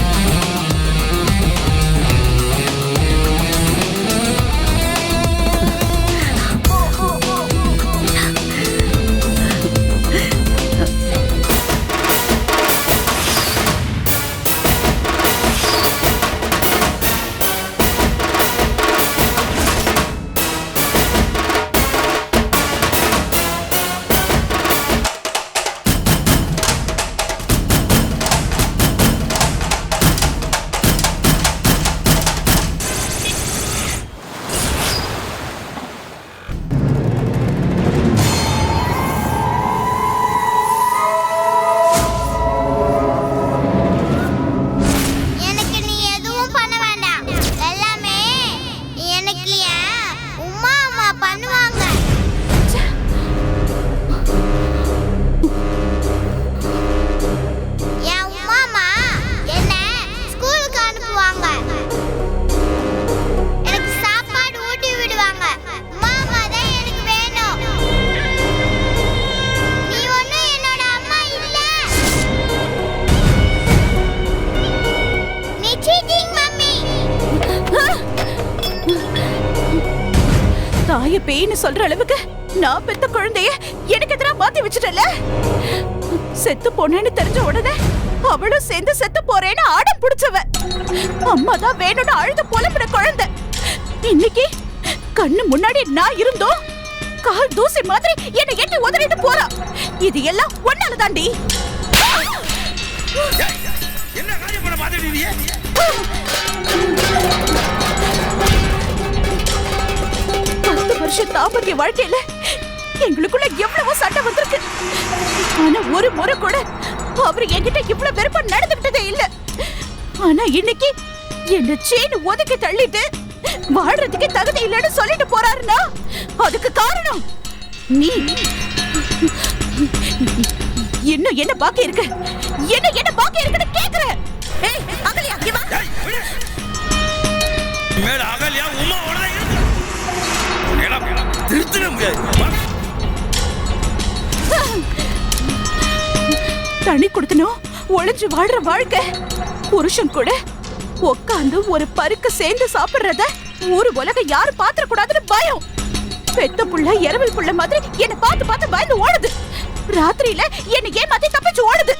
தாய பேய்னு சொல்ற அளவுக்கு நான் பெத்த குழந்தைய எனக்கு எதிரா மாத்தி வச்சுட்டல. செத்து போனேன்னு தெரிஞ்ச உடனே அவளும் சேர்ந்து செத்து போறேன்னு ஆடம் பிடிச்சவ. அம்மா தான் வேணும்னு அழுது புலம்புற குழந்தை. இன்னைக்கு கண்ணு முன்னாடி நான் இருந்தோம் கால் தூசி மாதிரி என்னை எட்டி உதறிட்டு போறா. இது எல்லாம் ஒன்னால தாண்டி. என்ன காரியம் பண்ண மாதிரி தாம்பத்திய வாழ்க்கையில எங்களுக்குள்ள எவ்வளவோ சண்டை வந்திருக்கு. ஆனா ஒரு முறை கூட அவரு என்கிட்ட இவ்வளவு வெறுப்பா நடந்துகிட்டதே இல்ல. ஆனா இன்னைக்கு என்ன சேனு ஒதுக்கி தள்ளிட்டு வாழ்றதுக்கு தகுதி இல்லைன்னு சொல்லிட்டு போறாருன்னா அதுக்கு காரணம் நீ. இன்னும் என்ன பாக்கி இருக்கு, என்ன பாக்கி இருக்குன்னு கேக்குறேன். ஏய் அகலியா இங்க வா. மேல அகலியா உம்மா ஓடவே இருக்கு. திருத்தவே முடியாது. தனி கொடுத்தனும் ஒளிஞ்சு வாழ்ற வாழ்க்கை. புருஷன் கூட உட்காந்து ஒரு பருக்க சேர்ந்து சாப்பிடுறத ஊரு உலகம் யாரும் பாத்திர கூடாதுன்னு பயம். பெத்த புள்ள இரவல் புள்ள மாதிரி என்ன பார்த்து பார்த்து பயந்து ஓடுது. ராத்திரியில என்ன ஏமாத்தி தப்பிச்சு ஓடுது.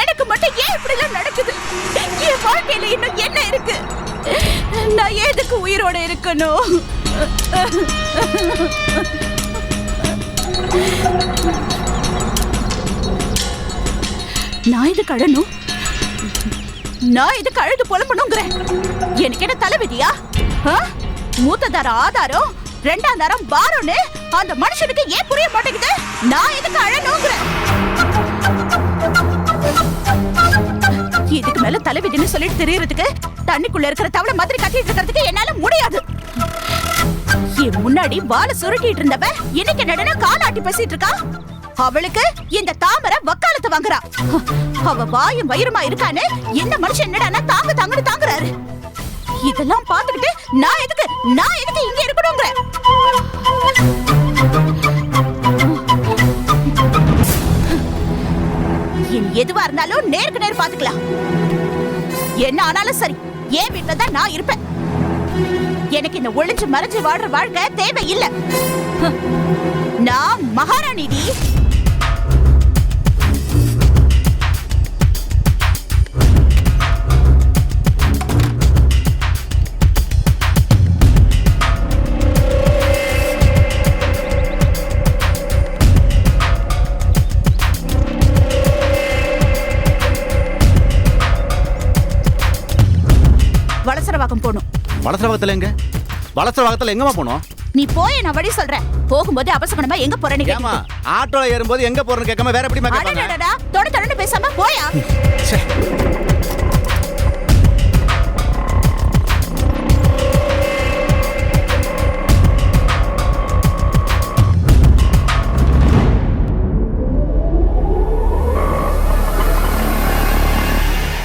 எனக்கு மட்டும் ஏன் இப்படி எல்லாம் நடக்குது? என் வாழ்க்கையில இன்னும் என்ன இருக்கு? நான் எதுக்கு உயிரோட இருக்கணும்? நான் இதுக்கு அழணும், நான் இதுக்கு அழுது புலம்பணுங்கிறேன். எனக்கு என்ன தலைவிதியா? மூத்த தாரம் ஆதாரம், ரெண்டாம் தாரம் பாரம்னு அந்த மனுஷனுக்கு ஏன் புரிய மாட்டேங்குது? நான் இதுக்கு அழணுங்கிறேன். இதுக்கு மேல தலைவிதின்னு சொல்லிட்டு தெரியறதுக்கு தண்ணிக்குள்ள இருக்கிற தவளை மாதிரி கத்திட்டு இருக்கிறதுக்கு என்னால முடியாது. என் முன்னாடி வாழை சுருட்டிட்டு இருந்தவன் இன்னைக்கு நடன காலாட்டி பேசிட்டு இருக்கா. அவளுக்கு இந்த தாமரை வக்காலத்தை வாங்குறா. அவ வாயும் வயிறுமா இருக்கான்னு என்ன மனுஷன் என்னடா தாங்கன்னு தாங்குறாரு. இதெல்லாம் பாத்துக்கிட்டு நான் எதுக்கு இங்க இருக்கணுங்கிற? எதுவா இருந்தாலும் நேருக்கு நேர் பாத்துக்கலாம். என்ன ஆனாலும் சரி, என் வீட்டுல தான் நான் இருப்பேன். எனக்கு இந்த ஒளிஞ்சு மறைஞ்சு வாழ்ற வாழ்க்கை தேவையில்லை. நான் மகாராணி. வளசரவாக்கம் போகணும். வளசரவாக்கத்துல எங்க? வளசரவாக்கத்துல எங்கம்மா போனோம்? நீ போய் நான் வழி சொல்றேன். போகும்போது அவசரமா எங்க போறேன்னு கேமா ஆட்டோல ஏறும்போது எங்க போறேன்னு கேட்காம வேற எப்படி கேட்பாங்க? அடடடா தொடர்ந்து பேசாம போயா.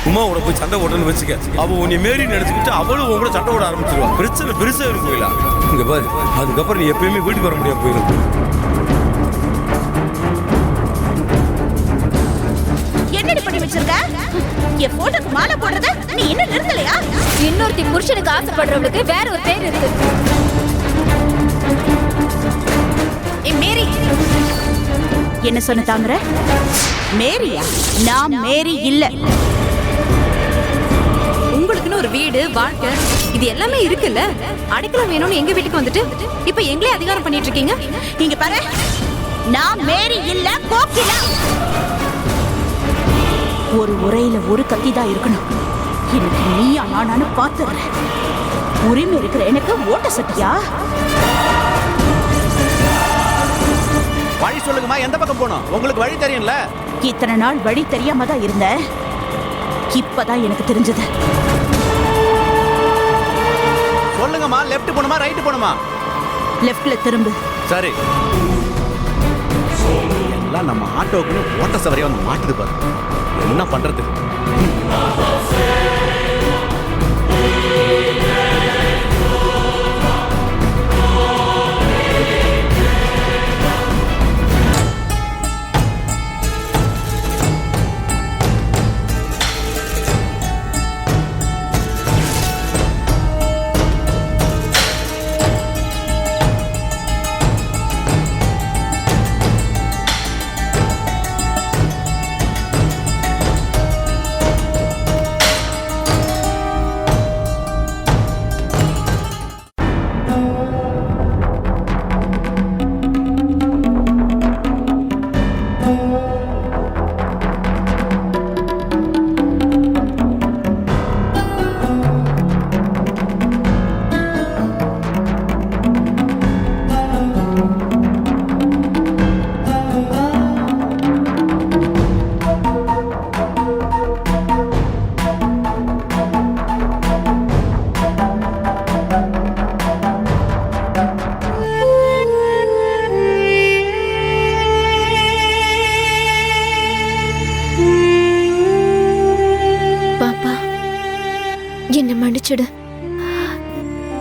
உமாவோட போய் சண்டை போட்டன்னு வச்சுக்க, அவ உன்னை மேரி நினைச்சுக்கிட்டு அவளும் உன் கூட சண்டை போட ஆரம்பிச்சிருவா. பிரச்சனை பெருசா இருக்கு போயிடலாம். இங்க பாரு, அதுக்கப்புறம் நீ எப்பயுமே வீட்டுக்கு வர முடியாது போயிடும். என்னடி பண்ணி வச்சிருக்க? என் போட்டோக்கு மாலை போடுறத நீ இன்னும் நிறுத்தலையா? இன்னொருத்தி புருஷனுக்கு ஆசைப்படுறவளுக்கு வேற ஒரு பேர் இருக்கு. மேரி என்ன சொன்ன தாங்குற? மேரியா? நான் மேரி இல்ல. உங்களுக்குன்னு ஒரு வீடு, வாழ்க்கை, இது எல்லாமே இருக்குல்ல. அடைக்கலம் வேணும்னு எங்க வீட்டுக்கு வந்துட்டு இப்ப எங்களே அதிகாரம் பண்ணிட்டு இருக்கீங்க. இங்க பாரு, நான் மேரி இல்ல, கோகிலா. ஒரு உரையில ஒரு கத்தி தான் இருக்கணும். எனக்கு நீயா நானானு பாத்துறேன். உரிமை இருக்கிற எனக்கு ஓட்ட சட்டியா? வழி சொல்லுங்கம்மா, எந்த பக்கம் போனோம்? உங்களுக்கு வழி தெரியும்ல? இத்தனை நாள் வழி தெரியாம தான் இருந்தேன். இப்பதான் எனக்கு தெரிஞ்சது. சொல்லுங்கம்மா, லெஃப்ட் போணுமா ரைட் போணுமா? லெஃப்ட்ல திரும்பு. சரி. எல்லாம் நம்ம ஆட்டோக்குன்னு ஓட்ட சவரியா வந்து மாட்டுது பாரு. என்ன பண்றது?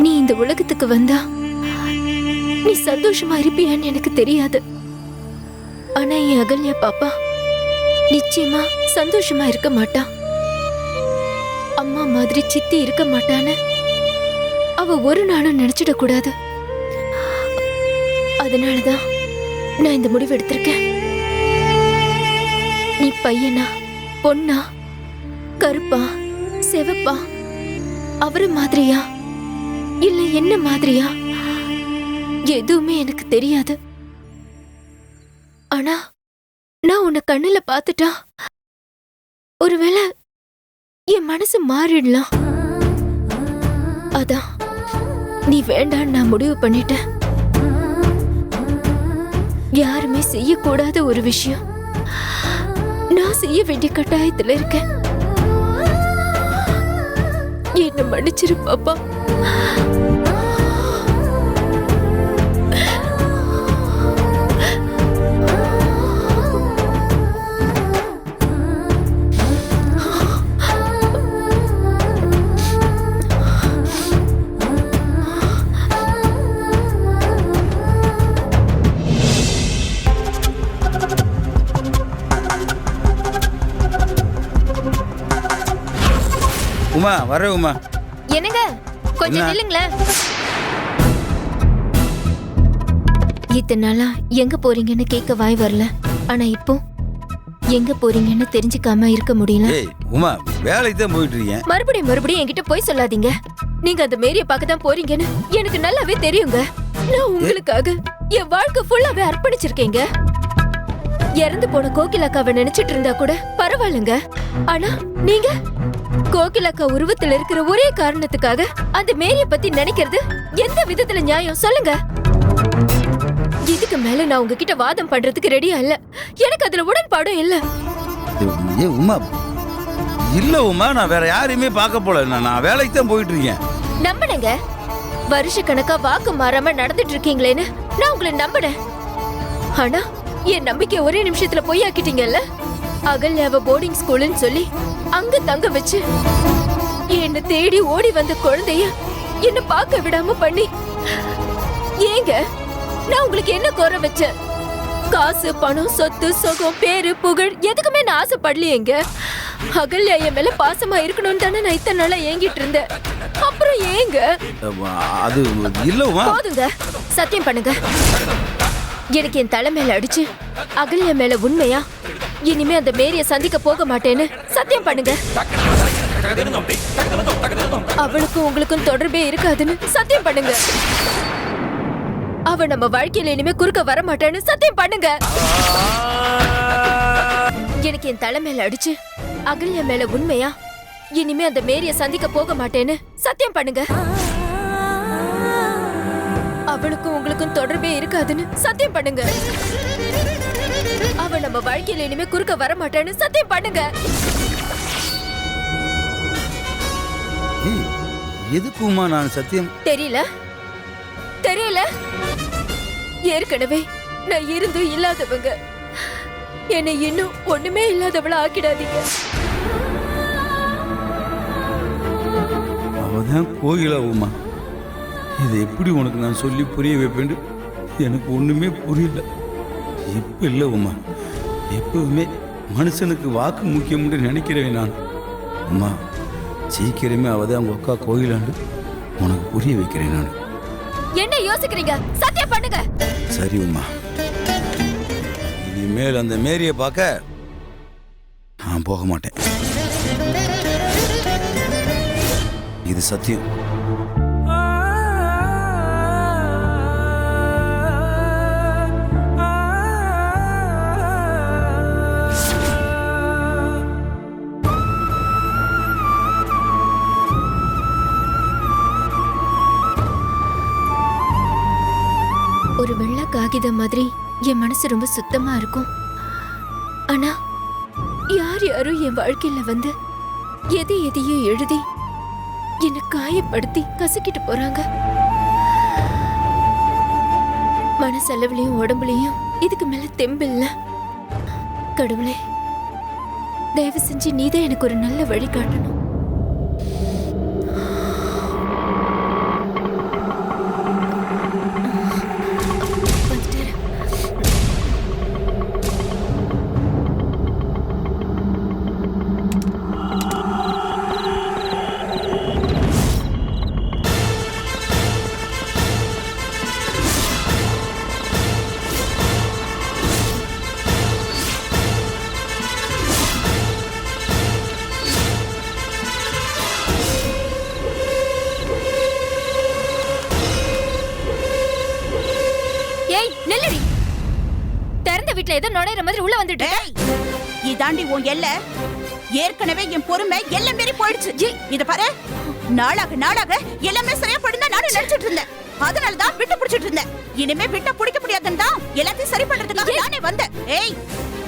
நீ இந்த உலகத்துக்கு வந்தா நீ சந்தோஷமா இருப்பியான்னு எனக்கு தெரியாது. ஆனா என் அகல்யா பாப்பா நிச்சயமா சந்தோஷமா இருக்க மாட்டா. அம்மா மாதிரி சித்தி இருக்க மாட்டான்னு அவ ஒரு நாளும் நினைச்சிட கூடாது. அதனாலதான் நான் இந்த முடிவு எடுத்திருக்கேன். நீ பையனா பொண்ணா கருப்பா செவப்பா அவரு மாதிரியா இல்ல என்ன மாதிரியா எதுவுமே எனக்கு தெரியாது. ஆனா நான் உன்னை கண்ணுல பாத்துட்டா ஒருவேளை என் மனசு மாறிடலாம். அதான் நீ வேண்டான்னு நான் முடிவு பண்ணிட்டேன். யாருமே செய்யக்கூடாத ஒரு விஷயம் நான் செய்ய வேண்டிய கட்டாயத்துல இருக்கேன். என்ன மன்னிச்சிரு பாப்பா. உமா வர உமா. என்னங்க கொஞ்சம் நில்லுங்களேன். இத்தனை நாளா எங்க போறீங்கன்னு கேட்க வாய் வரல. ஆனா இப்போ எங்க போறீங்கன்னு தெரிஞ்சுக்காம இருக்க முடியல. உமா வேலைக்கு தான் போயிட்டு இருக்கேன். மறுபடியும் என்கிட்ட போய் சொல்லாதீங்க. நீங்க அந்த மேரிய பார்க்க தான் போறீங்கன்னு எனக்கு நல்லாவே தெரியுங்க. நான் உங்களுக்காக என் வாழ்க்கை ஃபுல்லாவே அர்ப்பணிச்சிருக்கேங்க. இறந்து போன கோகிலாக்காவை நினைச்சிட்டு இருந்தா கூட பரவாயில்லைங்க. ஆனா நீங்க கோகிலாக்கா உருவத்துல இருக்கிற ஒரே காரணத்துக்காக அந்த மேரிய பத்தி நினைக்கிறது எந்த விதத்துல நியாயம் சொல்லுங்க? இதுக்கு மேல நான் உங்ககிட்ட வாதம் பண்றதுக்கு ரெடியா இல்ல. எனக்கு அதுல உடன்பாடும் இல்ல. ஏ உமா, இல்ல உமா, நான் வேற யாரையுமே பார்க்க போல. நான் வேலைக்கு தான் போயிட்டு இருக்கேன். நம்பினங்க. வருஷ கணக்கா வாக்கு மாறாம நடந்துட்டு இருக்கீங்களேன்னு நான் உங்களை நம்பினேன். ஆனா என் நம்பிக்கை ஒரே நிமிஷத்துல பொய்யாக்கிட்டீங்கல்ல. அகல்யாவ போர்டிங் ஸ்கூல்னு சொல்லி அங்க தங்க வச்சு என்ன தேடி ஓடி வந்த குழந்தைய என்ன பார்க்க விடாம பண்ணி, ஏங்க நான் உங்களுக்கு என்ன குறை வச்சேன்? காசு, பணம், சொத்து, சுகம், பேரு, புகழ் எதுக்குமே நான் ஆசைப்படலையேங்க. அகல்யா என் மேல பாசமா இருக்கணும்னு தானே நான் இத்தனை நாளா ஏங்கிட்டு இருந்தேன். அப்புறம் ஏங்க அது இல்ல உமா. போதுங்க, சத்தியம் பண்ணுங்க. எனக்கு என் தலை மேல அடிச்சு அகல்யா மேல உண்மையா இனிமே அந்த மேரிய சந்திக்க போக மாட்டேன்னு சத்தியம் பண்ணுங்க. அவளுக்கும் உங்களுக்கும் தொடர்பே இருக்காதுன்னு சத்தியம் பண்ணுங்க. அவ நம்ம வாழ்க்கையில இனிமே குறுக்க வர மாட்டேன்னு சத்தியம் பண்ணுங்க. எனக்கு என் தலை மேல அடிச்சு அகல்யா மேல உண்மையா இனிமே அந்த மேரிய சந்திக்க போக மாட்டேன்னு சத்தியம் பண்ணுங்க. அவளுக்கும் உங்களுக்கும் தொடர்பே இருக்காதுன்னு சத்தியம் பண்ணுங்க. அவ நம்ம வாழ்க்கையில இனிமே குறுக்க வர மாட்டேன்னு சத்தியம் பண்ணுங்க. எதுக்குமா நான் சத்தியம்? தெரியல தெரியல. ஏற்கனவே நான் இருந்து இல்லாதவங்க. என்னை இன்னும் ஒண்ணுமே இல்லாதவள ஆக்கிடாதீங்க. அவதான் கோயிலா உமா. இதை எப்படி உனக்கு நான் சொல்லி புரிய வைப்பேன்னு எனக்கு ஒண்ணுமே புரியல. இப்ப இல்லை உமா, எப்பவுமே மனுஷனுக்கு வாக்கு முக்கியம்னு நினைக்கிறேன் நான். உமா, சீக்கிரமே அவதான் அவங்க அக்கா கோயிலாண்டு உனக்கு புரிய வைக்கிறேன் நான். என்ன யோசிக்கிறீங்க? சத்தியம் பண்ணுங்க. சரி உமா, இனிமேல் அந்த மேரிய பார்க்க நான் போக மாட்டேன். இது சத்தியம். ஒரு வெள்ளை காகிதம் மாதிரி என் மனசு ரொம்ப சுத்தமா இருக்கும். ஆனா யார் யாரும் என் வாழ்க்கையில வந்து எதையோ எழுதி என்னை காயப்படுத்தி கசக்கிட்டு போறாங்க. மனசளவுலயும் உடம்புலயும் இதுக்கு மேல தெம்பில்ல. கடவுளே, தயவு செஞ்சு நீதான் எனக்கு ஒரு நல்ல வழி காட்டணும். வீட்ல ஏதோ நுழைற மாதிரி உள்ள வந்துட்டு. இதாண்டி உன் எல்லை. ஏற்கனவே என் பொறுமை எல்லாம் மீறி போயிடுச்சு. இத பாரு, நாளாக நாளாக எல்லாமே சரியா படுந்தா நானும் நினைச்சிட்டு இருந்தேன். அதனாலதான் விட்டு பிடிச்சிட்டு இருந்தேன். இனிமே விட்ட பிடிக்க முடியாதுன்னு தான் எல்லாத்தையும் சரி பண்றதுக்காக நானே வந்தேன். ஏய்,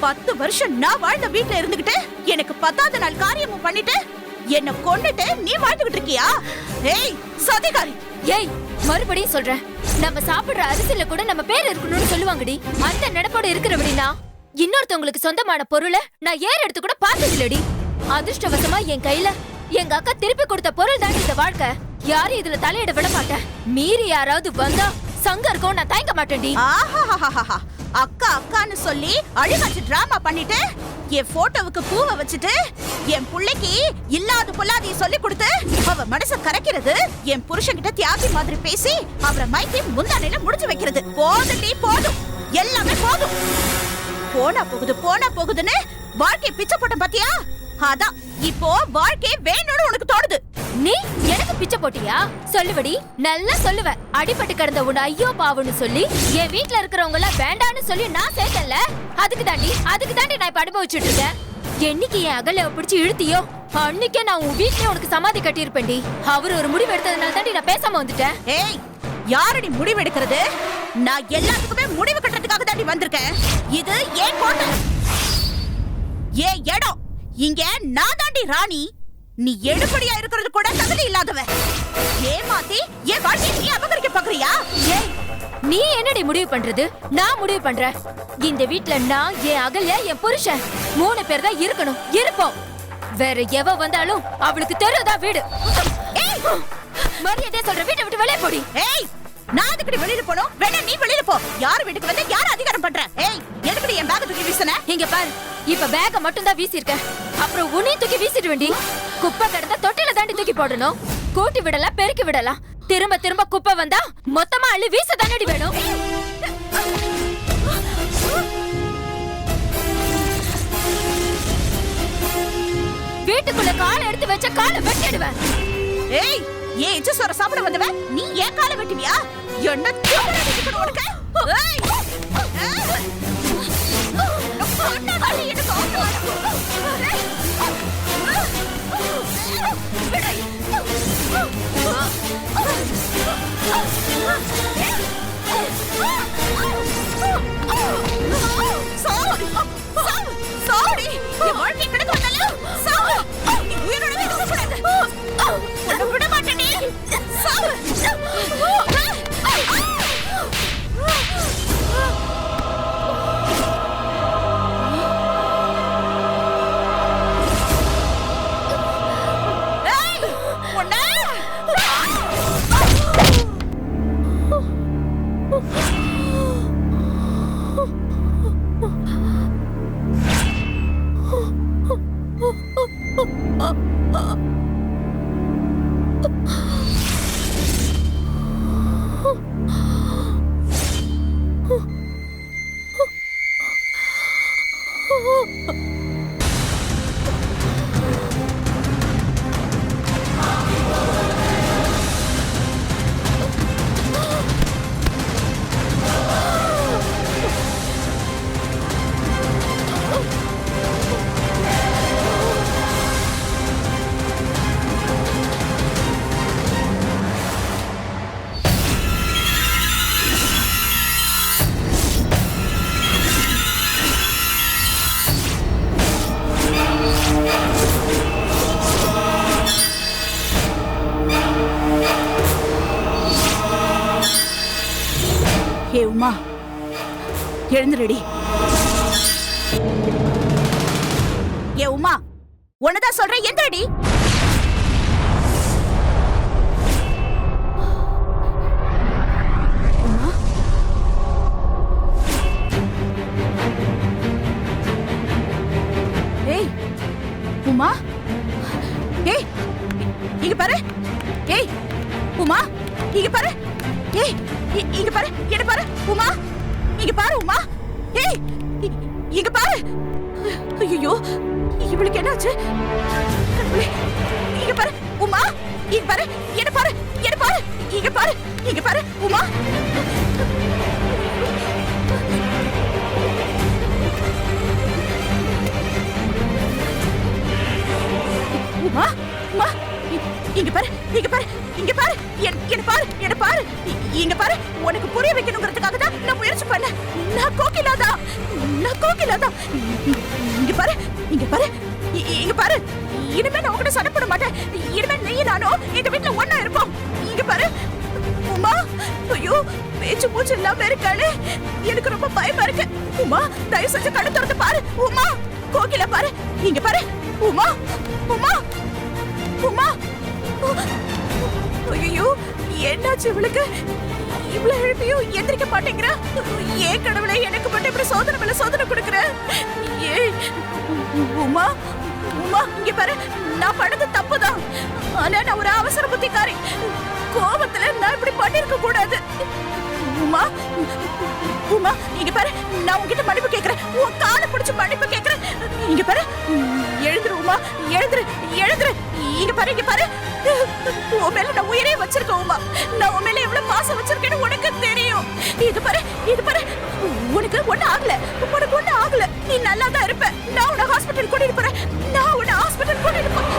10 வருஷம் நான் வாழ்ந்த வீட்டுல இருந்துகிட்டு எனக்கு 10வது நாள் காரியமும் பண்ணிட்டு என்ன கொண்டுட்டு நீ வாழ்ந்துகிட்டு இருக்கியா? ஏய் சதிகாரி! ஏய், மறுபடியும் சொல்றேன், நம்ம சாப்பிடுற அரிசியில கூட நம்ம பேர் இருக்கணும்னு சொல்லுவாங்கடி. அந்த நினைப்போட இருக்கிறபடினா இன்னொருத்தவங்களுக்கு சொந்தமான பொருளை நான் ஏற எடுத்து கூட பார்த்ததில்லடி. அதிர்ஷ்டவசமா என் கையில எங்க அக்கா திருப்பி கொடுத்த பொருள் தான் இந்த வாழ்க்கை. யாரும் இதுல தலையிட விட மாட்டேன். மீறி யாராவது வந்தா சங்க இருக்கும், நான் தயங்க மாட்டேன்டி. அக்கா அக்கான்னு சொல்லி அழுகாச்சு டிராமா பண்ணிட்டு என் போட்டோவுக்கு பூவை வச்சுட்டு என் புள்ளைக்கு இல்லாத பொல்லாதைய சொல்லி கொடுத்து அவ மனச கரைக்கிறது, என் புருஷன்கிட்ட தியாகி மாதிரி பேசி அவரை மைக்கி முந்தானையில முடிச்சு வைக்கிறது. போதுடி போதும், எல்லாமே போதும். போனா போகுதுன்னு வாழ்க்கை பிச்சை போட்ட பாத்தியா? அதான் இப்போ வாழ்க்கை வேணும்னு உனக்கு தோணுது. நீ எனக்கு பிச்சை போட்டியா? சொல்லுவடி, நல்லா சொல்லுவ. அடிபட்டு கிடந்த உன் ஐயோ பாவன்னு சொல்லி என் வீட்டுல இருக்கிறவங்க எல்லாம் வேண்டான்னு சொல்லி நான் சேர்த்தல. அதுக்கு தாண்டி நான் இப்ப அனுபவிச்சுட்டு இருக்கேன். என்னைக்கு என் அகல பிடிச்சு இழுத்தியோ அன்னைக்கே நான் உன் வீட்லயே உனக்கு சமாதி கட்டியிருப்பேன்டி. அவர் ஒரு முடிவு எடுத்ததுனால தாண்டி நான் பேசாம வந்துட்டேன். ஏய், யாரடி முடிவு எடுக்கிறது? நான் எல்லாத்துக்குமே முடிவு கட்டுறதுக்காக தாண்டி வந்திருக்கேன். இது ஏன் கோட்டை, ஏன் இடம். இங்க நான் தாண்டி ராணி. நீ எடுபடியா இருக்கிறது கூட தகுதி இல்லாதவ. ஏமாத்தி என் வாழ்க்கையை நீ அபகரிக்க பாக்குறியா? ஏய், நீ என்னடி முடிவு பண்றது? நான் முடிவு பண்றேன். இந்த வீட்ல நான், என் அகல்யா, என் புருஷன் 3 பேர் தான் இருக்கணும். இருப்போம். வேற எவ வந்தாலும் அவளுக்கு தெருதா வீடு. ஏய், மரியாதை சொல்ற, வீட்டை விட்டு வெளியே போடி. ஏய், நான் எதுக்கு வெளியில போணும்? வேணா நீ வெளியில போ. யார் வீட்டுக்கு வந்து யார் அதிகாரம் பண்ற? ஏய், எதுக்கு என் பேக் தூக்கி வீசுன? இங்க பாரு, இப்ப பேக்க மட்டும் தான் வீசி இருக்க. அப்புறம் உன்னையும் தூக்கி வீசிட்டு வேண்டி. குப்பை கிடந்தா தொட்டில தாண்டி தூக்கி போடணும். கூட்டி விடலாம், பெருக்கி விடலாம். திரும்ப திரும்ப குப்பை வந்தா மொத்தமா அள்ளி வீச தானடி வேணும். வீட்டுக்குள்ள காலை எடுத்து வச்ச காலை வெட்டிடுவேன். ஏய், ஏன் எச்ச சோற சாப்பிட வந்தவ நீ ஏன் காலை வெட்டுவியா? என்ன தூக்கற நிக்கணும் உனக்கு? ஏய், என்ன காலை எடுத்து ஓட்டு வர? சாரி, என் வாழ்க்கை கிடக்கு வந்தால சாவு. உயிரோட இருக்க கூடாது. உன்னை விட மாட்டேன். சாவு. ஏ உமா, எழுந்துருடி. ஏ உமா, உன்னதான் சொல்றேன், எந்திரடி. உமா, ஏய் உமா, ஏய் இங்க பாரு. ஏய் உமா, இங்க பாரு. ஏய், இங்க பாரு, என்ன பாரு. உமா, இங்க பாரு. உமா, ஏய், இங்க பாரு. ஐயோ, இவளுக்கு என்னாச்சு? இங்க பாரு. உமா, இங்க பாரு, என்ன பாரு, என்ன பாரு. இங்க பாரு, இங்க பாரு. உமா, உமா, உமா, இங்க பாரு, இங்க பாரு, இங்க பாரு. என்ன பாரு, என்ன பாரு. இங்க பாரு, உனக்கு புரிய வைக்கணுங்கிறதுக்காக தான் நான் முயற்சி பண்ணேன். நான் கோகிலாதா, நான் கோகிலாதா. இங்க பாரு, இங்க பாரு, இங்க பாரு. இனிமே நான் உங்ககிட்ட சண்டை போட மாட்டேன். இனிமே நீ நானும் எங்க வீட்டுல ஒண்ணா இருப்போம். இங்க பாரு. உமா, ஐயோ, பேச்சு மூச்சு இல்லாம இருக்காளே, எனக்கு ரொம்ப பயமா இருக்கு. உமா, தயவு செஞ்சு கண்ணு திறந்து பாரு. உமா, கோகிலா பாரு. இங்க பாரு. உமா, உமா, உமா. ஐயோ, என்னாச்சு இவளுக்கு? இவ்வளவு எழுப்பியும் எந்திரிக்க மாட்டேங்கிறா. ஏன் கடவுளே, எனக்கு மட்டும் இப்படி சோதனை மேல சோதனை கொடுக்குற? ஏய் உமா, உமா, இங்க பாரு. நான் பண்ணது தப்புதான். ஆனா நான் ஒரு அவசர புத்திக்காரி. கோபத்துல நான் இப்படி பண்ணிருக்க கூடாது. உமா, உமா, இங்க பாரு. நான் உன்கிட்ட மன்னிப்பு கேக்குறேன். உன் காலை பிடிச்சு மன்னிப்பு கேக்குறேன். இங்க பாரு. எழுந்துரு உமா, எழுந்துரு, எழுந்துரு. இங்க பாரு, இங்க பாரு. உன் மேல நான் உயிரே வச்சிருக்கேன் உமா. நான் உன் மேல எவ்வளவு பாசம் வச்சிருக்கேன்னு உனக்கு தெரியும். இது பாரு, இது பாரு. உனக்கு ஒண்ணு ஆகல, உனக்கு ஒண்ணு ஆகல. நீ நல்லா தான் இருப்ப. நான் உன்னை ஹாஸ்பிட்டல் கூட்டிட்டு போறேன். நான் உன்னை ஹாஸ்பிட்டல் கூட்டிட்டு போறேன்.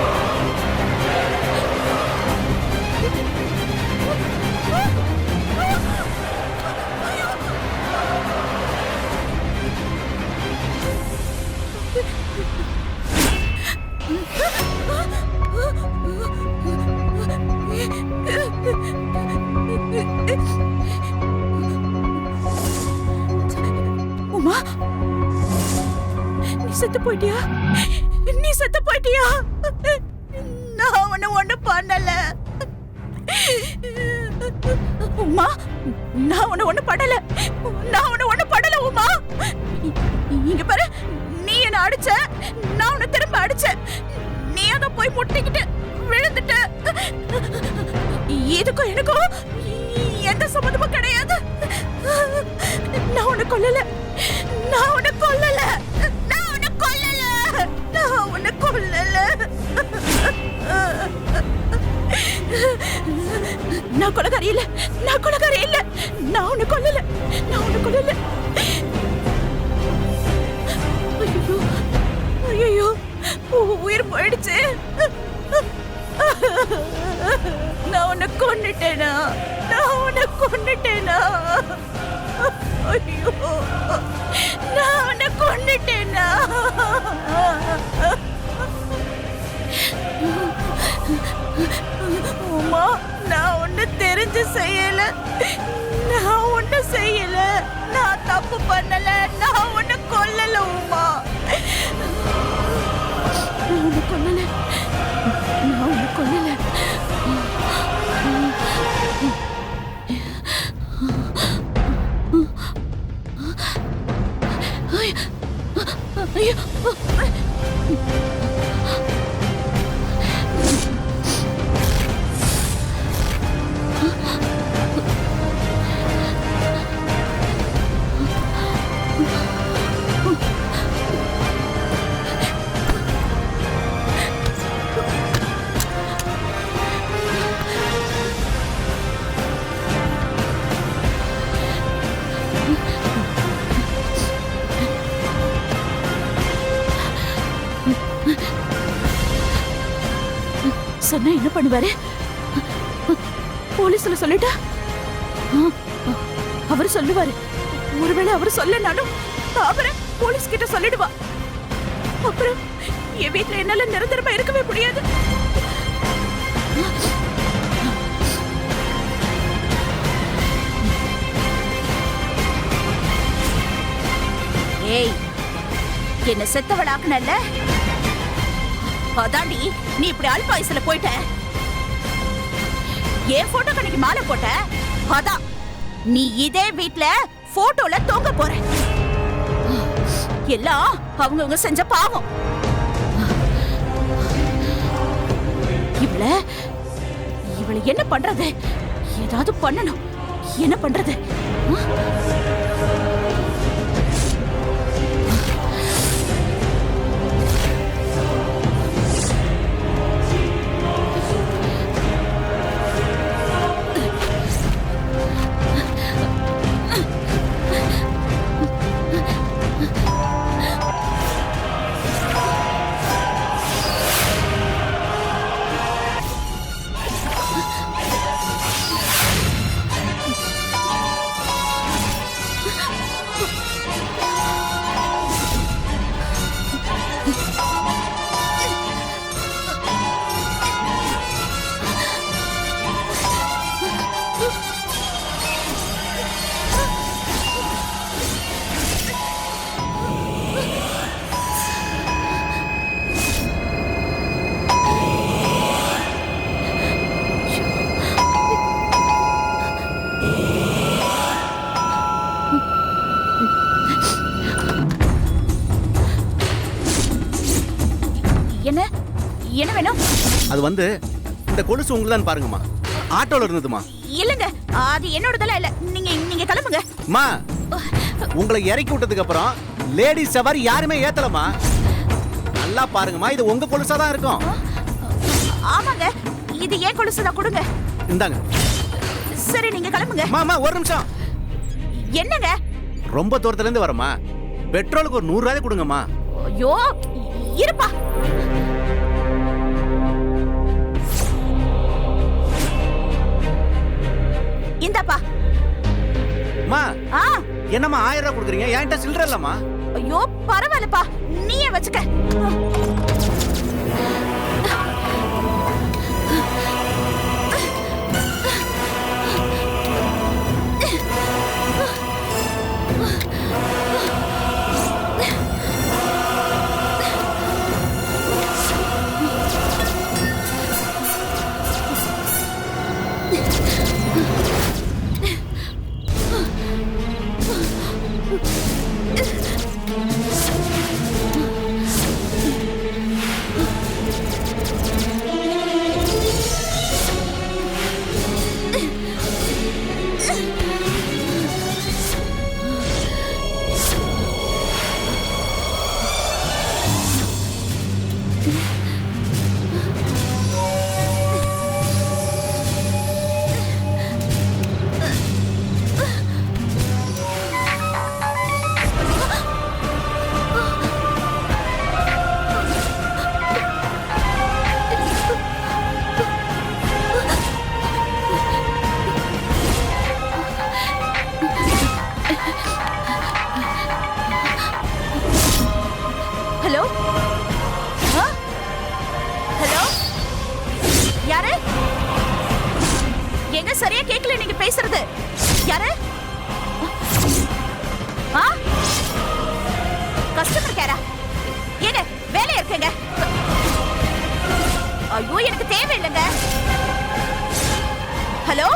உமா, நீ செத்து போயிட்டியா? நீ செத்து போயிட்டியா? நான் உன்னை ஒண்ணு பண்ணல உமா. நான் உன்னை ஒண்ணு பண்ணல. நான் உன்னை ஒண்ணு பண்ணல உமா. இங்க பாரு, நீ என்ன அடிச்ச, நான் உன்னை திரும்ப அடிச்சேன். நீ அத போய் முட்டிக்கிட்டு விழுந்துட்ட. இதுக்கும் எனக்கும் எந்த சம்மந்தமும் கிடையாது. நான் உன்னை கொல்லல. நான் உன்னை கொல்லல. நான் உன்னை கொல்லல. நான் உன்னை கொல்லல. நான் கொலைகாரி இல்ல. நான் கொலைகாரி இல்ல. நான் உன்னை கொல்லல. நான் உன்னை கொல்லல. ஐயோ, உயிர் போயிடுச்சு. நான் உன்னை கொன்னுட்டேனா? நான் உன்னை கொன்னுட்டேனா? ஐயோ, நான் உன்னை கொன்னுட்டேனா? உமா, நான் ஒண்ணு தெரிஞ்சு செய்யல. நான் ஒண்ணு செய்யல. நான் தப்பு பண்ணல. நான் ஒண்ணு கொல்லல உமா. நான் ஒண்ணு கொல்லல. நான் ஒண்ணு கொல்லல. ஐயோ, சொன்னா என்ன பண்ணுவாரு? போலீஸ்ல சொல்லிட்டா அவர் சொல்லுவாரு. ஒருவேளை அவர் சொல்லனாலும் அவரை போலீஸ் கிட்ட சொல்லிடுவா. அப்புறம் என் வீட்டுல என்னால நிரந்தரமா இருக்கவே முடியாது. ஏய், என்ன செத்தவளாக்குனல்ல? அதாண்டி நீ இப்படி அல்பாயுசுல போயிட்ட. ஏன் போட்டோ கடைக்கு மாலை போட்ட. அதான் நீ இதே வீட்ல போட்டோல தொங்க போற. எல்லாம் அவங்க செஞ்ச பாவம். இவளை என்ன பண்றது? ஏதாவது பண்ணணும். என்ன பண்றது? என்ன வேணும்? அது வந்து இந்த கொலுசு உங்களுதான் பாருங்கம்மா. ஆட்டோல இருந்ததுமா. இல்லங்க, அது என்னோடதெல்லாம் இல்ல. நீங்க கிளம்புங்க. அம்மா, உங்களை இறக்கி விட்டதுக்கு அப்புறம் லேடிஸ் சவாரி யாருமே ஏத்தலமா. நல்லா பாருங்கம்மா, இது உங்க கொலுசா தான் இருக்கும். ஆமாங்க, இது ஏன் கொலுசு தான். கொடுங்க. இந்தாங்க. சரி, நீங்க கிளம்புங்க. மாமா ஒரு நிமிஷம். என்னங்க? ரொம்ப தூரத்துல இருந்து வரமா. பெட்ரோலுக்கு ஒரு 100 ரூபாய் கொடுங்கம்மா. ஐயோ இருப்பா. இந்தாப்பா. அம்மா ஆ என்னம்மா 1000 ரூபாய் கொடுக்குறீங்க? என்கிட்ட சில்லற இல்லம்மா. ஐயோ பரவாயில்லப்பா, நீயே வச்சுக்க. ஹலோ ஹலோ, யாரு? எங்க சரியா கேட்கல நீங்க பேசுறது. யாரு? கஸ்டமர் கேரா? ஏங்க வேலையா இருக்கேங்க. ஐயோ எனக்கு தேவையில்லைங்க. ஹலோ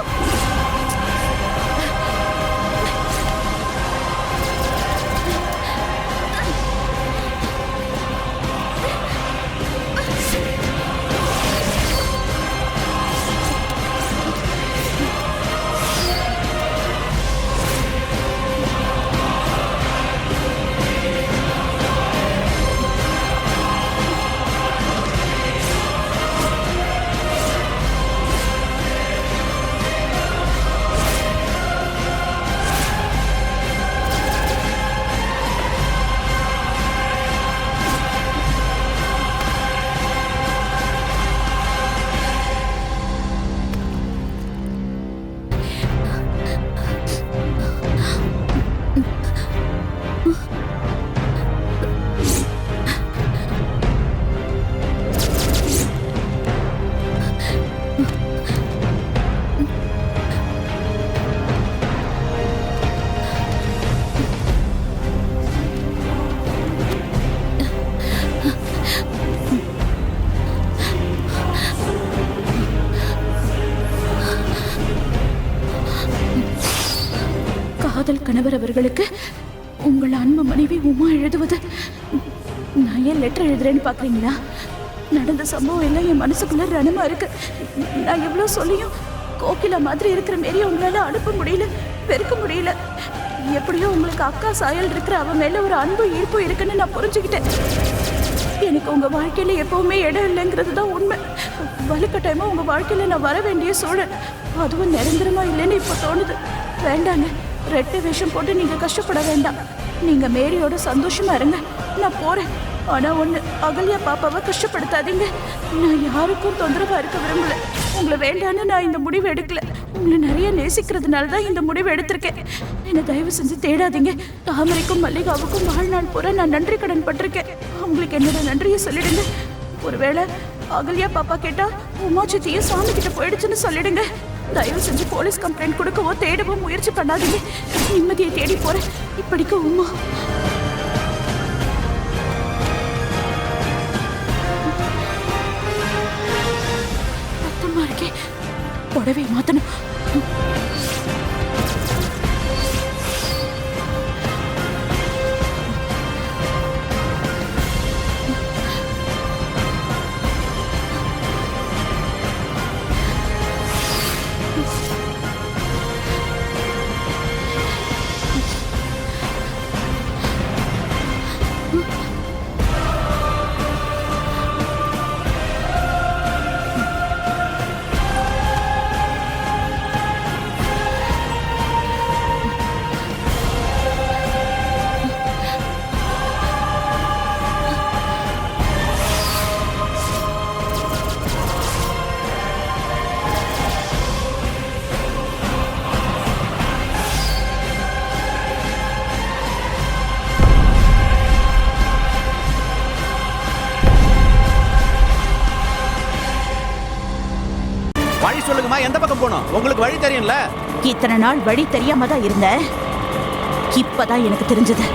காதல் கணவர் அவர்களுக்கு உங்கள் அன்பு மனைவி உமா எழுதுவது. நான் ஏன் லெட்டர் எழுதுறேன்னு பாக்குறீங்களா? நடந்த சம்பவம் எல்லாம் என் மனசுக்குள்ள ரணமா இருக்கு. நான் எவ்வளவு சொல்லியும் கோகிலா மாதிரி இருக்கிற மாரி உங்களால அனுப்ப முடியல, வெறுக்க முடியல. எப்படியோ உங்களுக்கு அக்கா சாயல் இருக்கிற அவ மேல ஒரு அன்பு ஈர்ப்பு இருக்குன்னு நான் புரிஞ்சுக்கிட்டேன். எனக்கு உங்க வாழ்க்கையில எப்பவுமே இடம் இல்லைங்கிறது தான் உண்மை. வலுக்கட்டாயமா உங்க வாழ்க்கையில நான் வர வேண்டிய சூழல், அதுவும் நிரந்தரமா இல்லைன்னு இப்ப தோணுது. வேண்டாங்க, ரெட்டை வேஷம் போட்டு நீங்க கஷ்டப்பட வேண்டாம். நீங்க மேரியோட சந்தோஷமா இருங்க, நான் போறேன். ஆனா ஒண்ணு, அகல்யா பாப்பாவை கஷ்டப்படுத்தாதீங்க. நான் யாருக்கும் தொந்தரவா இருக்க விரும்பல. உங்களை வேண்டான்னு நான் இந்த முடிவு எடுக்கல. உங்களை நிறைய நேசிக்கிறதுனால தான் இந்த முடிவு எடுத்திருக்கேன். என்னை தயவு செஞ்சு தேடாதீங்க. தாமரைக்கும் மல்லிகாவுக்கும் வாழ்நாள் பூரா நான் நன்றி கடன் பட்டிருக்கேன். அவங்களுக்கு என்னோட நன்றியை சொல்லிடுங்க. ஒருவேளை அகல்யா பாப்பா கேட்டா உமா சித்தியும் சாமி கிட்ட போயிடுச்சுன்னு சொல்லிடுங்க. தயவு செஞ்சு போலீஸ் கம்ப்ளைண்ட் கொடுக்கவோ தேடவோ முயற்சி பண்ணாதீங்க. நிம்மதியை தேடி போறேன். இப்படிக்கு உமா. பத்தமா இருக்கே, புடவை மாத்தணும். சொல்லுங்கம்மா, எந்த பக்கம் போகணும்? உங்களுக்கு வழி தெரியும்ல? இத்தனை நாள் வழி தெரியாம தான் இருந்த, இப்பதான் எனக்கு தெரிஞ்சது.